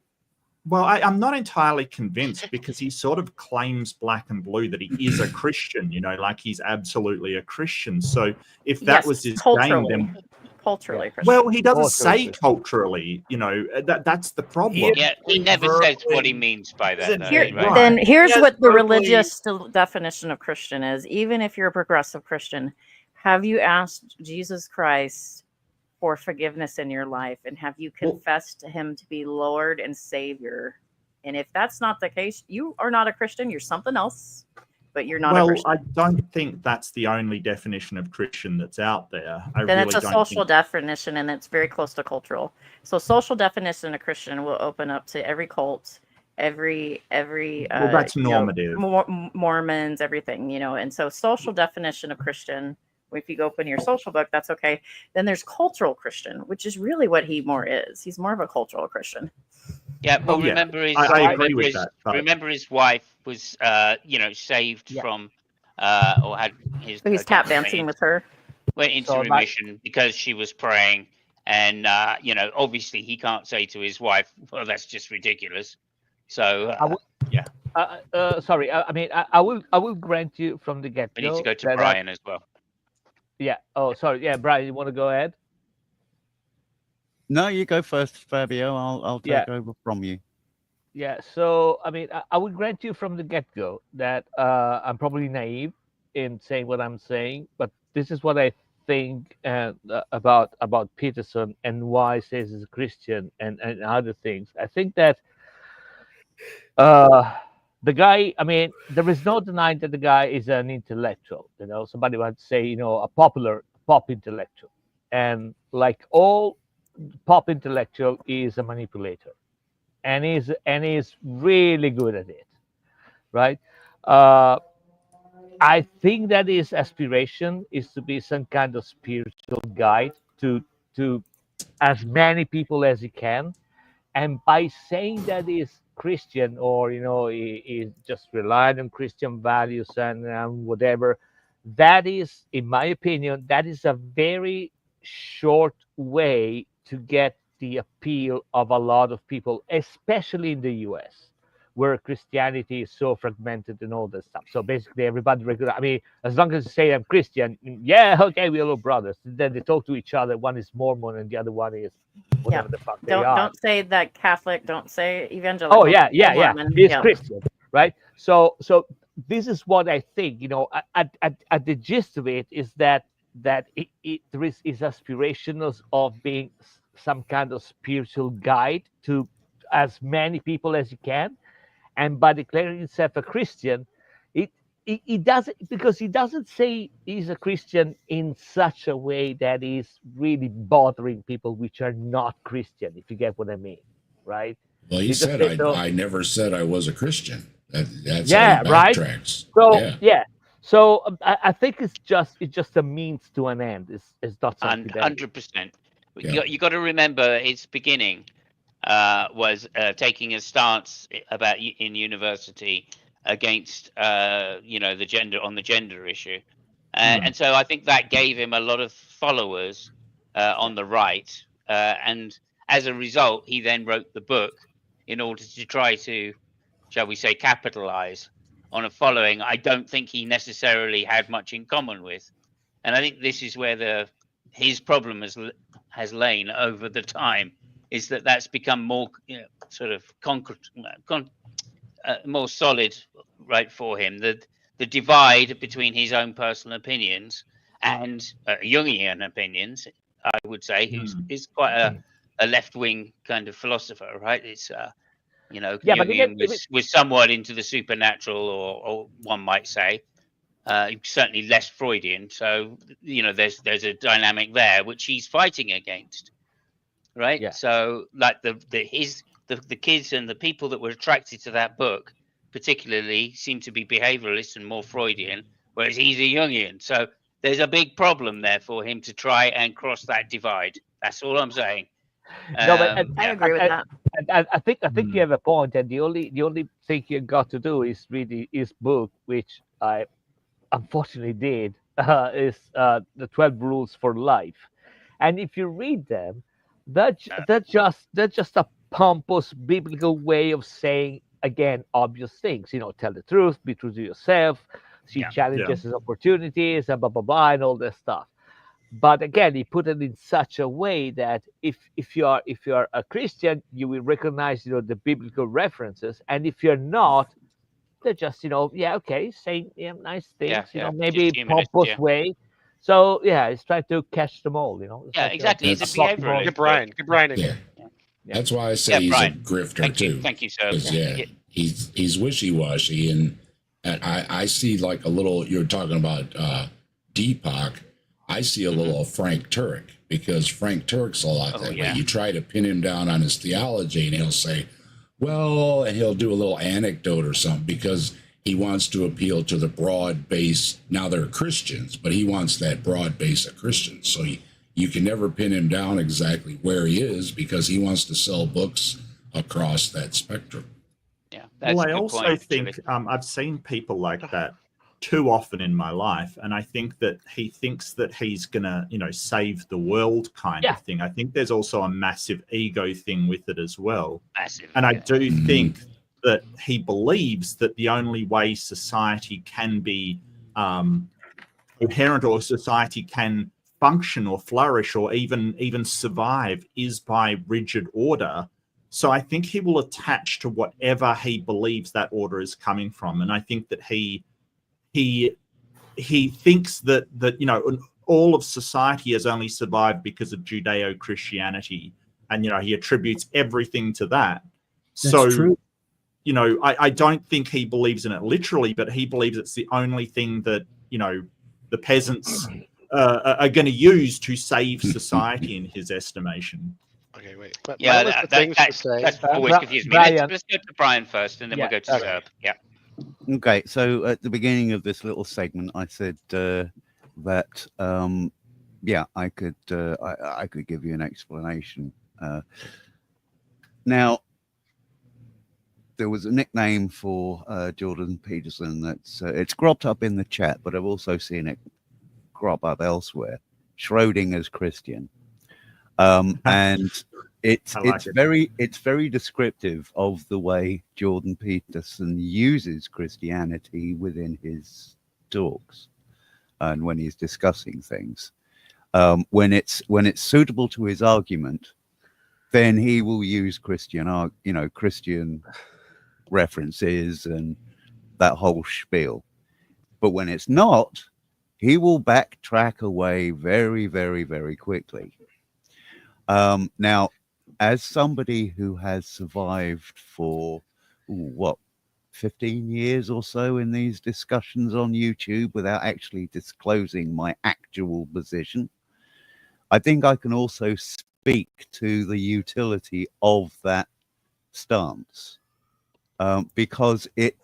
Well, I'm not entirely convinced because he sort of claims black and blue that he is a Christian, you know, like he's absolutely a Christian. So if that Yes, was his game, culturally. then Culturally, Christian. well, he doesn't Culturally say Christian. culturally, you know, that's the problem. Yeah, he never says what he means by that. Though, Here- right? Then here's Yes, what the verbally- religious definition of Christian is. Even if you're a progressive Christian, have you asked Jesus Christ for forgiveness in your life? And have you confessed to him to be Lord and Savior? And if that's not the case, you are not a Christian. You're something else, but you're not a Well, Christian. I don't think that's the only definition of Christian that's out there. I Then really it's a don't social think. definition, and it's very close to cultural. So social definition of Christian will open up to every cult, every Well, that's you know, normative. Mormons, everything, you know. And so social definition of Christian, if you go open your social book, that's okay. Then there's cultural Christian, which is really what he more is. He's more of a cultural Christian. Yeah, well, Oh, yeah. remember his. I agree with that, but- Remember his wife was, saved Yeah. from, or had his. So he's tap dancing with her. Went into So my- remission because she was praying, and obviously he can't say to his wife, "Well, that's just ridiculous." So sorry. I mean, I will grant you from the get we go. need to go to Brian as well. Yeah. Oh, sorry. Yeah, Brian, you want to go ahead? No, you go first, Fabio. I'll take Yeah. over from you. Yeah. So I mean, I would grant you from the get go that I'm probably naive in saying what I'm saying, but this is what I think about Peterson and why he says he's a Christian and other things. I think that the guy, I mean, there is no denying that the guy is an intellectual. You know, somebody might say, a popular pop intellectual, and like all pop intellectual is a manipulator, and he's really good at it, right? I think that his aspiration is to be some kind of spiritual guide to as many people as he can, and by saying that he's Christian, or he just relied on Christian values and whatever, that is, in my opinion, that is a very short way to get the appeal of a lot of people, especially in the US, where Christianity is so fragmented and all this stuff. So basically, everybody I mean, as long as you say I'm Christian, yeah, okay, we're all brothers. Then they talk to each other. One is Mormon, and the other one is whatever the fuck they are. Don't say that Catholic. Don't say evangelical. Oh yeah. Mormon. He's Christian, right? So this is what I think. You know, at the gist of it is that there is aspirational of being some kind of spiritual guide to as many people as you can, and by declaring himself a Christian, he doesn't, because he doesn't say he's a Christian in such a way that is really bothering people which are not Christian, if you get what I mean, right? Well, he said, I never said I was a Christian. That's yeah, how he backtracks. Right. So yeah. So I think it's just a means to an end. It's not something. 100%. You got to remember its beginning was taking a stance about in university against the gender issue, and so I think that gave him a lot of followers on the right, and as a result, he then wrote the book in order to try to, shall we say, capitalize on a following I don't think he necessarily had much in common with. And I think this is where his problem has lain over the time, is that that's become more sort of concrete, more solid, right, for him. The divide between his own personal opinions and Jungian opinions, I would say, is quite a left-wing kind of philosopher, right? It's Jungian was somewhat into the supernatural, or one might say, certainly less Freudian. So there's a dynamic there which he's fighting against, right? Yeah. So like the kids and the people that were attracted to that book, particularly, seem to be behavioralists and more Freudian, whereas he's a Jungian. So there's a big problem there for him to try and cross that divide. That's all I'm saying. No, but I agree with that. I think you have a point, and the only thing you got to do is read his book, which I unfortunately did, is the 12 Rules for Life. And if you read them, that's just a pompous biblical way of saying, again, obvious things. Tell the truth, be true to yourself, see challenges as opportunities, and blah blah blah, and all this stuff. But again, he put it in such a way that if you are a Christian, you will recognize the biblical references, and if you're not, they're just saying nice things, maybe pompous way. So he's trying to catch them all. Exactly. He's a behavioralist. Good Brian. Yeah. That's why I say he's a grifter too. Thank you, sir. He's wishy-washy, and I see like a little. You're talking about Deepak. I see a little of Frank Turek, because Frank Turek's a lot that way. You try to pin him down on his theology, and he'll say, well, and he'll do a little anecdote or something, because he wants to appeal to the broad base. Now they're Christians, but he wants that broad base of Christians. So you can never pin him down exactly where he is, because he wants to sell books across that spectrum. Yeah. That's I also think I've seen people like that too often in my life, and I think that he thinks that he's gonna save the world kind of thing. I think there's also a massive ego thing with it as well. And I do think that he believes that the only way society can be coherent, or society can function or flourish or even survive, is by rigid order. So I think he will attach to whatever he believes that order is coming from. And I think that he thinks that all of society has only survived because of Judeo-Christianity, and he attributes everything to that. That's true. I don't think he believes in it literally, but he believes it's the only thing that the peasants are going to use to save society, in his estimation. Okay, wait. That's always confused me. Let's go to Brian first, and then we'll go to Zerb. Yeah. Okay, so at the beginning of this little segment, I said that I could give you an explanation. Now, there was a nickname for Jordan Peterson that's it's cropped up in the chat, but I've also seen it crop up elsewhere. Schrodinger's Christian. And it's like it. very descriptive of the way Jordan Peterson uses Christianity within his talks and when he's discussing things. When it's suitable to his argument, then he will use Christian references and that whole spiel. But when it's not, he will backtrack away very, very, very quickly. Now, as somebody who has survived for 15 years or so in these discussions on YouTube without actually disclosing my actual position, I think I can also speak to the utility of that stance, because it,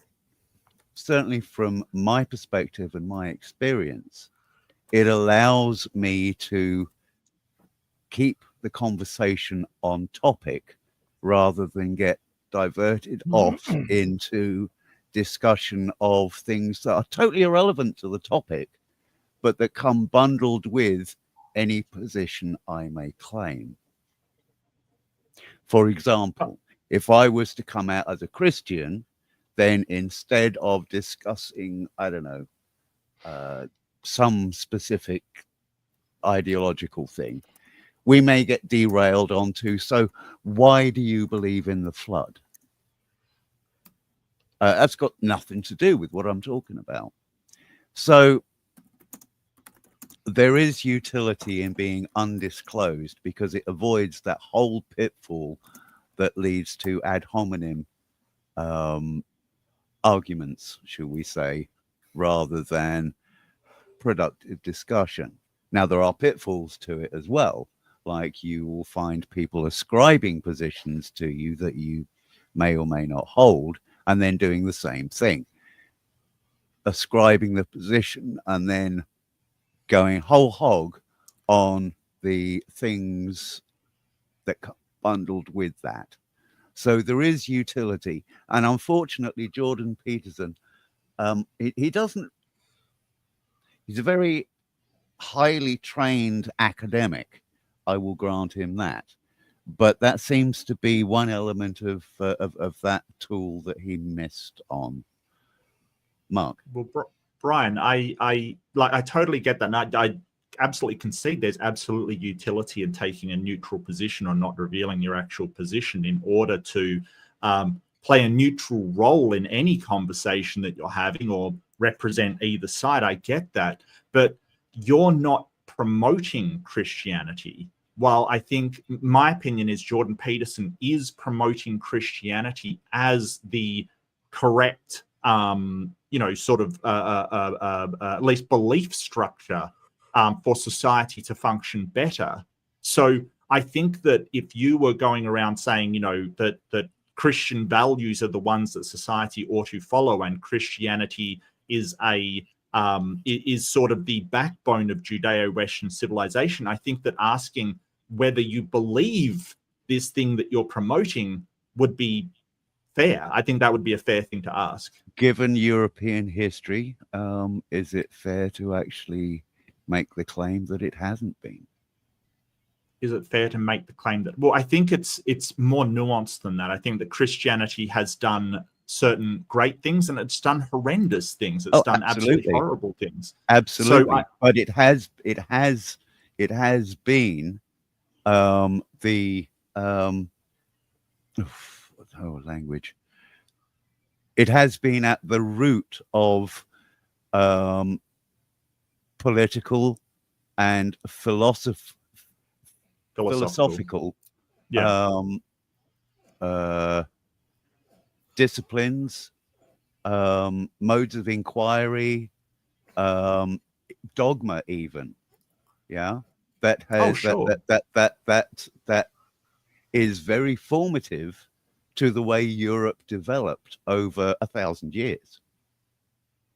certainly from my perspective and my experience, it allows me to keep the conversation on topic rather than get diverted off into discussion of things that are totally irrelevant to the topic, but that come bundled with any position I may claim. For example, if I was to come out as a Christian, then instead of discussing, I don't know, some specific ideological thing, we may get derailed onto, so why do you believe in the flood? That's got nothing to do with what I'm talking about. So there is utility in being undisclosed because it avoids that whole pitfall that leads to ad hominem arguments, shall we say, rather than productive discussion. Now, there are pitfalls to it as well. Like you will find people ascribing positions to you that you may or may not hold, and then doing the same thing, ascribing the position and then going whole hog on the things that bundled with that. So there is utility, and unfortunately, Jordan Peterson, he doesn't. He's a very highly trained academic. I will grant him that, but that seems to be one element of that tool that he missed on. Mark. Well, Brian, I totally get that. And I absolutely concede there's absolutely utility in taking a neutral position or not revealing your actual position in order to play a neutral role in any conversation that you're having or represent either side. I get that, but you're not promoting Christianity. While I think my opinion is Jordan Peterson is promoting Christianity as the correct, sort of at least belief structure for society to function better. So I think that if you were going around saying, that Christian values are the ones that society ought to follow, and Christianity is is sort of the backbone of Judeo-Western civilization, I think that asking whether you believe this thing that you're promoting would be fair. I think that would be a fair thing to ask. Given European history, is it fair to actually make the claim that it hasn't been? Is it fair to make the claim that? Well, I think it's more nuanced than that. I think that Christianity has done certain great things and it's done horrendous things. It's done absolutely horrible things. Absolutely, so but it has been language. It has been at the root of political and philosophical disciplines, modes of inquiry, dogma, even. Yeah, that has that is very formative to the way Europe developed over 1,000 years.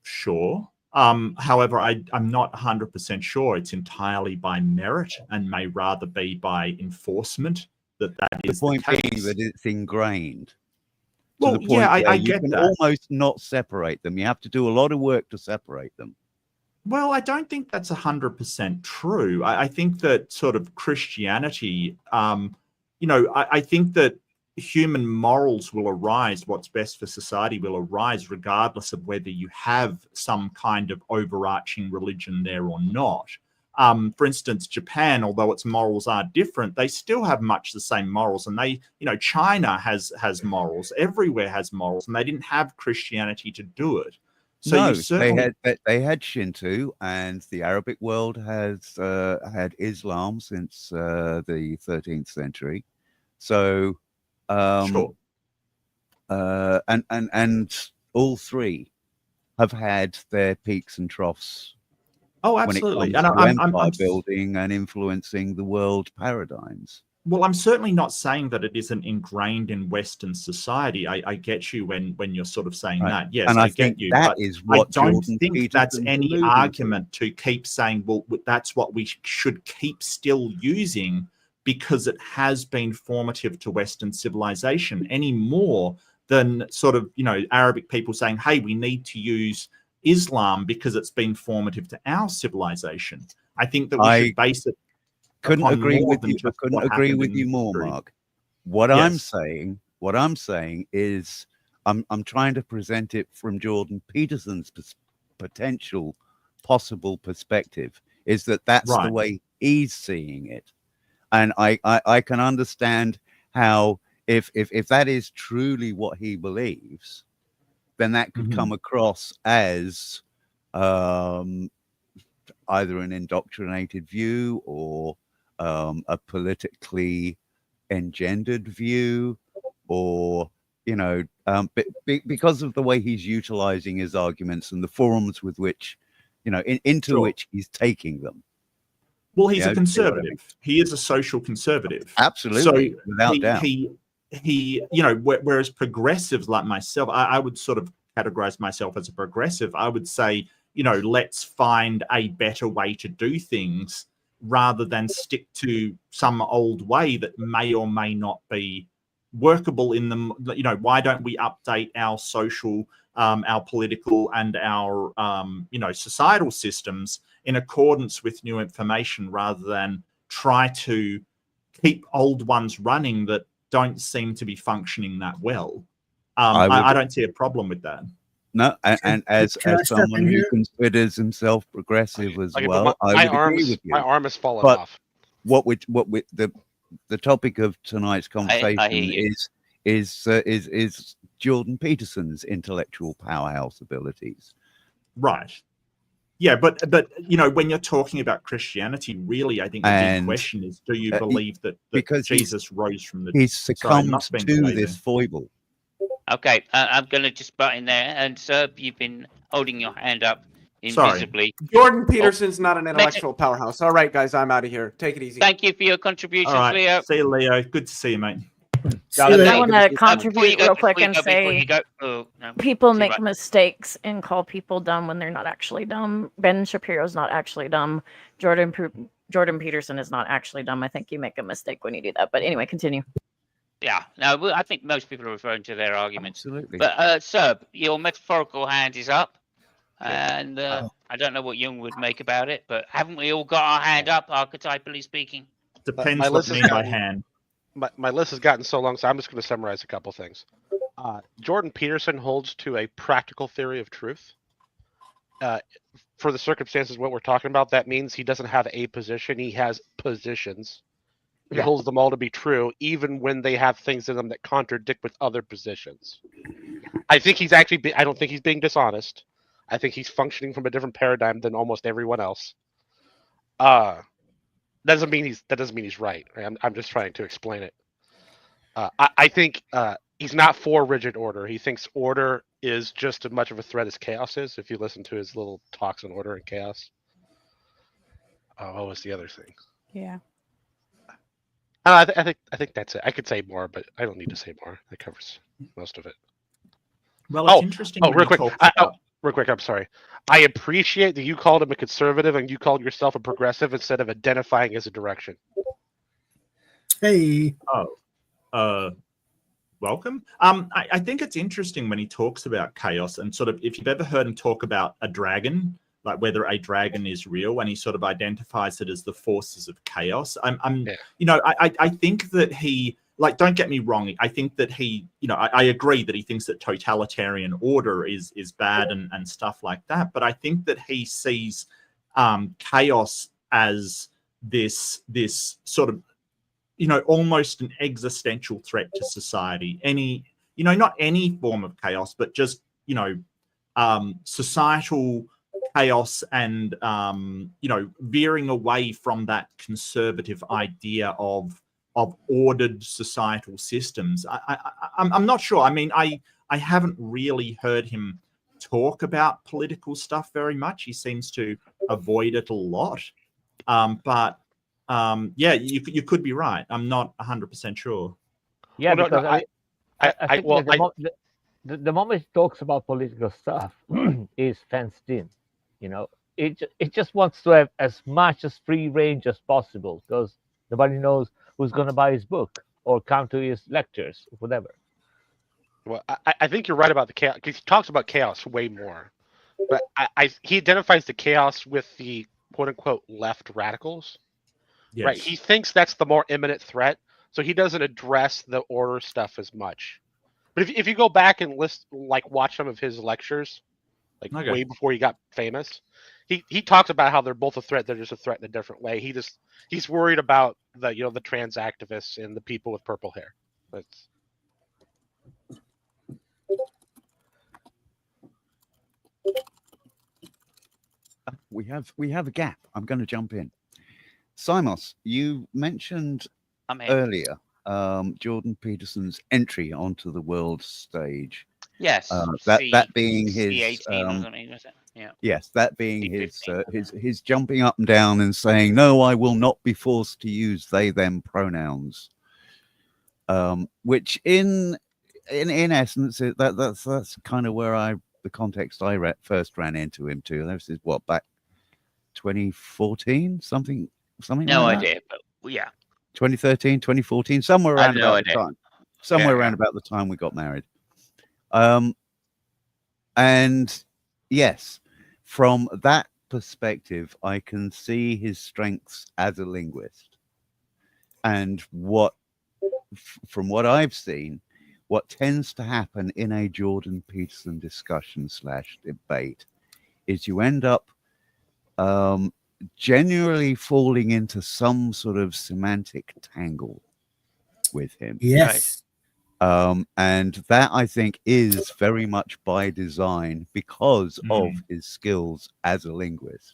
Sure. However, I'm not 100% sure it's entirely by merit and may rather be by enforcement that is the point the case. Being that it's ingrained. Well, to the point I you get can that. almost not separate them. You have to do a lot of work to separate them. Well, I don't think that's 100% true. I think that sort of Christianity, I think that human morals will arise, what's best for society will arise, regardless of whether you have some kind of overarching religion there or not. For instance, Japan, although its morals are different, they still have much the same morals. And China has morals, everywhere has morals, and they didn't have Christianity to do it. So no, you certainly they had Shinto, and the Arabic world has had Islam since the 13th century. So, sure. And all three have had their peaks and troughs. Oh, when absolutely. it comes And to I'm empire building and influencing the world paradigms. Well, I'm certainly not saying that it isn't ingrained in Western society. I get you when you're sort of saying Right. that. Yes, And I I think get you. that But is what I don't Jordan think that's Peterson's any alluding argument to keep saying, well, that's what we should keep still using because it has been formative to Western civilization, any more than sort of, Arabic people saying, hey, we need to use Islam because it's been formative to our civilization. I think that we should base it couldn't upon agree more with than you. I just couldn't what agree happened with in you more, history. Mark. What Yes. I'm saying is, I'm trying to present it from Jordan Peterson's potential, possible perspective. Is that's the Right. way he's seeing it, and I can understand how if that is truly what he believes, then that could come across as either an indoctrinated view or a politically engendered view, or because of the way he's utilizing his arguments and the forums with which into Sure. which he's taking them. Well, he's a see what I conservative. mean? He is a social conservative. Absolutely, So without doubt. he whereas progressives like myself, I would sort of categorize myself as a progressive. I would say, let's find a better way to do things rather than stick to some old way that may or may not be workable in them. Why don't we update our social, our political, and our societal systems in accordance with new information rather than try to keep old ones running that don't seem to be functioning that well. I don't see a problem with that. No, and as Can I step someone in who here? considers himself progressive as Okay, well, but I my would agree arms, with you. my arm has fallen But off. what the topic of tonight's conversation I hear you. is Jordan Peterson's intellectual powerhouse abilities. Right. Yeah, but when you're talking about Christianity, really, I think the big question is: do you believe that because Jesus rose from the? He's Sorry, succumbed must have been to delayed this there. foible. Okay, I'm going to just butt in there. And sir, you've been holding your hand up Sorry. invisibly. Jordan Peterson's not an intellectual powerhouse. All right, guys, I'm out of here. Take it easy. Thank you for your contributions, All right. Leo. See you, Leo. Good to see you, mate. I want to Before contribute you go, real quick before you and go, before say you go. Oh, no. people See make what- mistakes and call people dumb when they're not actually dumb. Ben Shapiro's not actually dumb. Jordan Peterson is not actually dumb. I think you make a mistake when you do that. But anyway, continue. Yeah, no, well, I think most people are referring to their arguments. Absolutely. But, sir, your metaphorical hand is up. And I don't know what Jung would make about it, but haven't we all got our hand up, archetypally speaking? Depends My what list you has mean by gotten- hand. My list has gotten so long, so I'm just going to summarize a couple things. Jordan Peterson holds to a practical theory of truth. For the circumstances what we're talking about, that means he doesn't have a position; he has positions. He holds them all to be true, even when they have things in them that contradict with other positions. I think he's actually. I don't think he's being dishonest. I think he's functioning from a different paradigm than almost everyone else. That doesn't mean he's right. I'm just trying to explain it. I think he's not for rigid order. He thinks order is just as much of a threat as chaos is. If you listen to his little talks on order and chaos. What was the other thing? Yeah. I think that's it. I could say more, but I don't need to say more. That covers most of it. Well, it's interesting. when real you quick. talk about- Real quick, I'm sorry. I appreciate that you called him a conservative and you called yourself a progressive instead of identifying as a direction. Hey. Welcome. I think it's interesting when he talks about chaos and sort of, if you've ever heard him talk about a dragon, like whether a dragon is real, and he sort of identifies it as the forces of chaos. I think that he, like, don't get me wrong, I think that he, I agree that he thinks that totalitarian order is bad and stuff like that, but I think that he sees chaos as this sort of, almost an existential threat to society. Not any form of chaos, but just, societal chaos and, veering away from that conservative idea of ordered societal systems. I'm not sure. I mean, I haven't really heard him talk about political stuff very much. He seems to avoid it a lot. Yeah, you could be right. I'm not 100% sure. Yeah, Well, because no, I think the moment he talks about political stuff is fenced in. It just wants to have as much as free range as possible because nobody knows who's going to buy his book or come to his lectures, whatever. Well, I think you're right about the chaos, because he talks about chaos way more. But he identifies the chaos with the quote-unquote left radicals. Yes. Right? He thinks that's the more imminent threat, so he doesn't address the order stuff as much. But if you go back and watch some of his lectures, way before he got famous, he talks about how they're both a threat. They're just a threat in a different way. He's worried about the trans activists and the people with purple hair. We have a gap. I'm going to jump in. Simos, you mentioned earlier Jordan Peterson's entry onto the world stage. Yes, that being his C18 or something, was it? Yeah. Yes, that being his jumping up and down and saying, "No, I will not be forced to use they/them pronouns," which in essence that's kind of where the context I first ran into him too. This is what, back 2014, something. No like idea, but yeah. 2013, 2014, somewhere around about the time. Somewhere around about the time we got married. And yes, from that perspective, I can see his strengths as a linguist. And from what I've seen, what tends to happen in a Jordan Peterson discussion / debate is you end up generally falling into some sort of semantic tangle with him. Yes. And that, I think, is very much by design because of his skills as a linguist.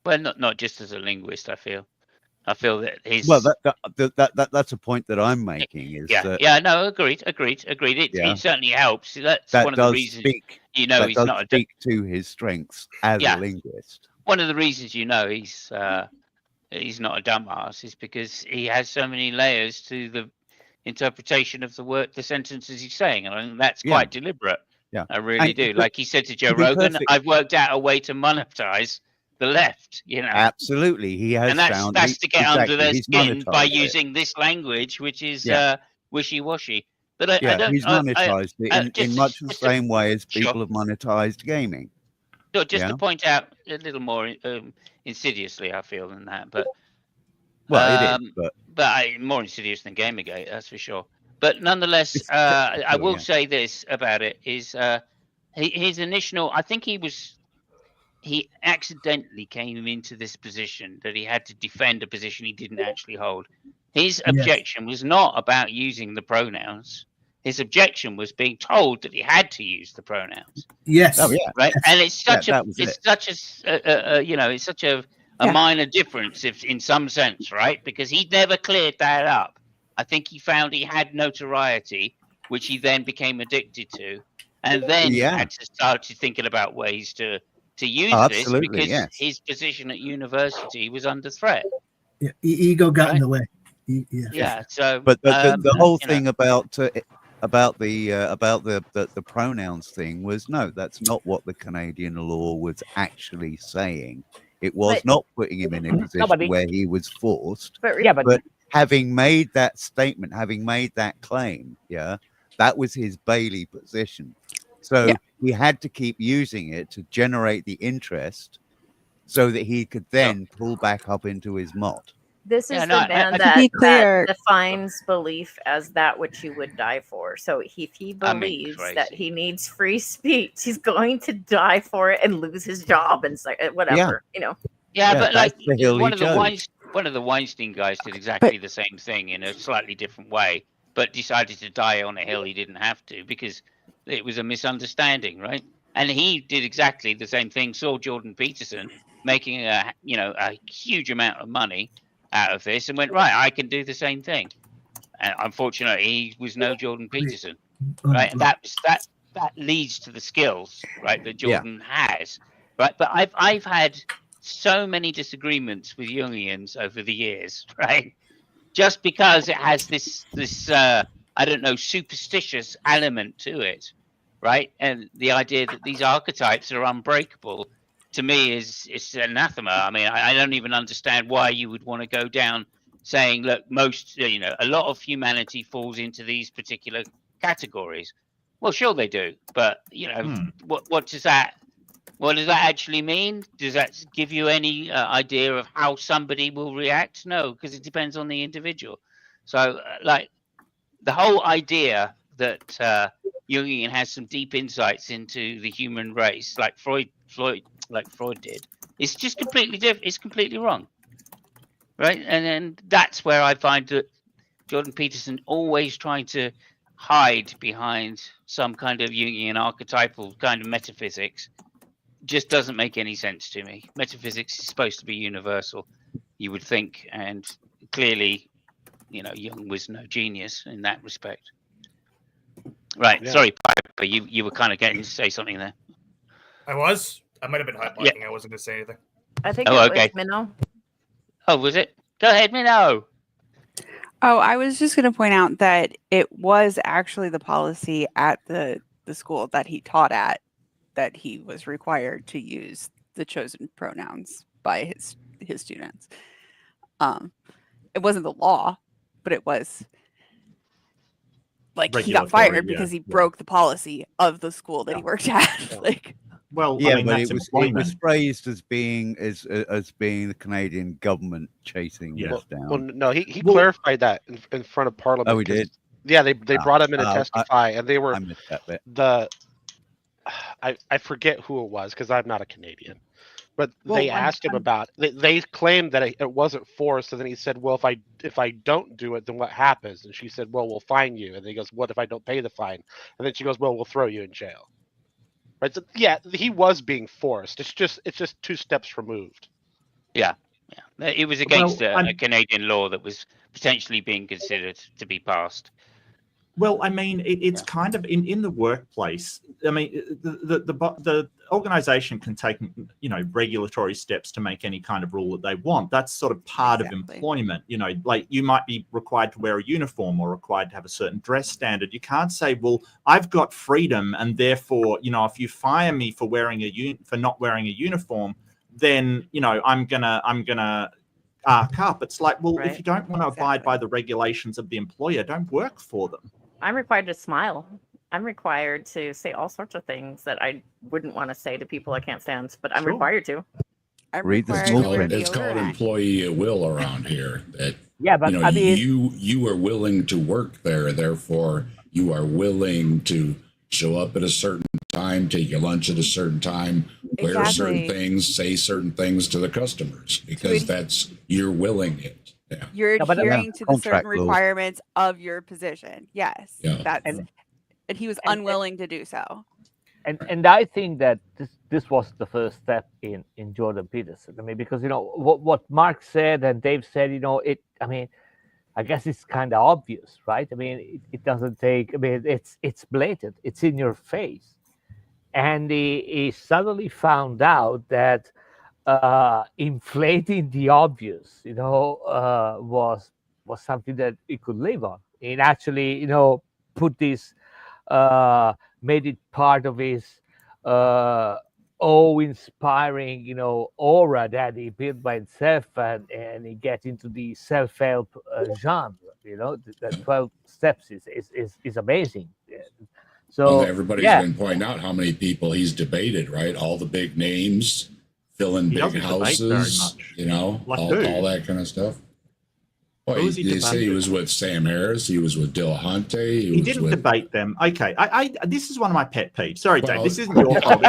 Well, not just as a linguist, I feel that he's... Well, that's a point that I'm making. Is no, agreed. It certainly helps. That's one of the reasons he's not speak to his strengths as a linguist. One of the reasons he's not a dumbass is because he has so many layers to the interpretation of the sentences he's saying, and I think that's quite deliberate. Yeah, I really do. Like he said to Joe Rogan, I've worked out a way to monetize the left. Absolutely, he has, and that's to get under their skin by using this language, which is wishy-washy. But he's monetized it in much the same way as people have monetized gaming. So just to point out a little more insidiously, I feel, than that, but it is, but more insidious than Gamergate, that's for sure. But nonetheless, I will say this about it is his initial. I think he accidentally came into this position that he had to defend a position he didn't actually hold. His objection was not about using the pronouns. His objection was being told that he had to use the pronouns. Yes. Oh, yeah. Right. And it's such a minor difference in some sense, right? Because he never cleared that up. I think he found he had notoriety, which he then became addicted to. And then had to start thinking about ways to use this because his position at university was under threat. Yeah, ego got in the way. So, but the whole thing about the pronouns thing was that's not what the Canadian law was actually saying. It was not putting him in a position where he was forced. But having made that statement, having made that claim, that was his Bailey position. So he had to keep using it to generate the interest so that he could then pull back up into his mod. This is Yeah, the no, man To that, be that clear- defines belief as that which you would die for. So if he I mean, believes crazy. that he needs free speech, he's going to die for it and lose his job and whatever, you know. Yeah, Yeah, but like that's the hill one he of the chose. One of the Weinstein guys did exactly the same thing in a slightly different way, but decided to die on a hill he didn't have to because it was a misunderstanding, right? And he did exactly the same thing. Saw Jordan Peterson making a huge amount of money out of this, and went, right, I can do the same thing. And unfortunately, he was no Jordan Peterson, right? And that leads to the skills, right, that Jordan has, right? But I've had so many disagreements with Jungians over the years, right? Just because it has this I don't know, superstitious element to it, right? And the idea that these archetypes are unbreakable to me is anathema. I mean, I don't even understand why you would want to go down saying, look, a lot of humanity falls into these particular categories. Well, sure they do, but what does that actually mean? Does that give you any idea of how somebody will react? No, because it depends on the individual. So, like the whole idea that Jungian has some deep insights into the human race, like Freud did, it's just completely different. It's completely wrong, right? And then that's where I find that Jordan Peterson always trying to hide behind some kind of Jungian archetypal kind of metaphysics just doesn't make any sense to me. Metaphysics is supposed to be universal, you would think, and clearly, Jung was no genius in that respect. Right. Yeah. Sorry, Piper, you were kind of getting to say something there. I might have been high-blocking. I wasn't going to say anything. I think Oh, it okay. was Minnow. Oh, was it? Go ahead, Minnow. Oh, I was just going to point out that it was actually the policy at the school that he taught at that he was required to use the chosen pronouns by his students. It wasn't the law, but it was like he got fired because he broke the policy of the school that he worked at. Well, yeah, I mean, but that's it was employment. phrased as being the Canadian government chasing this down. Well, no, he clarified that in front of Parliament. Oh, he did. Yeah, they brought him in to testify, and they were I missed that bit. I forget who it was because I'm not a Canadian, but they asked him about. They claimed that it wasn't forced, and then he said, "Well, if I don't do it, then what happens?" And she said, "Well, we'll fine you." And he goes, "What if I don't pay the fine?" And then she goes, "Well, we'll throw you in jail." Right? So, yeah, he was being forced. It's just 2 steps removed. Yeah. It was against a Canadian law that was potentially being considered to be passed. Well, I mean, it's kind of in the workplace. I mean, the organization can take regulatory steps to make any kind of rule that they want. That's sort of part of employment. Like you might be required to wear a uniform or required to have a certain dress standard. You can't say, well, I've got freedom, and therefore, if you fire me for for not wearing a uniform, then I'm gonna arc up. It's like, well, if you don't want to abide by the regulations of the employer, don't work for them. I'm required to smile. I'm required to say all sorts of things that I wouldn't want to say to people I can't stand, but I'm required to. Read the small print. It's called employee at will around here. That but I mean, you are willing to work there, therefore you are willing to show up at a certain time, take your lunch at a certain time, wear certain things, say certain things to the customers because you're willing it. Yeah. You're adhering to the certain requirements of your position. Yes. Yeah. And he was unwilling to do so. And I think that this was the first step in Jordan Peterson. I mean, because what Mark said and Dave said, I mean, I guess it's kind of obvious, right? I mean, it doesn't take. I mean, it's blatant. It's in your face, and he suddenly found out that inflating the obvious, was something that he could live on. It actually, put this, made it part of his inspiring, aura that he built by himself, and he gets into the self-help genre. The 12 steps is amazing. So everybody's been pointing out how many people he's debated, right? All the big names, filling big houses, all that kind of stuff. Well, they say he was with Sam Harris. He was with Delahunty. He didn't debate them. Okay, I this is one of my pet peeves. Sorry, Dave, this isn't your fault.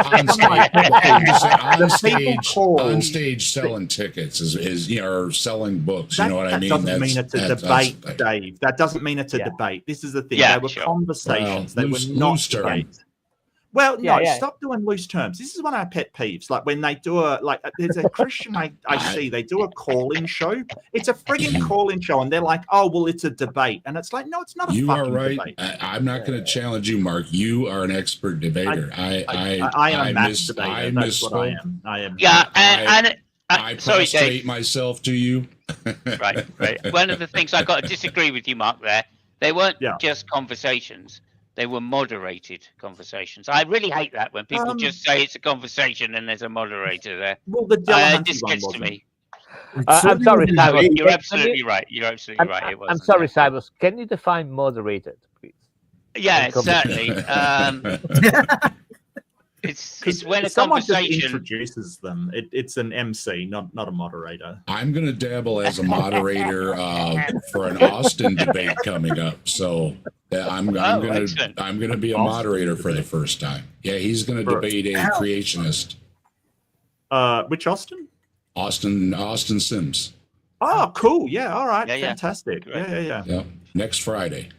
On stage selling tickets is or selling books. You know what I mean? That doesn't mean it's a debate, Dave. That doesn't mean it's a debate. This is the thing. They were conversations. They were not debates. Well, no, stop doing loose terms. This is one of our pet peeves. Like when they do there's a Christian I see, they do a call-in show. It's a frigging call-in show, and they're like, oh, well, it's a debate. And it's like, no, it's not a fucking debate. I'm not going to challenge you, Mark. You are an expert debater. I am a master debater. That's what I am. I am. Yeah, I prostrate myself to you. Right. One of the things I got to disagree with you, Mark, there, they weren't just conversations. They were moderated conversations. I really hate that when people just say it's a conversation and there's a moderator there. Well, the this gets to me. I'm sorry, Cyrus. You're absolutely right. You're absolutely right. It wasn't. I'm sorry, Cyrus. Can you define moderated, please? Yeah, certainly. It's when a someone conversation just introduces them. It's an MC, not a moderator. I'm going to dabble as a moderator for an Austin debate coming up. So I'm going to be a moderator for the first time. Yeah, he's going to debate a creationist. Which Austin? Austin Sims. Oh, cool. Yeah. All right. Fantastic. Yeah. Next Friday.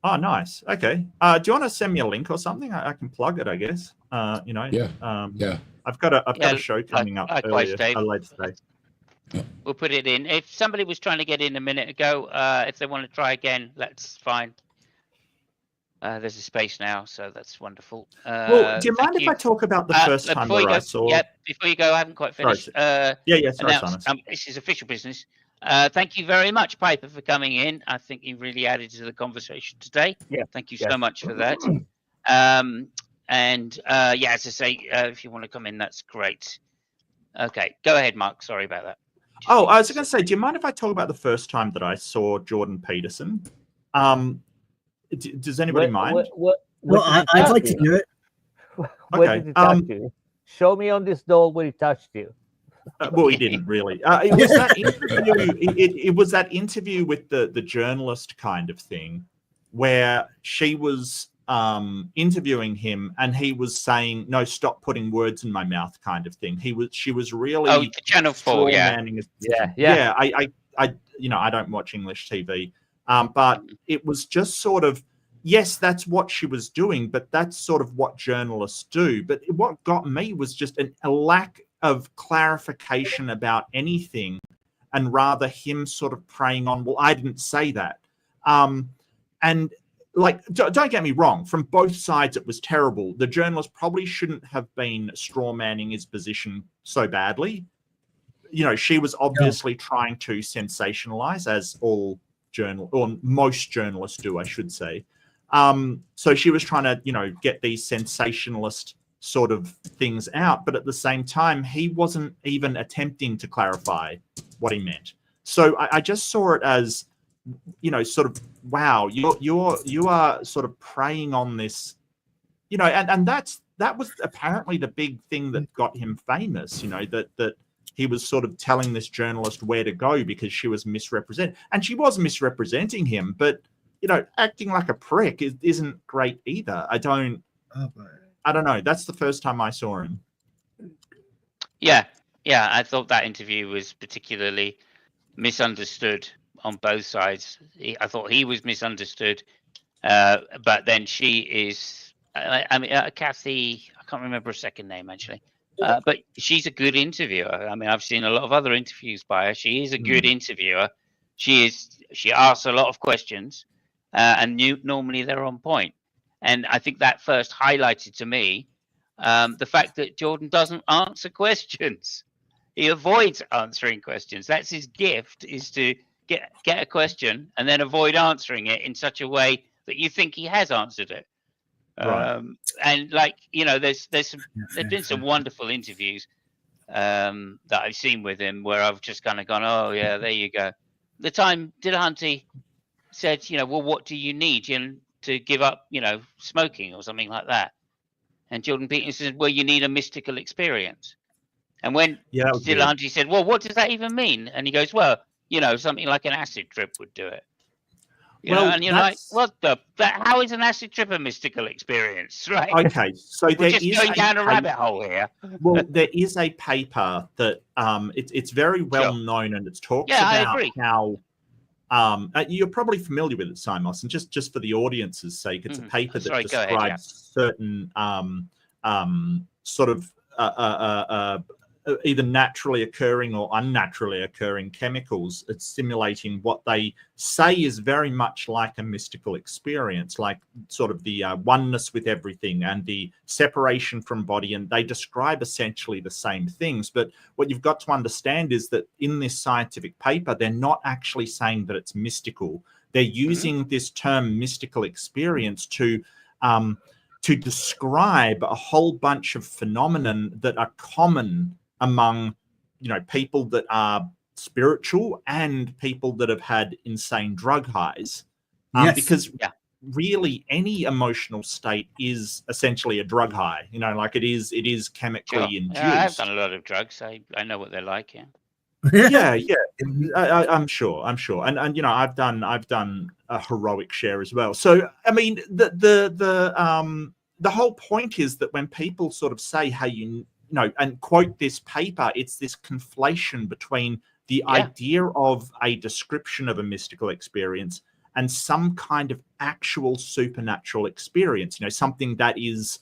Oh, nice. Okay. Do you want to send me a link or something? I can plug it, I guess. Yeah. I've got a show coming up later today. We'll put it in. If somebody was trying to get in a minute ago, if they want to try again, that's fine. There's a space now, so that's wonderful. Well, do you mind if I talk about the first time that I saw? Yeah, before you go, I haven't quite finished. Sorry, Simon. This is official business. Thank you very much, Piper, for coming in. I think you really added to the conversation today. Yeah. Thank you so much for that. As I say, if you want to come in, that's great. Okay, go ahead, Mark. Sorry about that. I was going to say, do you mind if I talk about the first time that I saw Jordan Peterson? Does anybody mind? I'd like to do it. Where did he touch you? Show me on this doll where he touched you. Well, he didn't really. It was that interview. It was that interview with the journalist kind of thing, where she was interviewing him, and he was saying, "No, stop putting words in my mouth," kind of thing. She was really Channel 4, yeah. I don't watch English TV, but it was just sort of. Yes, that's what she was doing, but that's sort of what journalists do. But what got me was just a lack of clarification about anything, and rather him sort of preying on, well, I didn't say that. And like, don't get me wrong, from both sides, it was terrible. The journalist probably shouldn't have been straw manning his position so badly. She was obviously trying to sensationalize, as all most journalists do, I should say. So she was trying to, get these sensationalist sort of things out, but at the same time, he wasn't even attempting to clarify what he meant. So I just saw it as, sort of, wow, you are sort of preying on this, and that was apparently the big thing that got him famous, that he was sort of telling this journalist where to go because she was misrepresented, and she was misrepresenting him, but acting like a prick isn't great either. I don't know. That's the first time I saw him. Yeah. I thought that interview was particularly misunderstood on both sides. I thought he was misunderstood, but then she is. Kathy. I can't remember her second name actually, but she's a good interviewer. I mean, I've seen a lot of other interviews by her. She is a good interviewer. She asks a lot of questions. And normally they're on point. And I think that first highlighted to me the fact that Jordan doesn't answer questions. He avoids answering questions. That's his gift, is to get a question and then avoid answering it in such a way that you think he has answered it. Right. And there's been some wonderful interviews that I've seen with him where I've just kind of gone, oh yeah, there you go. The time Delahunty said, well, what do you need? And to give up, smoking or something like that. And Jordan Peterson said, well, you need a mystical experience. And when Delahanty said, well, what does that even mean? And he goes, well, something like an acid trip would do it. And you're like, what how is an acid trip a mystical experience, right? Okay, so we're just going down a rabbit hole here. Well, there is a paper that it's very well known, and it talks about how you're probably familiar with it, Simos, and just for the audience's sake, it's a paper that describes certain sort of either naturally occurring or unnaturally occurring chemicals. It's simulating what they say is very much like a mystical experience, like sort of the oneness with everything and the separation from body. And they describe essentially the same things. But what you've got to understand is that in this scientific paper, they're not actually saying that it's mystical. They're using this term mystical experience to describe a whole bunch of phenomenon that are common among, people that are spiritual and people that have had insane drug highs. Because really any emotional state is essentially a drug high, like it is chemically induced. Yeah, I've done a lot of drugs. I know what they're like. Yeah. I'm sure. And I've done a heroic share as well. So, I mean, the whole point is that when people sort of say how and quote this paper, it's this conflation between the idea of a description of a mystical experience and some kind of actual supernatural experience, something that is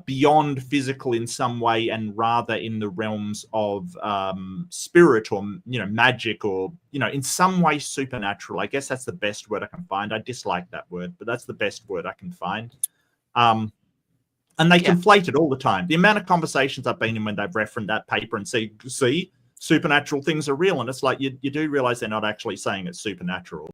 beyond physical in some way and rather in the realms of spirit or, magic or, in some way supernatural. I guess that's the best word I can find. I dislike that word, but that's the best word I can find. And they conflate it all the time. The amount of conversations I've been in when they've referenced that paper and see, supernatural things are real. And it's like, you do realize they're not actually saying it's supernatural.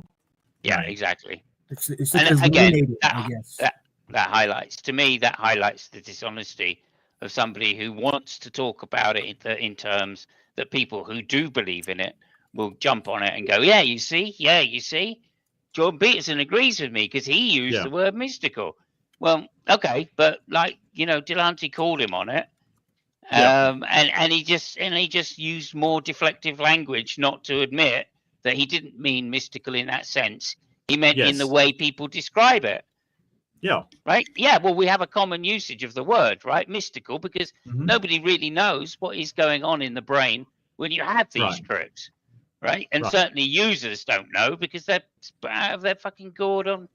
Yeah, exactly. It's and again, I guess. That highlights the dishonesty of somebody who wants to talk about it in terms that people who do believe in it will jump on it and go, yeah, you see, Jordan Peterson agrees with me because he used the word mystical. Well, okay, but Delahanty called him on it, and he just used more deflective language not to admit that he didn't mean mystical in that sense. He meant in the way people describe it. Yeah. Right? Yeah, well, we have a common usage of the word, right? Mystical, because nobody really knows what is going on in the brain when you have these trips, right? And certainly users don't know because they're out of their fucking gourd on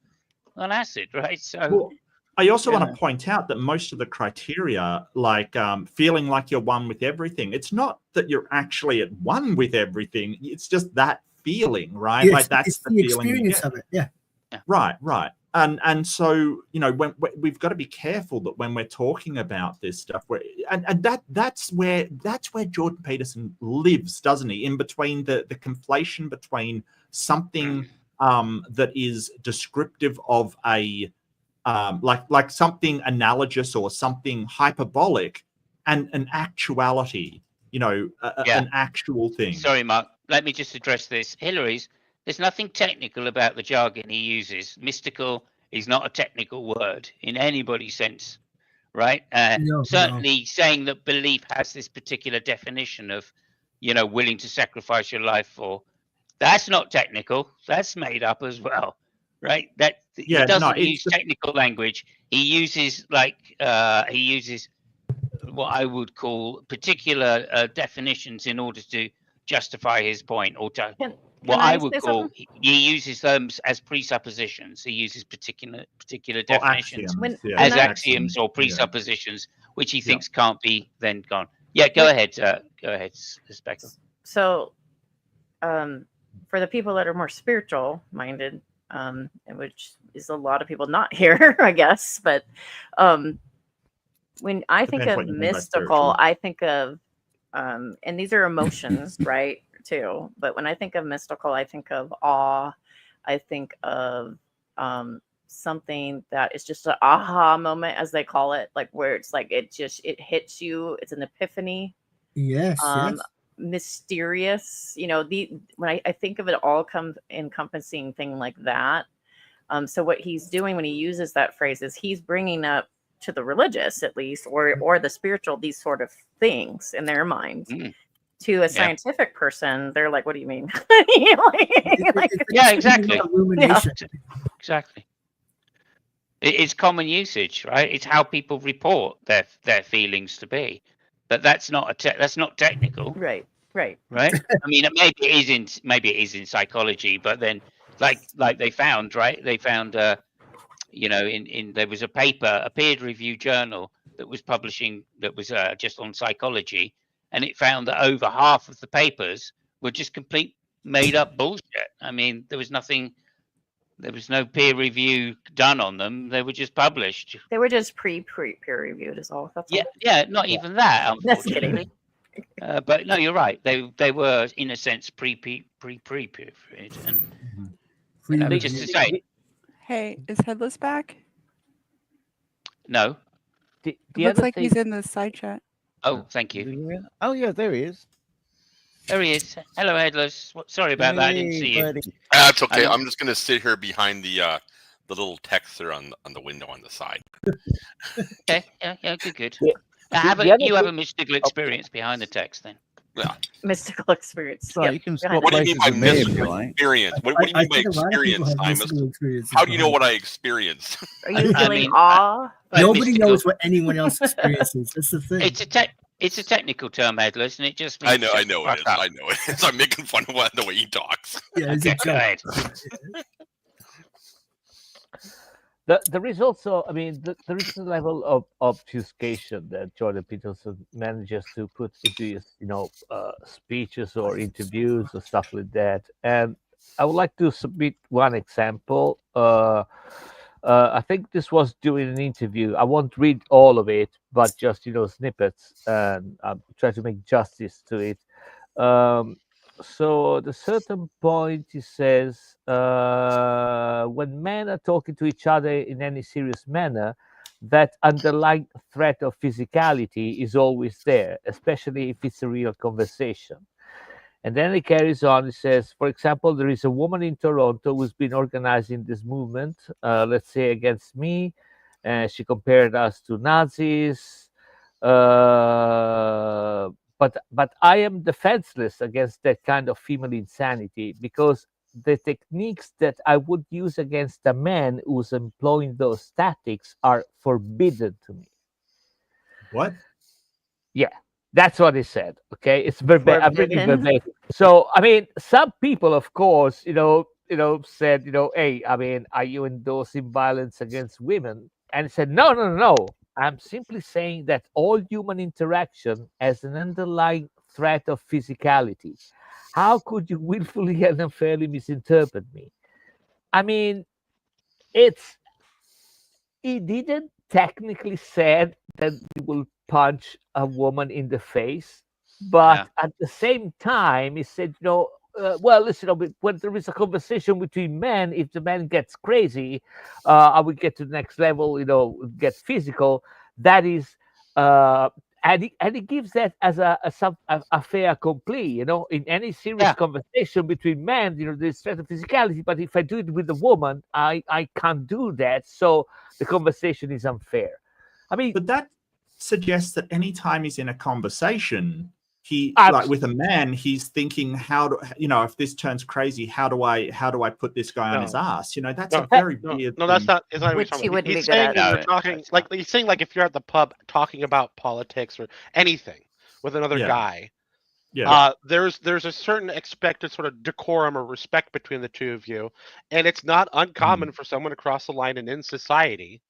acid, right? So I also want to point out that most of the criteria, like feeling like you're one with everything, it's not that you're actually at one with everything. It's just that feeling, right? Like that's the feeling experience of it. Yeah. Right. And so, when we've got to be careful that when we're talking about this stuff, that's where Jordan Peterson lives, doesn't he? In between the conflation between something that is descriptive of a like something analogous or something hyperbolic and an actuality, an actual thing. Sorry, Mark. Let me just address this. There's nothing technical about the jargon he uses. Mystical is not a technical word in anybody's sense, right? Certainly saying that belief has this particular definition of, willing to sacrifice your life for, that's not technical. That's made up as well, right? He doesn't use technical language. He uses what I would call particular definitions in order to justify his point, or to what I would call he uses them as presuppositions. He uses particular definitions as axioms or presuppositions, which he thinks can't be then gone. Yeah, go ahead, Speckle. So, for the people that are more spiritual minded, which is a lot of people not here, I guess, but when I think of mystical, I think of and these are emotions, right? Too, but when I think of mystical, I think of awe. I think of something that is just an aha moment, as they call it, like where it's like it hits you. It's an epiphany. Yes. Mysterious. When I think of it all encompassing thing like that, So what he's doing when he uses that phrase is he's bringing up to the religious, at least, or the spiritual, these sort of things in their minds. To a scientific person, they're like, "What do you mean?" Yeah, exactly. Illumination. Exactly. It's common usage, right? It's how people report their feelings to be, but that's not that's not technical, Right. right? I mean, maybe it is in psychology, but then like they found, right? They found you know, in there was a paper, a peer-reviewed journal that was publishing that was just on psychology, and it found that over half of the papers were just complete made-up bullshit. I mean, there was nothing. There was no peer review done on them. They were just published. They were just peer reviewed, is all. That's all. Yeah, not even that, Just kidding. unfortunately. But no, you're right. They were in a sense pre reviewed, and you know, just to say, Hey, is Headless back? no. It looks like he's in the side chat. Oh, thank you. Yeah. Oh, yeah, there he is. There he is. Hello, Headless. Sorry about that. I didn't see you. That's okay. I'm just gonna sit here behind the little text there on the window on the side. Okay. Yeah. Good. Yeah. You have a mystical experience behind the text, then. Yeah. Mystical experience. So you can swap What do you mean by places with me if you mystical like. experience? What do you mean by experience, Simus? How do you know what I experienced? Are you feeling awe? Nobody knows what anyone else experiences. That's the thing. It's a technical term, Headless, and it just means I know it is. I know it is. I'm making fun of the way he talks. Yeah, it's Okay, a go ahead. There is also, I mean, there is a level of obfuscation that Jordan Peterson manages to put into his, speeches or interviews or stuff like that. And I would like to submit one example. I think this was during an interview. I won't read all of it, but just snippets, and I'll try to make justice to it. So at a certain point, he says, when men are talking to each other in any serious manner, that underlying threat of physicality is always there, especially if it's a real conversation. And then he carries on. He says, for example, there is a woman in Toronto who's been organizing this movement, let's say against me. She compared us to Nazis. But I am defenseless against that kind of female insanity, because the techniques that I would use against a man who's employing those tactics are forbidden to me. What? Yeah, that's what he said. Okay, it's verbatim. I'm reading Forbidden. verbatim. So I mean, some people, of course, said, hey, I mean, are you endorsing violence against women? And he said, no. I'm simply saying that all human interaction has an underlying threat of physicality. How could you willfully and unfairly misinterpret me? I mean, he didn't technically said that he will punch a woman in the face, but at the same time, he said, well, listen, when there is a conversation between men, if the man gets crazy, I will get to the next level, get physical. That is, and he gives that as a fait accompli, in any serious conversation between men, there's threat of physicality. But if I do it with a woman, I can't do that. So the conversation is unfair. I mean, but that suggests that anytime he's in a conversation, like with a man, he's thinking, how do if this turns crazy, how do I put this guy on his ass? That's a very weird. No, that's not. It's not Which he wouldn't be he's good saying at. you're talking like he's saying, like, if you're at the pub talking about politics or anything with another guy. Yeah. There's a certain expected sort of decorum or respect between the two of you, and it's not uncommon for someone to cross the line, and in society,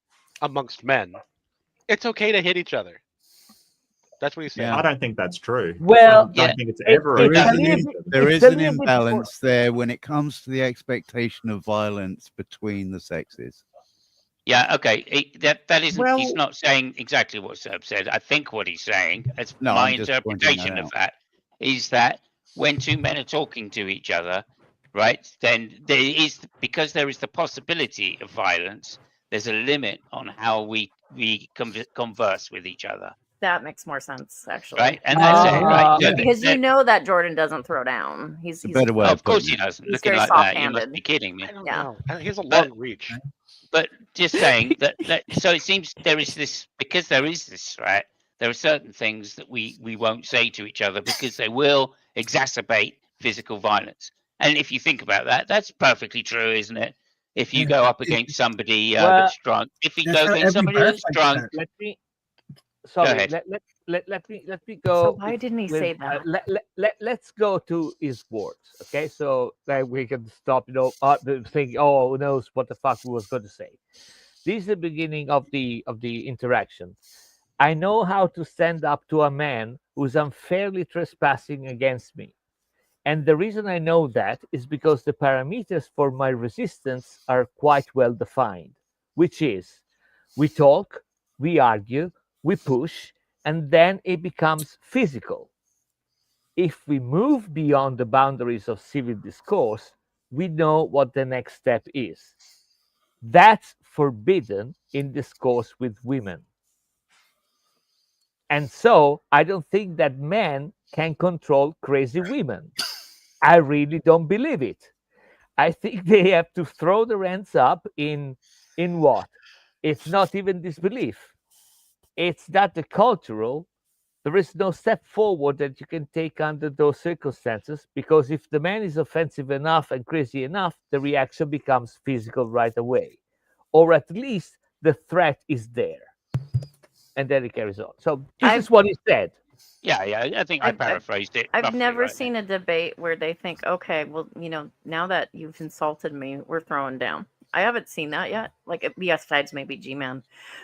amongst men, it's okay to hit each other. That's what he's saying. I don't think that's true. Well, I don't think it's ever. There is an imbalance there when it comes to the expectation of violence between the sexes. Yeah, okay. That isn't. He's not saying exactly what Seb said. I think what he's saying, as my interpretation of that, is that when two men are talking to each other, right, then because there is the possibility of violence, there's a limit on how we converse with each other. That makes more sense, actually. Right, and that's it, right? Yeah, because you know that Jordan doesn't throw down. He's a better way of course he doesn't. He's Looking very like that, you must soft-handed. be kidding me. I don't Yeah. know. He has a But- long reach. But just saying that, so it seems there is this, because there is this, right? There are certain things that we won't say to each other because they will exacerbate physical violence. And if you think about that, that's perfectly true, isn't it? If you go up against somebody that's drunk, if you go against somebody that's drunk, Let me. Go Sorry, ahead. let me go. So why didn't he say that? Let's go to his words, okay? So that we can stop, think, oh, who knows what the fuck we was going to say. This is the beginning of the interaction. I know how to stand up to a man who's unfairly trespassing against me. And the reason I know that is because the parameters for my resistance are quite well defined, which is we talk, we argue, we push, and then it becomes physical. If we move beyond the boundaries of civil discourse, we know what the next step is. That's forbidden in discourse with women. And so I don't think that men can control crazy women. I really don't believe it. I think they have to throw their hands up in what? It's not even disbelief. It's not the cultural. There is no step forward that you can take under those circumstances, because if the man is offensive enough and crazy enough, the reaction becomes physical right away. Or at least the threat is there. And then it carries on. So this is what he said. Yeah, I think I paraphrased it. I've roughly never right seen a debate where they think, okay, well, now that you've insulted me, we're throwing down. I haven't seen that yet. Like, besides maybe G-Man.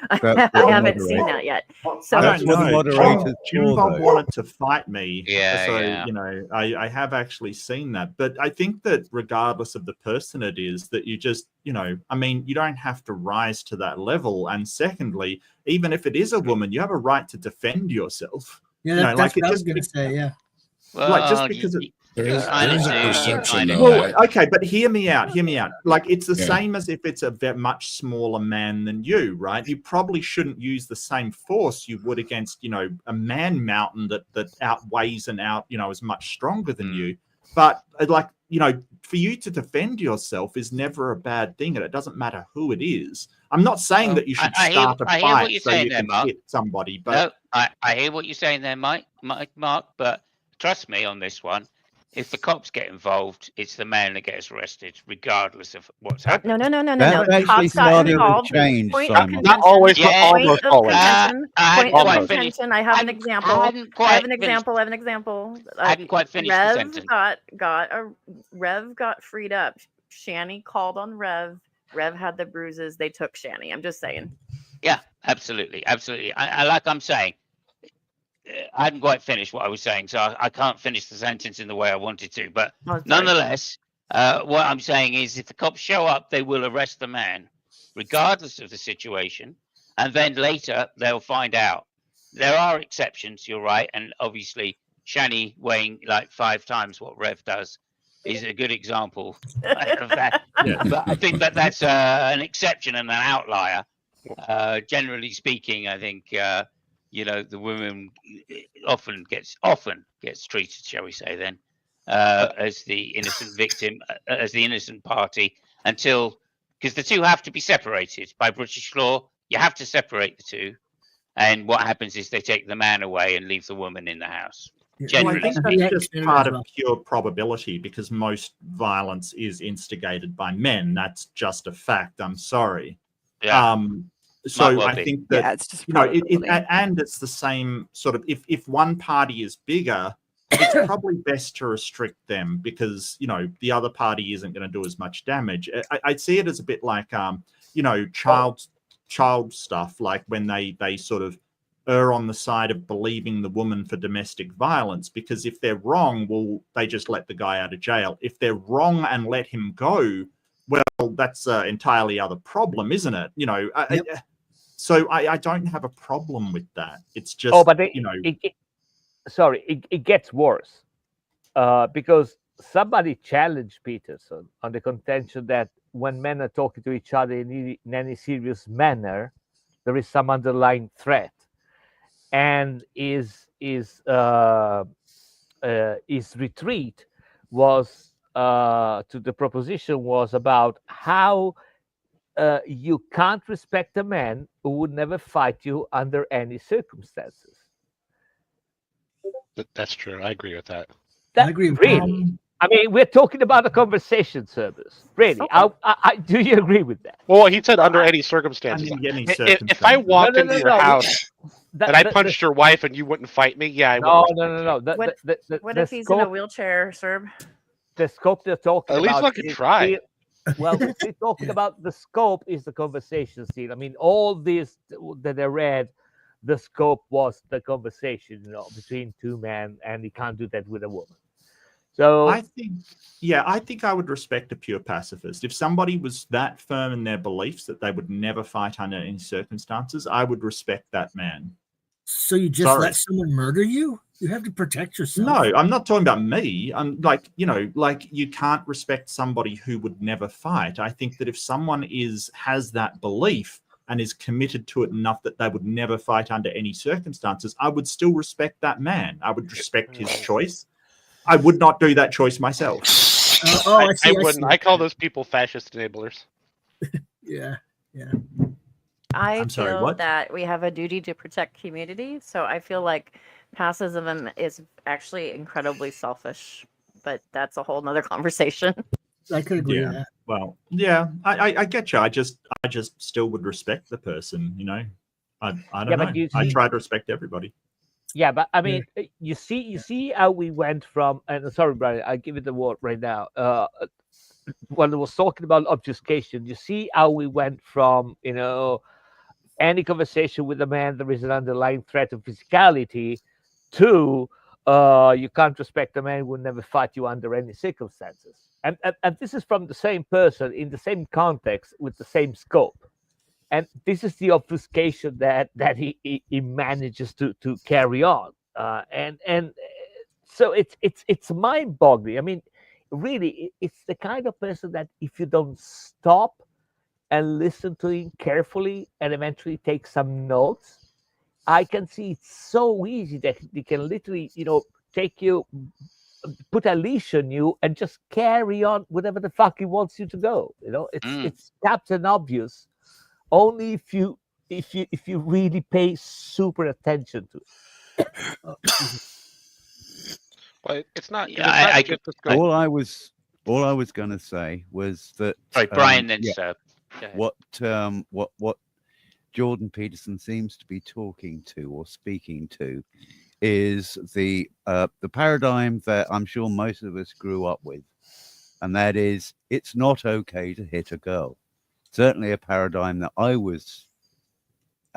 I haven't seen that yet. So I don't know. Jim Bob wanted to fight me. Yeah, so, yeah. I have actually seen that. But I think that regardless of the person it is, that you just, you don't have to rise to that level. And secondly, even if it is a woman, you have a right to defend yourself. Yeah, that's what I was going to say, yeah. Like, just because there is a perception, though. Well, okay, but hear me out. Like, it's the same as if it's a much smaller man than you, right? You probably shouldn't use the same force you would against, a man mountain that outweighs and is much stronger than you. But for you to defend yourself is never a bad thing, and it doesn't matter who it is. I'm not saying that you should start a fight so you can hit somebody, but no, I hear what you're saying there, Mark. But trust me on this one. If the cops get involved, it's the man that gets arrested, regardless of what's happening. No. That The actually cops got started to involved. change, Point of Simon. contention. Not always, but Point almost of always. contention. Point of contention. I have an I example. hadn't I have quite an example. I have an example. I hadn't quite finished the sentence. Rev got freed up. Shani called on Rev. Rev had the bruises. They took Shani. I'm just saying. Yeah, absolutely. I'm saying, I hadn't quite finished what I was saying, so I can't finish the sentence in the way I wanted to. But nonetheless, what I'm saying is, if the cops show up, they will arrest the man, regardless of the situation, and then later they'll find out. There are exceptions, you're right, and obviously Shani weighing like 5 times what Rev does is a good example of that. Yeah. But I think that's an exception and an outlier. Generally speaking, I think the woman often gets treated, shall we say, then as the innocent victim, as the innocent party, because the two have to be separated by British law. You have to separate the two, and what happens is they take the man away and leave the woman in the house. Well, I think that's just part of pure probability, because most violence is instigated by men. That's just a fact. I'm sorry. Yeah. So I think that it's just and it's the same sort of, if one party is bigger, it's probably best to restrict them, because the other party isn't going to do as much damage. I see it as a bit like child stuff, like when they sort of err on the side of believing the woman for domestic violence, because if they're wrong, well, they just let the guy out of jail. If they're wrong and let him go, well, that's an entirely other problem, isn't it? So I don't have a problem with that. It's just, it gets worse, because somebody challenged Peterson on the contention that when men are talking to each other in any serious manner, there is some underlying threat. and his retreat was to the proposition was about how you can't respect a man who would never fight you under any circumstances. That's true. I agree with that. I agree with that. Really. I mean, we're talking about a conversation service. Really, do you agree with that? Well, he said under any circumstances. I didn't get any If circumstances. I walked No, into your house and I punched the- your wife and you wouldn't fight me, yeah, I no, wouldn't. no, no, no. What if he's in a wheelchair, Serb? The scope they're talking At least about. fucking try. Well, we're talking about the scope is the conversation scene. I mean, all this that I read, the scope was the conversation, between two men, and you can't do that with a woman. So I think I would respect a pure pacifist. If somebody was that firm in their beliefs that they would never fight under any circumstances, I would respect that man. So you just let someone murder you? You have to protect yourself. No, I'm not talking about me. I'm like you can't respect somebody who would never fight. I think that if someone has that belief and is committed to it enough that they would never fight under any circumstances, I would still respect that man. I would respect his choice. I would not do that choice myself. I wouldn't. I call those people fascist enablers. Yeah. I I'm sorry, feel what? that we have a duty to protect community. So I feel like pacifism is actually incredibly selfish, but that's a whole nother conversation. I could agree with Yeah. that. Well, yeah, I get you. I just still would respect the person. I don't Yeah, know. but you I see- try to respect everybody. Yeah, but I mean, you see how we went from, and sorry, Brian, I give it the word right now. When I was talking about obfuscation, you see how we went from, any conversation with a man, there is an underlying threat of physicality, to you can't respect a man who will never fight you under any circumstances. And this is from the same person in the same context with the same scope. And this is the obfuscation that he manages to carry on, and so it's mind-boggling. I mean, really, it's the kind of person that if you don't stop and listen to him carefully and eventually take some notes, I can see it's so easy that he can literally, take you, put a leash on you, and just carry on whatever the fuck he wants you to go. It's Captain Obvious. Only if you really pay super attention to it. Well, it's not. Yeah, I could. All I was going to say was that. Sorry, Brian, then Sir. Go ahead. What Jordan Peterson seems to be talking to or speaking to is the paradigm that I'm sure most of us grew up with, and that is it's not okay to hit a girl. Certainly a paradigm that I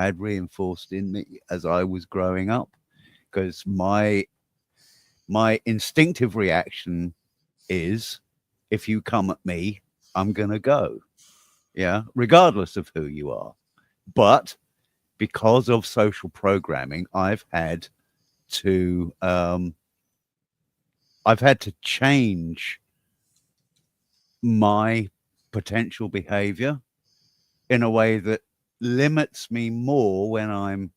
had reinforced in me as I was growing up, because my instinctive reaction is, if you come at me, I'm gonna go, regardless of who you are. But because of social programming, I've had to change my potential behavior in a way that limits me more when I'm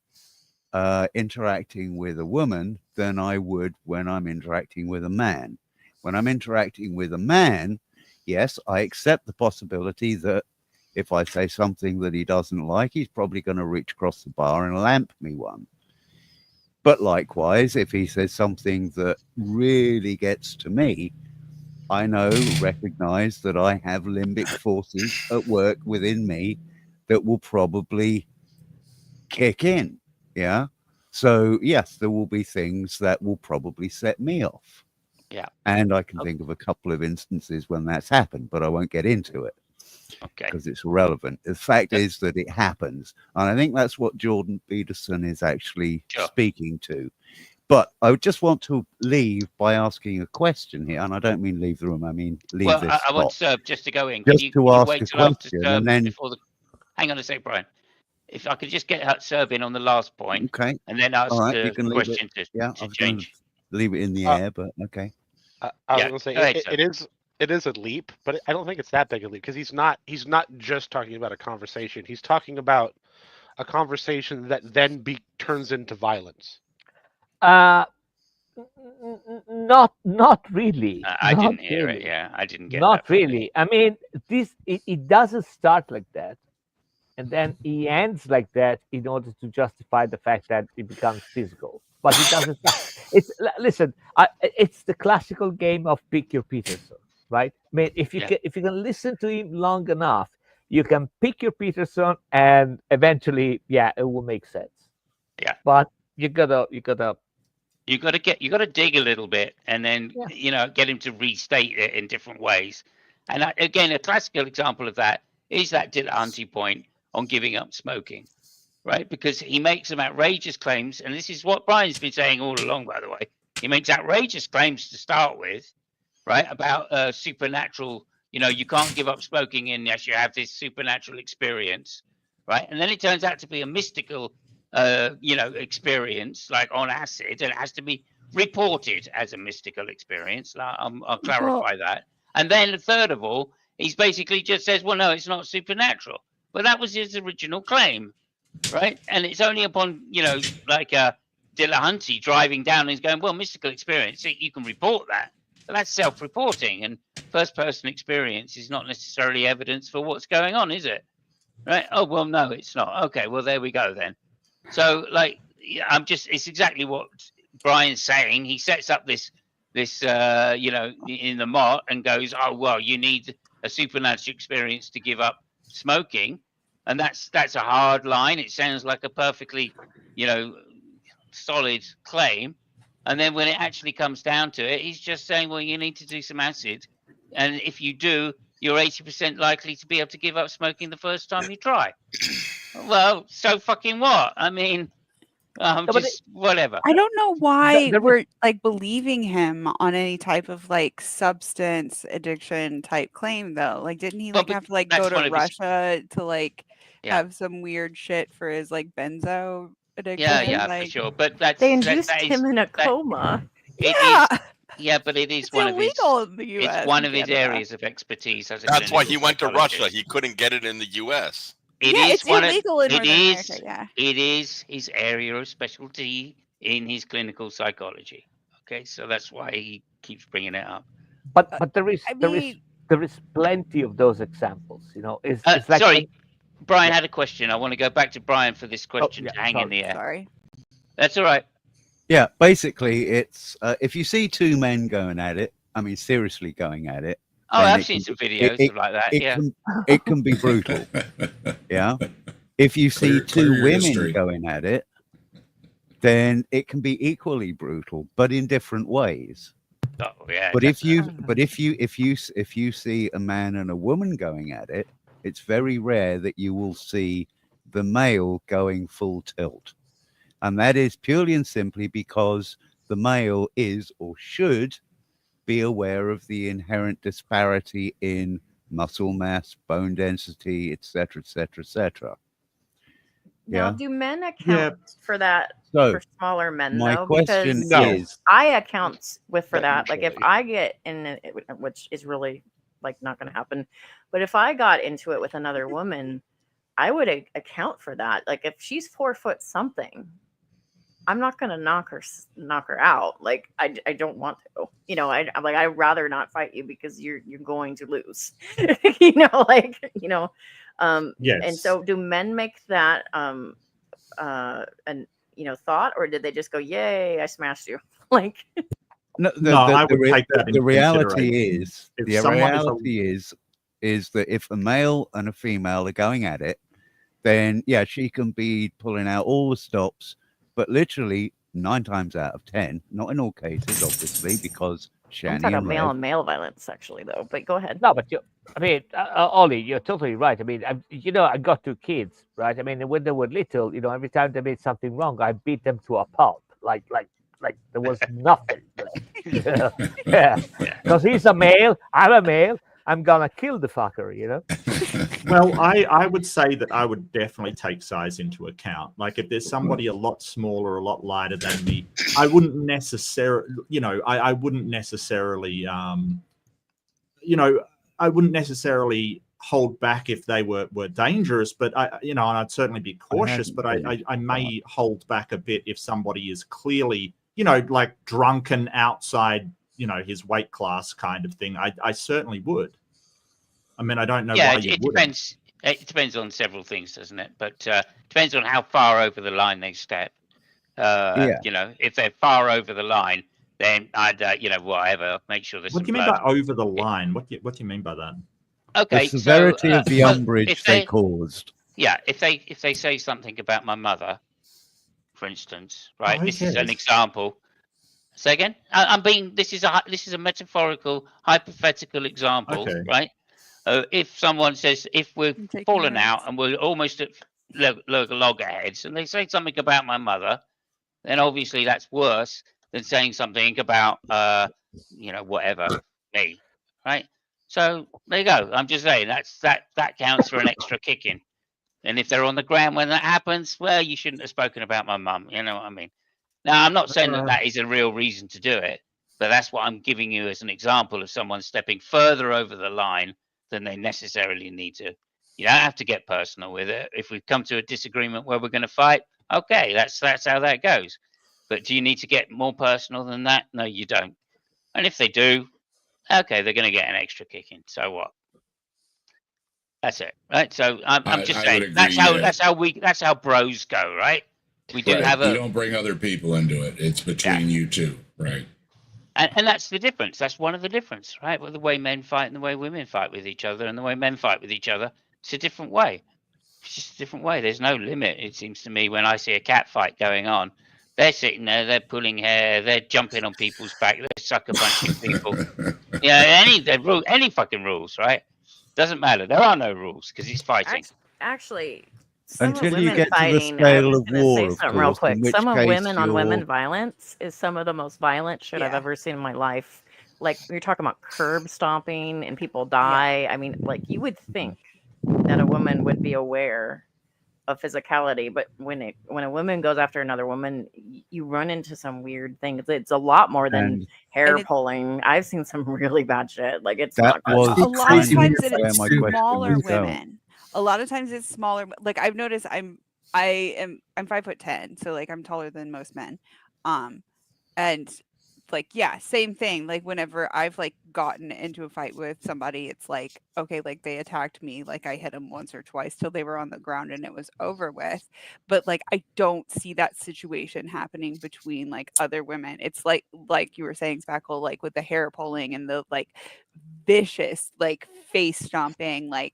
interacting with a woman than I would when I'm interacting with a man. When I'm interacting with a man, yes, I accept the possibility that if I say something that he doesn't like, he's probably going to reach across the bar and lamp me one. But likewise, if he says something that really gets to me, I recognize that I have limbic forces at work within me that will probably kick in. Yeah. So yes, there will be things that will probably set me off. Yeah. And I can think of a couple of instances when that's happened, but I won't get into it. Okay. Because it's relevant. The fact is that it happens. And I think that's what Jordan Peterson is actually speaking to. But I would just want to leave by asking a question here, and I don't mean leave the room. I mean leave this I want spot. Serb just to go in. Just Can to you ask wait a till after question, Serb and then before the? Hang on a sec, Brian. If I could just get Serb in on the last point, okay, and then ask all right, you the can leave question it. to I was going change. to leave it in the air, but okay. I was going to say go ahead, it is a leap, but I don't think it's that big a leap because he's not just talking about a conversation. He's talking about a conversation that then turns into violence? Not really. I Not didn't hear it. really. Yeah, I didn't get Not that. From really. I mean, it doesn't start like that, and then he ends like that in order to justify the fact that it becomes physical. But it doesn't. Listen. It's the classical game of pick your Peterson, right? I mean, if you can listen to him long enough, you can pick your Peterson, and eventually, yeah, it will make sense. Yeah. But you gotta You got to dig a little bit, and then get him to restate it in different ways. And again, a classical example of that is that Dillahunty point on giving up smoking, right? Because he makes some outrageous claims, and this is what Brian's been saying all along, by the way. He makes outrageous claims to start with, right? About supernatural. You can't give up smoking unless you have this supernatural experience, right? And then it turns out to be a mystical experience, like on acid, and it has to be reported as a mystical experience. I'll clarify that. And then third of all, he's basically just says, well, no, it's not supernatural. But that was his original claim, right? And it's only upon, like Dillahunty driving down and he's going, well, mystical experience, you can report that. But that's self-reporting, and first-person experience is not necessarily evidence for what's going on, is it? Right? Oh, well, no, it's not. Okay, well, there we go then. So, it's exactly what Brian's saying. He sets up this, in the Mott and goes, oh, well, you need a supernatural experience to give up smoking. And that's a hard line. It sounds like a perfectly, solid claim. And then when it actually comes down to it, he's just saying, well, you need to do some acid. And if you do, you're 80% likely to be able to give up smoking the first time you try. Well, so fucking what? I mean, whatever. I don't know why we're believing him on any type of substance addiction type claim though. Didn't he have to go to Russia to have some weird shit for his benzo addiction? Yeah, for sure. But they induced him in a coma. Yeah, but it is it's one illegal of his. In the US, it's one of his areas of expertise. That's why he went to Russia. He couldn't get it in the U.S. It's illegal in Northern America. Yeah, it is his area of specialty in his clinical psychology. Okay, so that's why he keeps bringing it up. But there is plenty of those examples. It's like sorry, Brian had a question. I want to go back to Brian for this question to hang in the air. Sorry, that's all right. Yeah, basically, it's if you see two men going at it, I mean, seriously going at it. Oh, I've seen some videos like that. It can be brutal. Yeah. If you see two women going at it, then it can be equally brutal, but in different ways. Oh, yeah. But if you see a man and a woman going at it, it's very rare that you will see the male going full tilt. And that is purely and simply because the male is or should be aware of the inherent disparity in muscle mass, bone density, etc., etc., etc. Now, do men account for that for smaller men, my though? question Because is, I account for that. Like, if I get in it, which is really not going to happen, but if I got into it with another woman, I would account for that. Like, if she's 4 foot something, I'm not going to knock her out. Like, I don't want to, I'd rather not fight you because you're going to lose, Yes. And so do men make that, thought, or did they just go, yay, I smashed you? I would take that. The reality is that if a male and a female are going at it, then yeah, she can be pulling out all the stops. But literally 9 times out of 10, not in all cases, obviously, because I'm talking about male on male violence, actually, though. But go ahead. No, but Ollie, you're totally right. I mean, I got 2 kids, right? I mean, when they were little, every time they made something wrong, I beat them to a pulp, like there was nothing. Yeah, because he's a male, I'm a male. I'm gonna kill the fucker, Well, I would say that I would definitely take size into account. Like, if there's somebody a lot smaller, a lot lighter than me, I wouldn't necessarily, I wouldn't necessarily hold back if they were dangerous, but and I'd certainly be cautious, but I may hold back a bit if somebody is clearly, like drunken outside, his weight class kind of thing. I certainly would. I mean, I don't know why you wouldn't. It depends on several things, doesn't it? But depends on how far over the line they step. If they're far over the line, then I'd, whatever, make sure there's What some do you mean blood. by over the line? What do you mean by that? Okay, the severity of the umbrage they caused. Yeah, if they say something about my mother, for instance, right? This is an cares? example. Say again. This is a metaphorical, hypothetical example, right? If someone says, if we've fallen out and we're almost at loggerheads, and they say something about my mother, then obviously that's worse than saying something about, whatever, me, right? So there you go. I'm just saying that counts for an extra kicking. And if they're on the ground when that happens, well, you shouldn't have spoken about my mum. You know what I mean? Now, I'm not saying that is a real reason to do it, but that's what I'm giving you as an example of someone stepping further over the line than they necessarily need to. You don't have to get personal with it. If we've come to a disagreement where we're going to fight, okay, that's how that goes. But do you need to get more personal than that? No, you don't. And if they do, okay, they're going to get an extra kicking. So what? That's it, right? So I'm just saying that's how bros go, right? We do have you don't bring other people into it. It's between you two, right? And that's the difference. That's one of the difference, right? Well, the way men fight and the way women fight with each other, and the way men fight with each other, it's a different way. It's just a different way. There's no limit. It seems to me when I see a cat fight going on, they're sitting there, they're pulling hair, they're jumping on people's back, they're sucker punching people. Any fucking rules, right? Doesn't matter. There are no rules because it's fighting. Actually, some Until of you women get to the fighting, scale I was of gonna war, say of something real course, quick. in which Some of case women on women you're- violence is some of the most violent shit I've ever seen in my life. Like you're talking about curb stomping and people die. I mean, like you would think that a woman would be aware of physicality, but when a woman goes after another woman, you run into some weird things. It's a lot more than hair pulling. I've seen some really bad shit. Like it's not good. A lot of times it's my question smaller was going. women. A lot of times it's smaller. Like I've noticed, I'm 5'10", so like I'm taller than most men, and like same thing. Like whenever I've like gotten into a fight with somebody, it's like okay, like they attacked me, like I hit them once or twice till they were on the ground and it was over with. But like I don't see that situation happening between like other women. It's like you were saying, Spackle, like with the hair pulling and the like vicious like face stomping like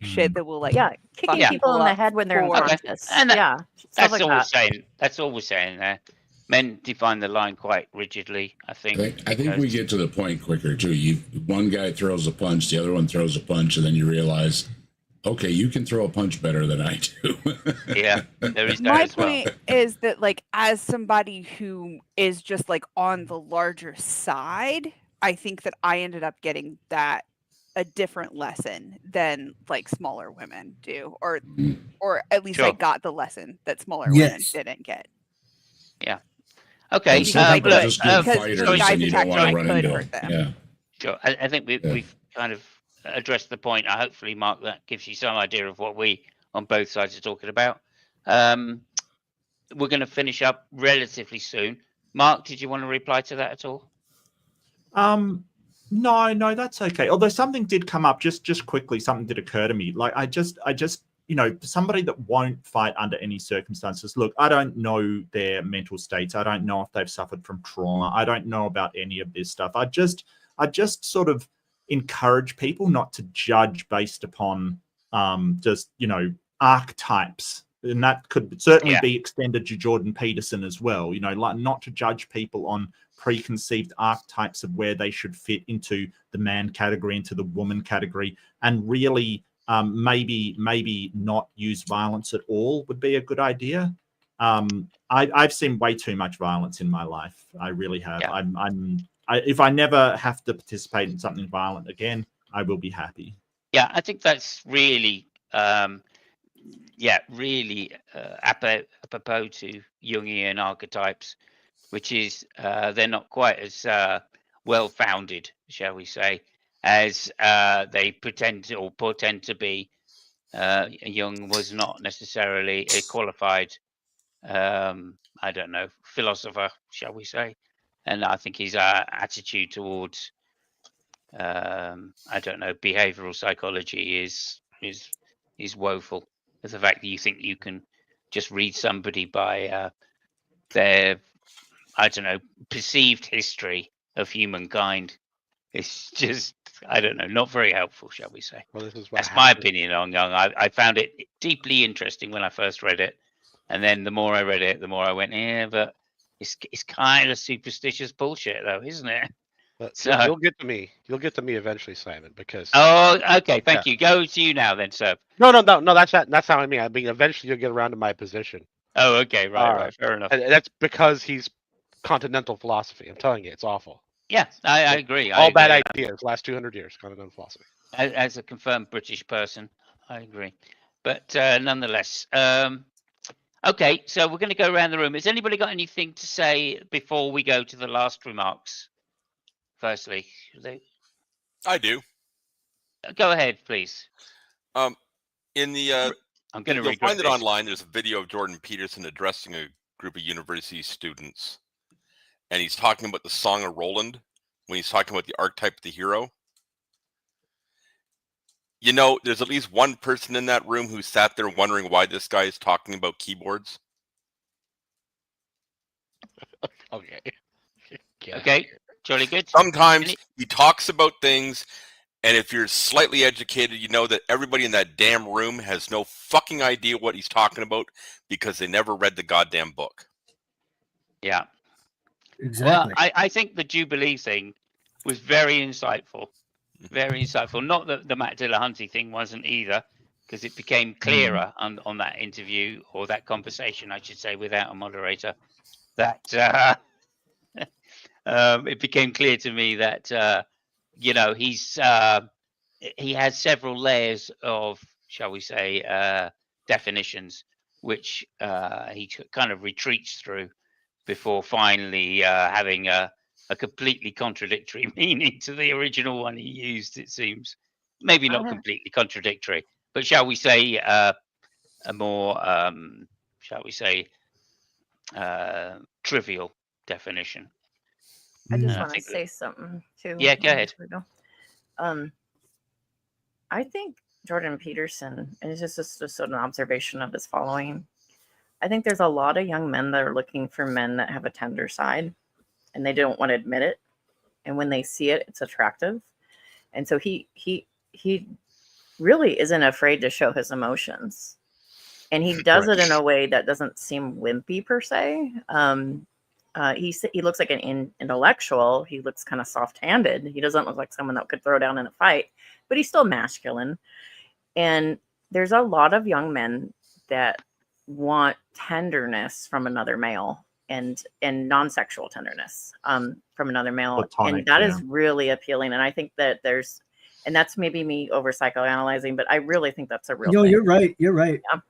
shit that will like kicking people in the head when they're unconscious. And stuff like all we're that. saying. That's all we're saying there. Men define the line quite rigidly, I think. I think we get to the point quicker too. One guy throws a punch, the other one throws a punch, and then you realize, okay, you can throw a punch better than I do. Yeah, there is that my as well. point is that like as somebody who is just like on the larger side, I think that I ended up getting that a different lesson than like smaller women do, or at least I got the lesson that smaller women didn't get. Yeah. Okay. Some people are just good fighters, and you don't want to run into them. Yeah. Sure. I think we've kind of addressed the point. Hopefully, Mark, that gives you some idea of what we on both sides are talking about. We're going to finish up relatively soon. Mark, did you want to reply to that at all? No, that's okay. Although something did come up just quickly. Something did occur to me. Like I just somebody that won't fight under any circumstances. Look, I don't know their mental states. I don't know if they've suffered from trauma. I don't know about any of this stuff. I just sort of encourage people not to judge based upon just archetypes, and that could certainly be extended to Jordan Peterson as well. Like not to judge people on preconceived archetypes of where they should fit into the man category, into the woman category, and really maybe not use violence at all would be a good idea. I've seen way too much violence in my life. I really have. If I never have to participate in something violent again, I will be happy. Yeah, I think that's really apropos to Jungian archetypes, which is they're not quite as well-founded, shall we say, as they pretend to, or portend to be. Jung was not necessarily a qualified, I don't know, philosopher, shall we say? And I think his attitude towards, I don't know, behavioral psychology is woeful. It's the fact that you think you can just read somebody by their, I don't know, perceived history of humankind. It's just, I don't know, not very helpful, shall we say. Well, this is what That's my happens. opinion on Young. I found it deeply interesting when I first read it. And then the more I read it, the more I went, yeah, but it's kind of superstitious bullshit, though, isn't it? But So, you'll get to me. You'll get to me eventually, Simon, because oh, okay, thank you. Go to you now, then, sir. no. That's not what I mean. I mean, eventually you'll get around to my position. Oh, okay, right, fair enough. And that's because he's continental philosophy. I'm telling you, it's awful. Yeah, I agree. All bad ideas. Last 200 years, continental philosophy. As a confirmed British person, I agree. But nonetheless, okay, so we're going to go around the room. Has anybody got anything to say before we go to the last remarks? Firstly, I do. Go ahead, please. In the I'm going to you'll regret find it this. online. There's a video of Jordan Peterson addressing a group of university students, and he's talking about the Song of Roland when he's talking about the archetype of the hero. You know, there's at least one person in that room who sat there wondering why this guy is talking about keyboards. Okay. Okay, jolly good. Sometimes he talks about things, and if you're slightly educated, you know that everybody in that damn room has no fucking idea what he's talking about because they never read the goddamn book. Yeah. Exactly. Well, I think the Jubilee thing was very insightful. Very insightful. Not that the Matt Dillahunty thing wasn't either, because it became clearer on that interview, or that conversation, I should say, without a moderator, that it became clear to me that you know, he has several layers of, shall we say, definitions, which he kind of retreats through before finally having a completely contradictory meaning to the original one he used, it seems. Maybe not completely contradictory, but shall we say a more, shall we say, trivial definition. I just want to say something too. Yeah, go ahead. I think Jordan Peterson, and it's just an observation of his following. I think there's a lot of young men that are looking for men that have a tender side, and they don't want to admit it. And when they see it, it's attractive. And so he really isn't afraid to show his emotions, and he does it in a way that doesn't seem wimpy per se. He looks like an intellectual. He looks kind of soft-handed. He doesn't look like someone that could throw down in a fight, but he's still masculine. And there's a lot of young men that want tenderness from another male, and non-sexual tenderness from another male. Platonic, and that is really appealing. And I think that and that's maybe me over psychoanalyzing, but I really think that's a real thing. You're right. You're right. Yeah.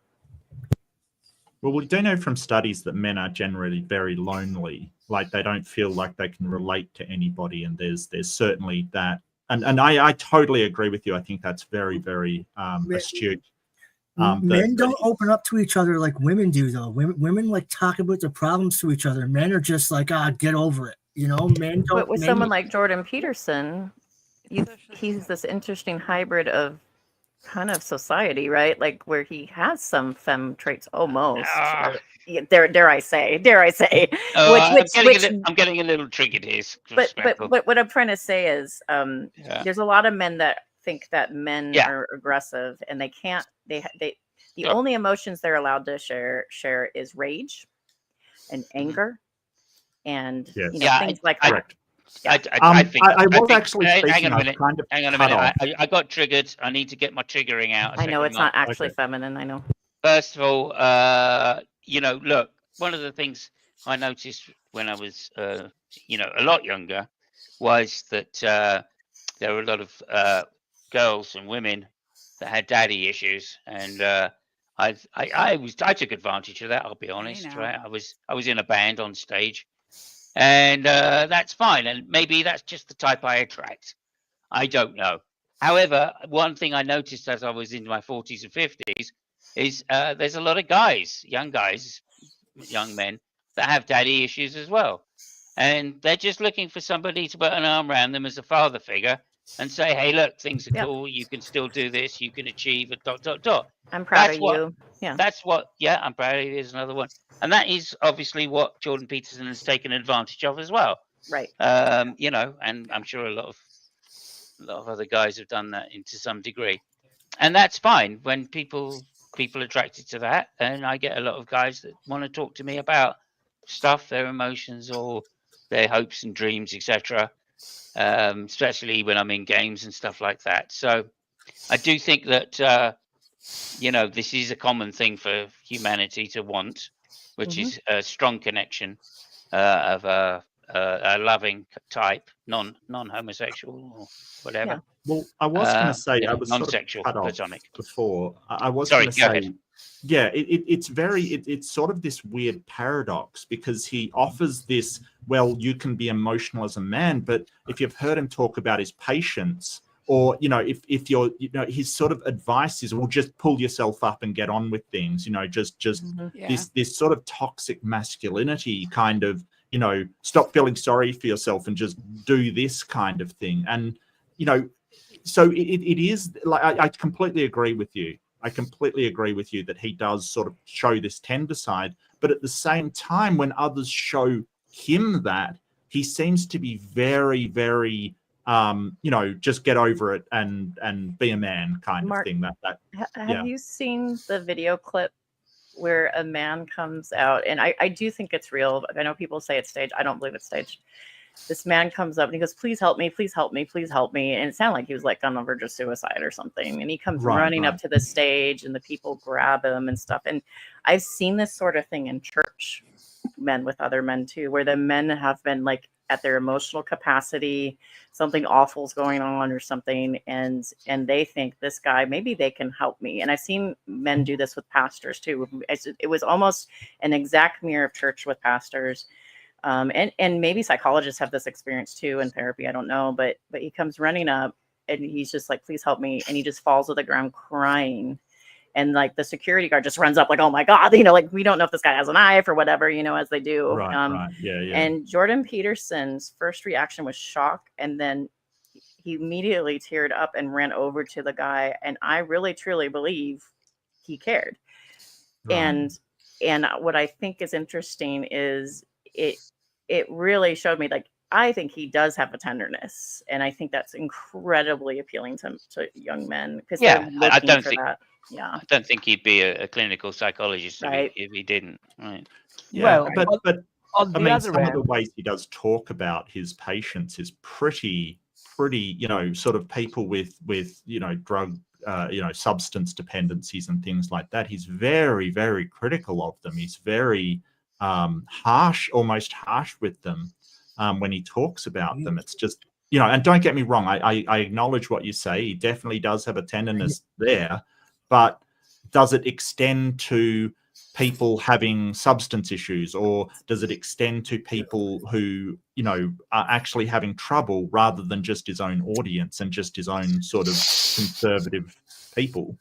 Well, we do know from studies that men are generally very lonely. Like, they don't feel like they can relate to anybody, and there's certainly that. And I totally agree with you. I think that's very, very astute. Men don't open up to each other like women do, though. Women like talk about their problems to each other. Men are just like, get over it. You know, men don't. But with someone like Jordan Peterson, he's this interesting hybrid of kind of society, right? Like, where he has some femme traits almost. Dare I say? I'm getting a little triggered here. But what I'm trying to say is, there's a lot of men that think that men are aggressive, and they can't. The only emotions they're allowed to share is rage and anger, and things like that. I was actually hang on a minute. Hang on a minute. I got triggered. I need to get my triggering out. I know it's not actually feminine. I know. First of all, you know, look, one of the things I noticed when I was, you know, a lot younger, was that there were a lot of girls and women that had daddy issues, and I took advantage of that. I'll be honest, right? I was in a band on stage. And that's fine. And maybe that's just the type I attract. I don't know. However, one thing I noticed as I was in my 40s and 50s is there's a lot of guys, young men, that have daddy issues as well. And they're just looking for somebody to put an arm around them as a father figure and say, hey, look, things are cool. You can still do this. You can achieve a ... I'm proud of you. Yeah. That's what, I'm proud of you. There's another one. And that is obviously what Jordan Peterson has taken advantage of as well. Right. You know, and I'm sure a lot of other guys have done that to some degree. And that's fine when people are attracted to that. And I get a lot of guys that want to talk to me about stuff, their emotions or their hopes and dreams, etc. Especially when I'm in games and stuff like that. So I do think that you know, this is a common thing for humanity to want, which is a strong connection of a loving type, non-homosexual or whatever. Yeah. Well, I was going to say, I was non-sexual, sort of cut platonic. off before. I was Sorry, going to go say, ahead. yeah, it's sort of this weird paradox because he offers this, well, you can be emotional as a man, but if you've heard him talk about his patience, or, you know, if you're, you know, his sort of advice is, well, just pull yourself up and get on with things, you know, just this sort of toxic masculinity kind of, you know, stop feeling sorry for yourself and just do this kind of thing. And, you know, so it is like, I completely agree with you. I completely agree with you that he does sort of show this tender side, but at the same time, when others show him that, he seems to be very, very, you know, just get over it and be a man kind Mark, of thing. Have you seen the video clip where a man comes out? And I do think it's real. I know people say it's staged. I don't believe it's staged. This man comes up and he goes, please help me, please help me, please help me. And it sounded like he was like on the verge of suicide or something. And he comes running up to the stage and the people grab him and stuff. And I've seen this sort of thing in church, men with other men too, where the men have been like at their emotional capacity, something awful's going on or something. And they think this guy, maybe they can help me. And I've seen men do this with pastors too. It was almost an exact mirror of church with pastors. And maybe psychologists have this experience too in therapy. I don't know, but he comes running up and he's just like, please help me. And he just falls to the ground crying. And like the security guard just runs up like, oh my God, you know, like we don't know if this guy has a knife or whatever, you know, as they do. Right. Yeah. And Jordan Peterson's first reaction was shock. And then he immediately teared up and ran over to the guy. And I really, truly believe he cared. Right. And what I think is interesting is it really showed me, like, I think he does have a tenderness, and I think that's incredibly appealing to young men because they're looking for that. Yeah, I don't think he'd be a clinical psychologist right. if he didn't. Right. Yeah, well, but on I the mean, other some end, of the ways he does talk about his patients is pretty, you know, sort of people with you know, drug, you know, substance dependencies and things like that. He's very, very critical of them. He's very harsh, almost harsh with them when he talks about them. It's just, you know, and don't get me wrong, I acknowledge what you say. He definitely does have a tenderness there, but does it extend to people having substance issues, or does it extend to people who, you know, are actually having trouble rather than just his own audience and just his own sort of conservative people?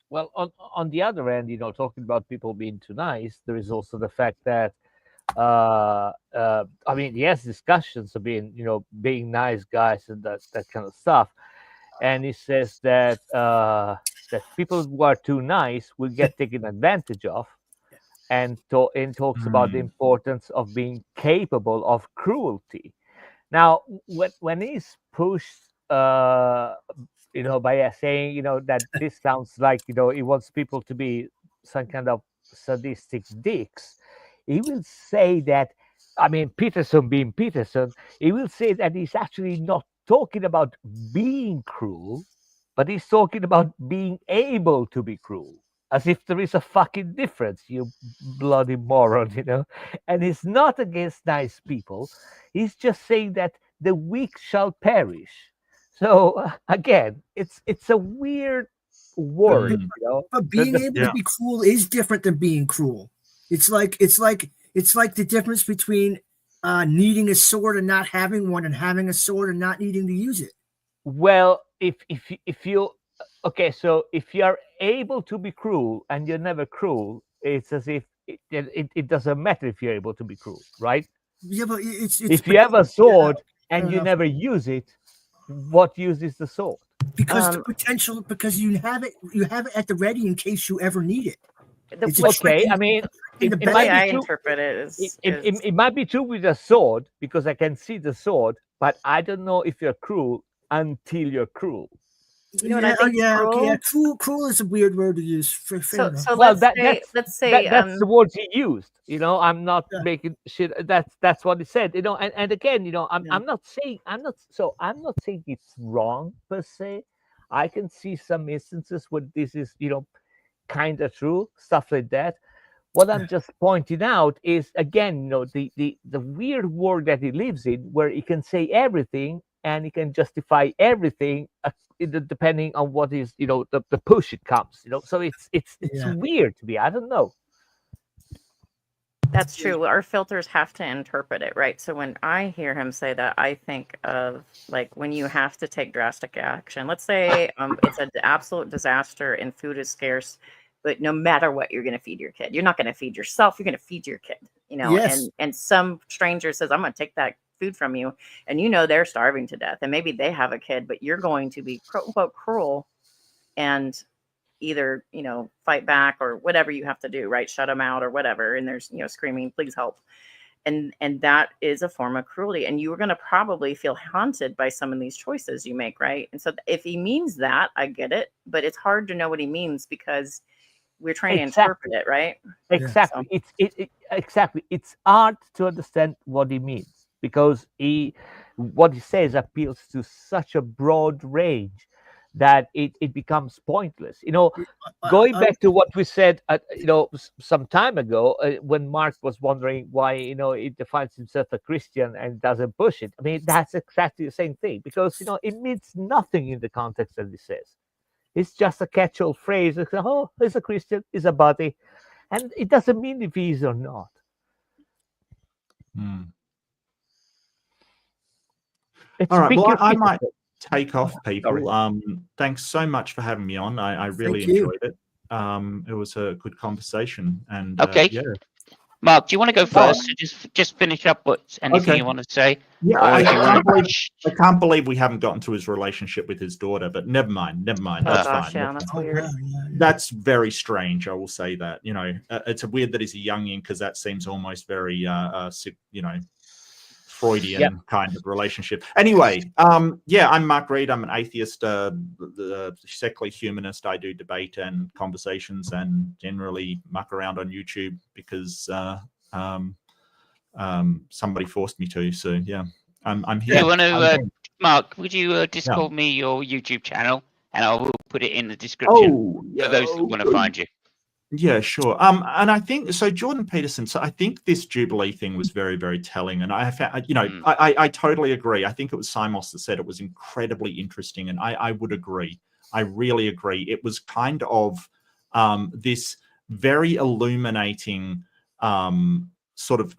Well, on the other end, you know, talking about people being too nice, there is also the fact that, I mean, he has discussions of being, you know, being nice guys and that kind of stuff, and he says that that people who are too nice will get taken advantage of, and talks about the importance of being capable of cruelty. Now, when he's pushed, you know, by saying, you know, that this sounds like, you know, he wants people to be some kind of sadistic dicks, he will say that, I mean, Peterson being Peterson, he will say that he's actually not talking about being cruel, but he's talking about being able to be cruel. As if there is a fucking difference, you bloody moron, you know? And he's not against nice people. He's just saying that the weak shall perish. So again, it's a weird word, you know. But being able to be cruel is different than being cruel. It's like the difference between needing a sword and not having one, and having a sword and not needing to use it. Well, if you okay, so if you are able to be cruel and you're never cruel, it's as if it doesn't matter if you're able to be cruel, right? Yeah, but it's If you have a sword fair and you enough. never use it, what use is the sword? Because the potential, because you have it at the ready in case you ever need it. It's Okay, I mean, in the it might I be true. interpret it is, It might be true with a sword because I can see the sword, but I don't know if you're cruel until you're cruel. You know what I think? Okay. Cruel is a weird word to use. Fair enough. So Well, let's say that's the words he used. You know, I'm not making shit. That's what he said. You know, and again, you know, I'm not saying it's wrong per se. I can see some instances where this is, you know, kind of true, stuff like that. What I'm just pointing out is, again, you know, the weird world that he lives in, where he can say everything and he can justify everything, depending on what is, you know, the push it comes, you know. So it's weird to me. I don't know. That's true. Our filters have to interpret it, right? So when I hear him say that, I think of like when you have to take drastic action. Let's say it's an absolute disaster and food is scarce, but no matter what, you're going to feed your kid. You're not going to feed yourself. You're going to feed your kid, you know. Yes. And some stranger says, "I'm going to take that food from you," and you know they're starving to death, and maybe they have a kid, but you're going to be quote unquote cruel and either, you know, fight back or whatever you have to do, right? Shut them out or whatever. And there's, you know, screaming, please help. And that is a form of cruelty. And you are going to probably feel haunted by some of these choices you make, right? And so if he means that, I get it, but it's hard to know what he means because we're trying to interpret it, right? Exactly. So. Exactly. It's hard to understand what he means because what he says appeals to such a broad range that it becomes pointless. You know, going back to what we said, you know, some time ago, when Mark was wondering why, you know, he defines himself a Christian and doesn't push it. I mean, that's exactly the same thing because, you know, it means nothing in the context that he says. It's just a catch-all phrase. It's, oh, he's a Christian, he's a buddy. And it doesn't mean if he is or not. All right. Well, I might take off, people. Thanks so much for having me on. I really enjoyed it. It was a good conversation. And yeah. Mark, do you want to go first to just finish up anything you want to say? Yeah, I can't believe we haven't gotten to his relationship with his daughter, but never mind. That's fine. Yeah, that's weird. That's very strange. I will say that. You know, it's weird that he's a youngin because that seems almost very, you know, Freudian kind of relationship. Anyway, yeah, I'm Mark Reed. I'm an atheist, secular humanist. I do debate and conversations and generally muck around on YouTube because somebody forced me to. So yeah, I'm here. You want to, Mark? Would you Discord me your YouTube channel, and I will put it in the description for those that want to find you. Yeah, sure. And I think so, Jordan Peterson. So I think this Jubilee thing was very, very telling, and I found, you know, I totally agree. I think it was Simos that said it was incredibly interesting, and I would agree. I really agree. It was kind of this very illuminating sort of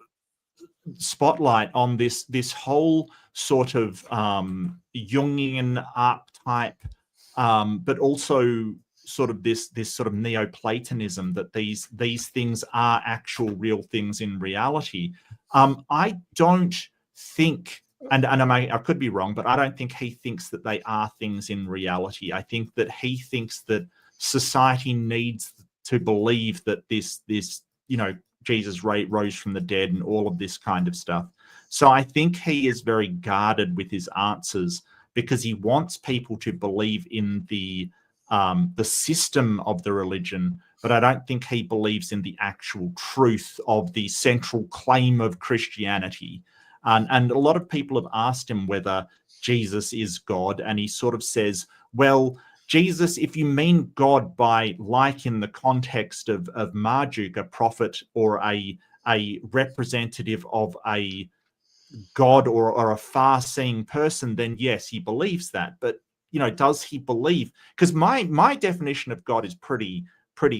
spotlight on this whole sort of Jungian archetype, but also sort of this sort of Neoplatonism that these things are actual real things in reality. I don't think, and I could be wrong, but I don't think he thinks that they are things in reality. I think that he thinks that society needs to believe that this you know, Jesus rose from the dead and all of this kind of stuff. So I think he is very guarded with his answers because he wants people to believe in the system of the religion, but I don't think he believes in the actual truth of the central claim of Christianity. And a lot of people have asked him whether Jesus is God, and he sort of says, well, Jesus, if you mean God by, like in the context of Marduk, a prophet or a representative of a God or a far-seeing person, then yes, he believes that. But you know, does he believe? Because my definition of God is pretty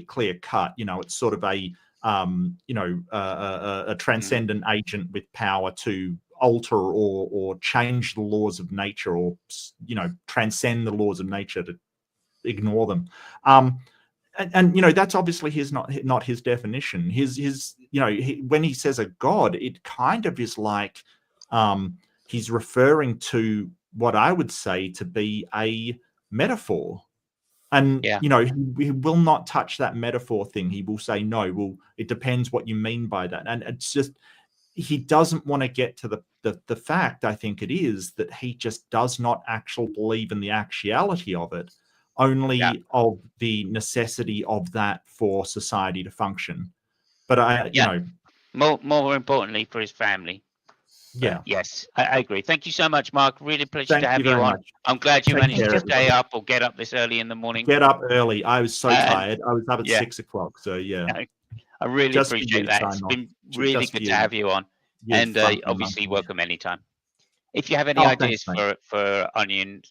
clear cut. You know, it's sort of a you know, a transcendent agent with power to alter or change the laws of nature, or transcend the laws of nature, to ignore them. And that's obviously not his definition. His when he says a god, it kind of is like he's referring to what I would say to be a metaphor. And he will not touch that metaphor thing. He will say, no, well, it depends what you mean by that. And it's just, he doesn't want to get to the fact, I think it is, that he just does not actually believe in the actuality of it, only of the necessity of that for society to function. But more importantly, for his family. Yeah. But yes, I agree. Thank you so much, Mark. Really a pleasure Thank to have you you very on. much. I'm glad you Take managed care, to everybody. stay up or get up this early in the morning. Get up early. I was so tired. I was up at 6 o'clock. So yeah. I really Just for appreciate you, that. It's Simon. been really Just for good to you. have you on. You're And fucking obviously, amazing. welcome anytime. If you have any Oh, ideas thanks, mate. for onion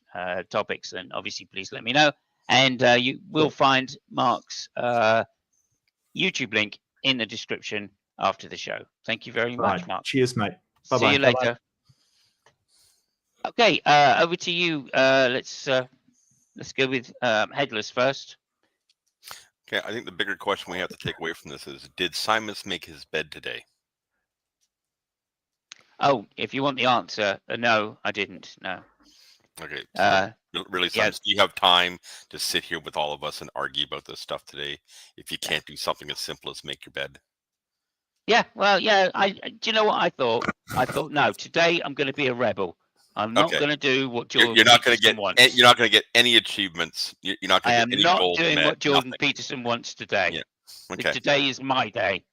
topics, then obviously please let me know. And you will find Mark's YouTube link in the description after the show. Thank you very much, Right. Mark. Cheers, mate. See Bye-bye. you later. Okay, over to you. Let's go with Headless first. Okay, I think the bigger question we have to take away from this is: did Simus make his bed today? Oh, if you want the answer, no, I didn't. No. Okay. So really, Simus, do you have time to sit here with all of us and argue about this stuff today? If you can't do something as simple as make your bed. Yeah. Well, yeah. Do you know what I thought? I thought, no, today I'm going to be a rebel. I'm not going to do what Jordan You're not going to Peterson get. wants. You're not going to get any achievements. You're not going to get any gold. I am not doing what Jordan nothing. Peterson wants today. Yeah. Okay. Today is my day.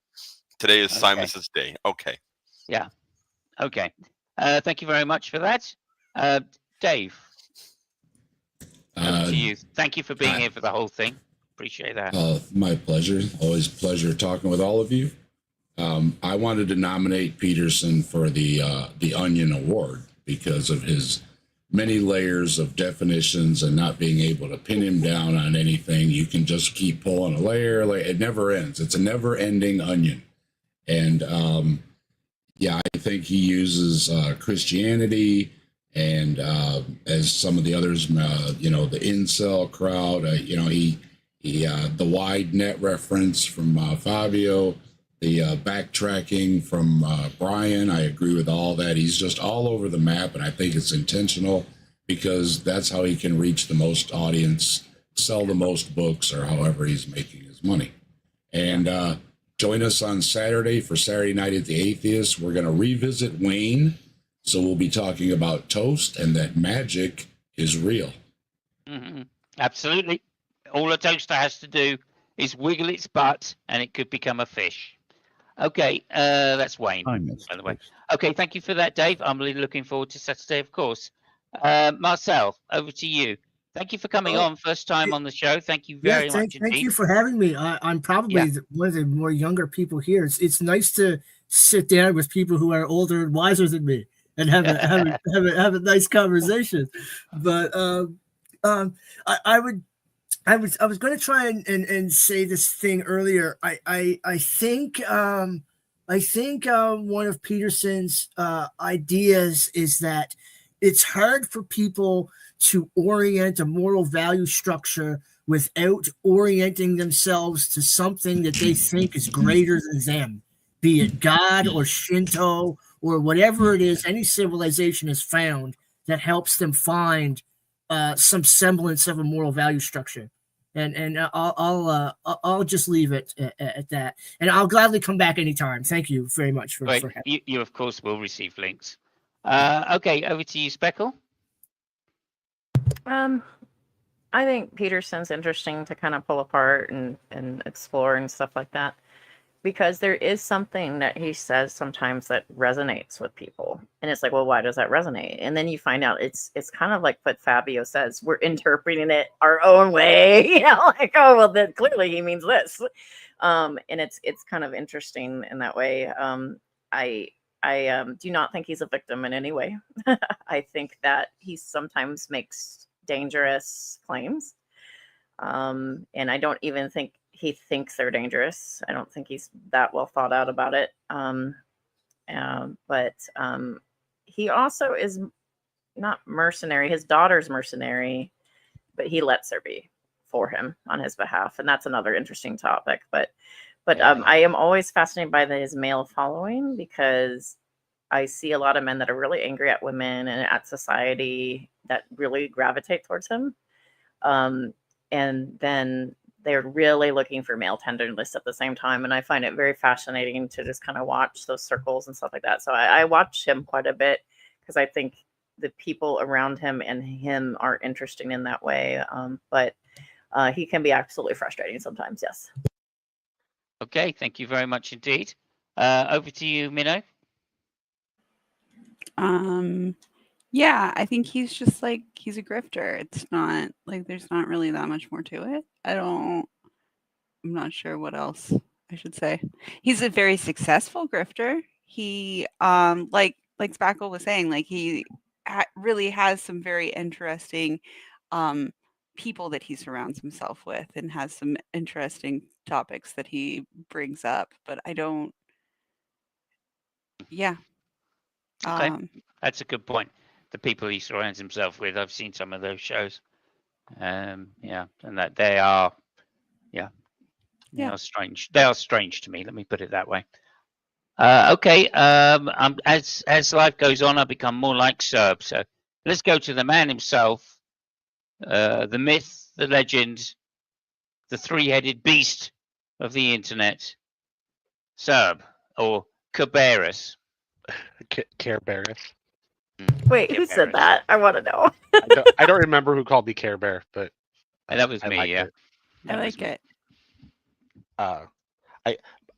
Today is Simus's day. Okay. Yeah. Okay. Thank you very much for that, Dave. Over to you. Thank you for being here for the whole thing. Appreciate that. My pleasure. Always a pleasure talking with all of you. I wanted to nominate Peterson for the Onion Award because of his many layers of definitions and not being able to pin him down on anything. You can just keep pulling a layer. It never ends. It's a never-ending onion. And I think he uses Christianity and as some of the others, the incel crowd. He the wide net reference from Fabio. The backtracking from Brian, I agree with all that. He's just all over the map, and I think it's intentional because that's how he can reach the most audience, sell the most books, or however he's making his money. And join us on Saturday for Saturday Night at the Atheist. We're going to revisit Wayne, so we'll be talking about toast and that magic is real. Mm-hmm. Absolutely. All a toaster has to do is wiggle its butt, and it could become a fish. Okay, that's Wayne, by the way. Okay, thank you for that, Dave. I'm really looking forward to Saturday, of course. Marcel, over to you. Thank you for coming on. First time on the show. Thank you very much indeed. Thank you for having me. I'm probably one of the more younger people here. It's nice to sit down with people who are older and wiser than me and have a nice conversation. But I was going to try and say this thing earlier. I think one of Peterson's ideas is that it's hard for people to orient a moral value structure without orienting themselves to something that they think is greater than them, be it God or Shinto or whatever it is. Any civilization has found that helps them find some semblance of a moral value structure. And I'll just leave it at that. And I'll gladly come back anytime. Thank you very much for having me. You of course will receive links. Okay, over to you, Speckle. I think Peterson's interesting to kind of pull apart and explore and stuff like that, because there is something that he says sometimes that resonates with people, and it's like, well, why does that resonate? And then you find out it's kind of like what Fabio says, we're interpreting it our own way, like, oh, well, then clearly he means this. And it's kind of interesting in that way. I do not think he's a victim in any way. I think that he sometimes makes dangerous claims, and I don't even think he thinks they're dangerous. I don't think he's that well thought out about it. But he also is not mercenary. His daughter's mercenary, but he lets her be for him on his behalf, and that's another interesting topic. But I am always fascinated by his male following, because I see a lot of men that are really angry at women and at society that really gravitate towards him. And then they're really looking for male tenderness at the same time. And I find it very fascinating to just kind of watch those circles and stuff like that. So I watch him quite a bit, because I think the people around him and him are interesting in that way. But he can be absolutely frustrating sometimes. Yes. Okay, thank you very much indeed. Over to you, Minnow. Yeah, I think he's just like, he's a grifter. It's not like there's not really that much more to it. I'm not sure what else I should say. He's a very successful grifter. He like Spackle was saying, like he really has some very interesting people that he surrounds himself with, and has some interesting topics that he brings up, but I don't. Yeah. Okay, that's a good point. The people he surrounds himself with, I've seen some of those shows. Yeah, and that they are strange. They are strange to me. Let me put it that way. Okay. As life goes on, I become more like Serb. So let's go to the man himself, the myth, the legend, the three-headed beast of the internet, Serb, or Kerberos. Kerberos. Wait, who said that? I want to know. I don't remember who called me Care Bear, but that was me. Yeah, I like it.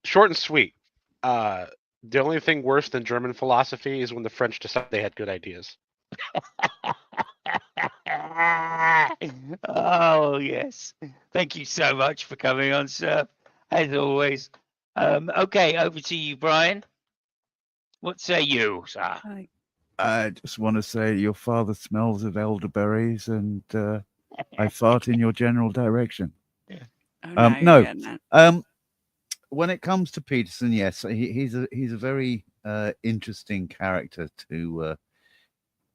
Short and sweet. The only thing worse than German philosophy is when the French decided they had good ideas. Oh yes, thank you so much for coming on, sir. As always. Okay, over to you, Brian. What say you, sir? I just want to say your father smells of elderberries, and I fart in your general direction. No. When it comes to Peterson, yes, he's a very interesting character to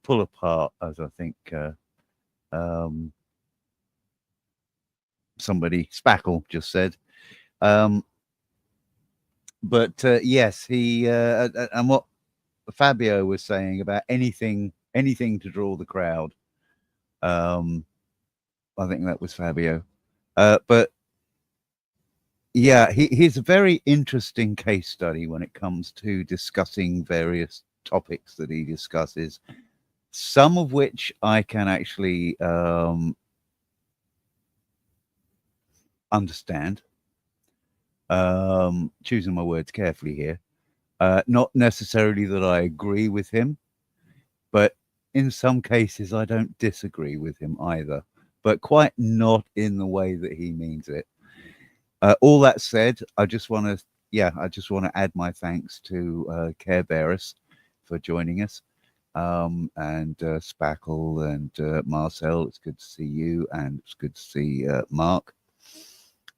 pull apart, as I think somebody Spackle just said. But yes, he and what Fabio was saying about anything to draw the crowd. I think that was Fabio. But yeah, he's a very interesting case study when it comes to discussing various topics that he discusses, some of which I can actually understand. Choosing my words carefully here. Not necessarily that I agree with him, but in some cases I don't disagree with him either, but quite not in the way that he means it. All that said, I just want to add my thanks to Care Bearers for joining us, and Spackle and Marcel. It's good to see you, and it's good to see Mark.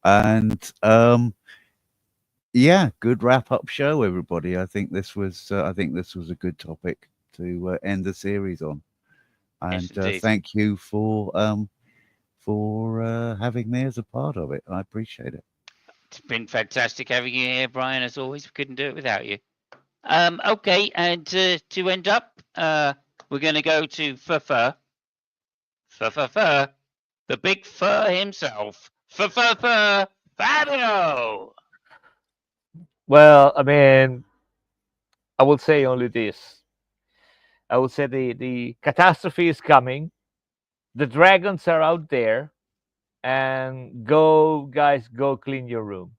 And yeah, good wrap-up show, everybody. I think this was a good topic to end the series on. And yes, thank you for having me as a part of it. I appreciate it. It's been fantastic having you here, Brian. As always, we couldn't do it without you. Okay, and to end up, we're going to go to Fur, the big fur himself, Fabio. Well, I mean, I will say only this. I will say the catastrophe is coming. The dragons are out there, and go, guys, go clean your room.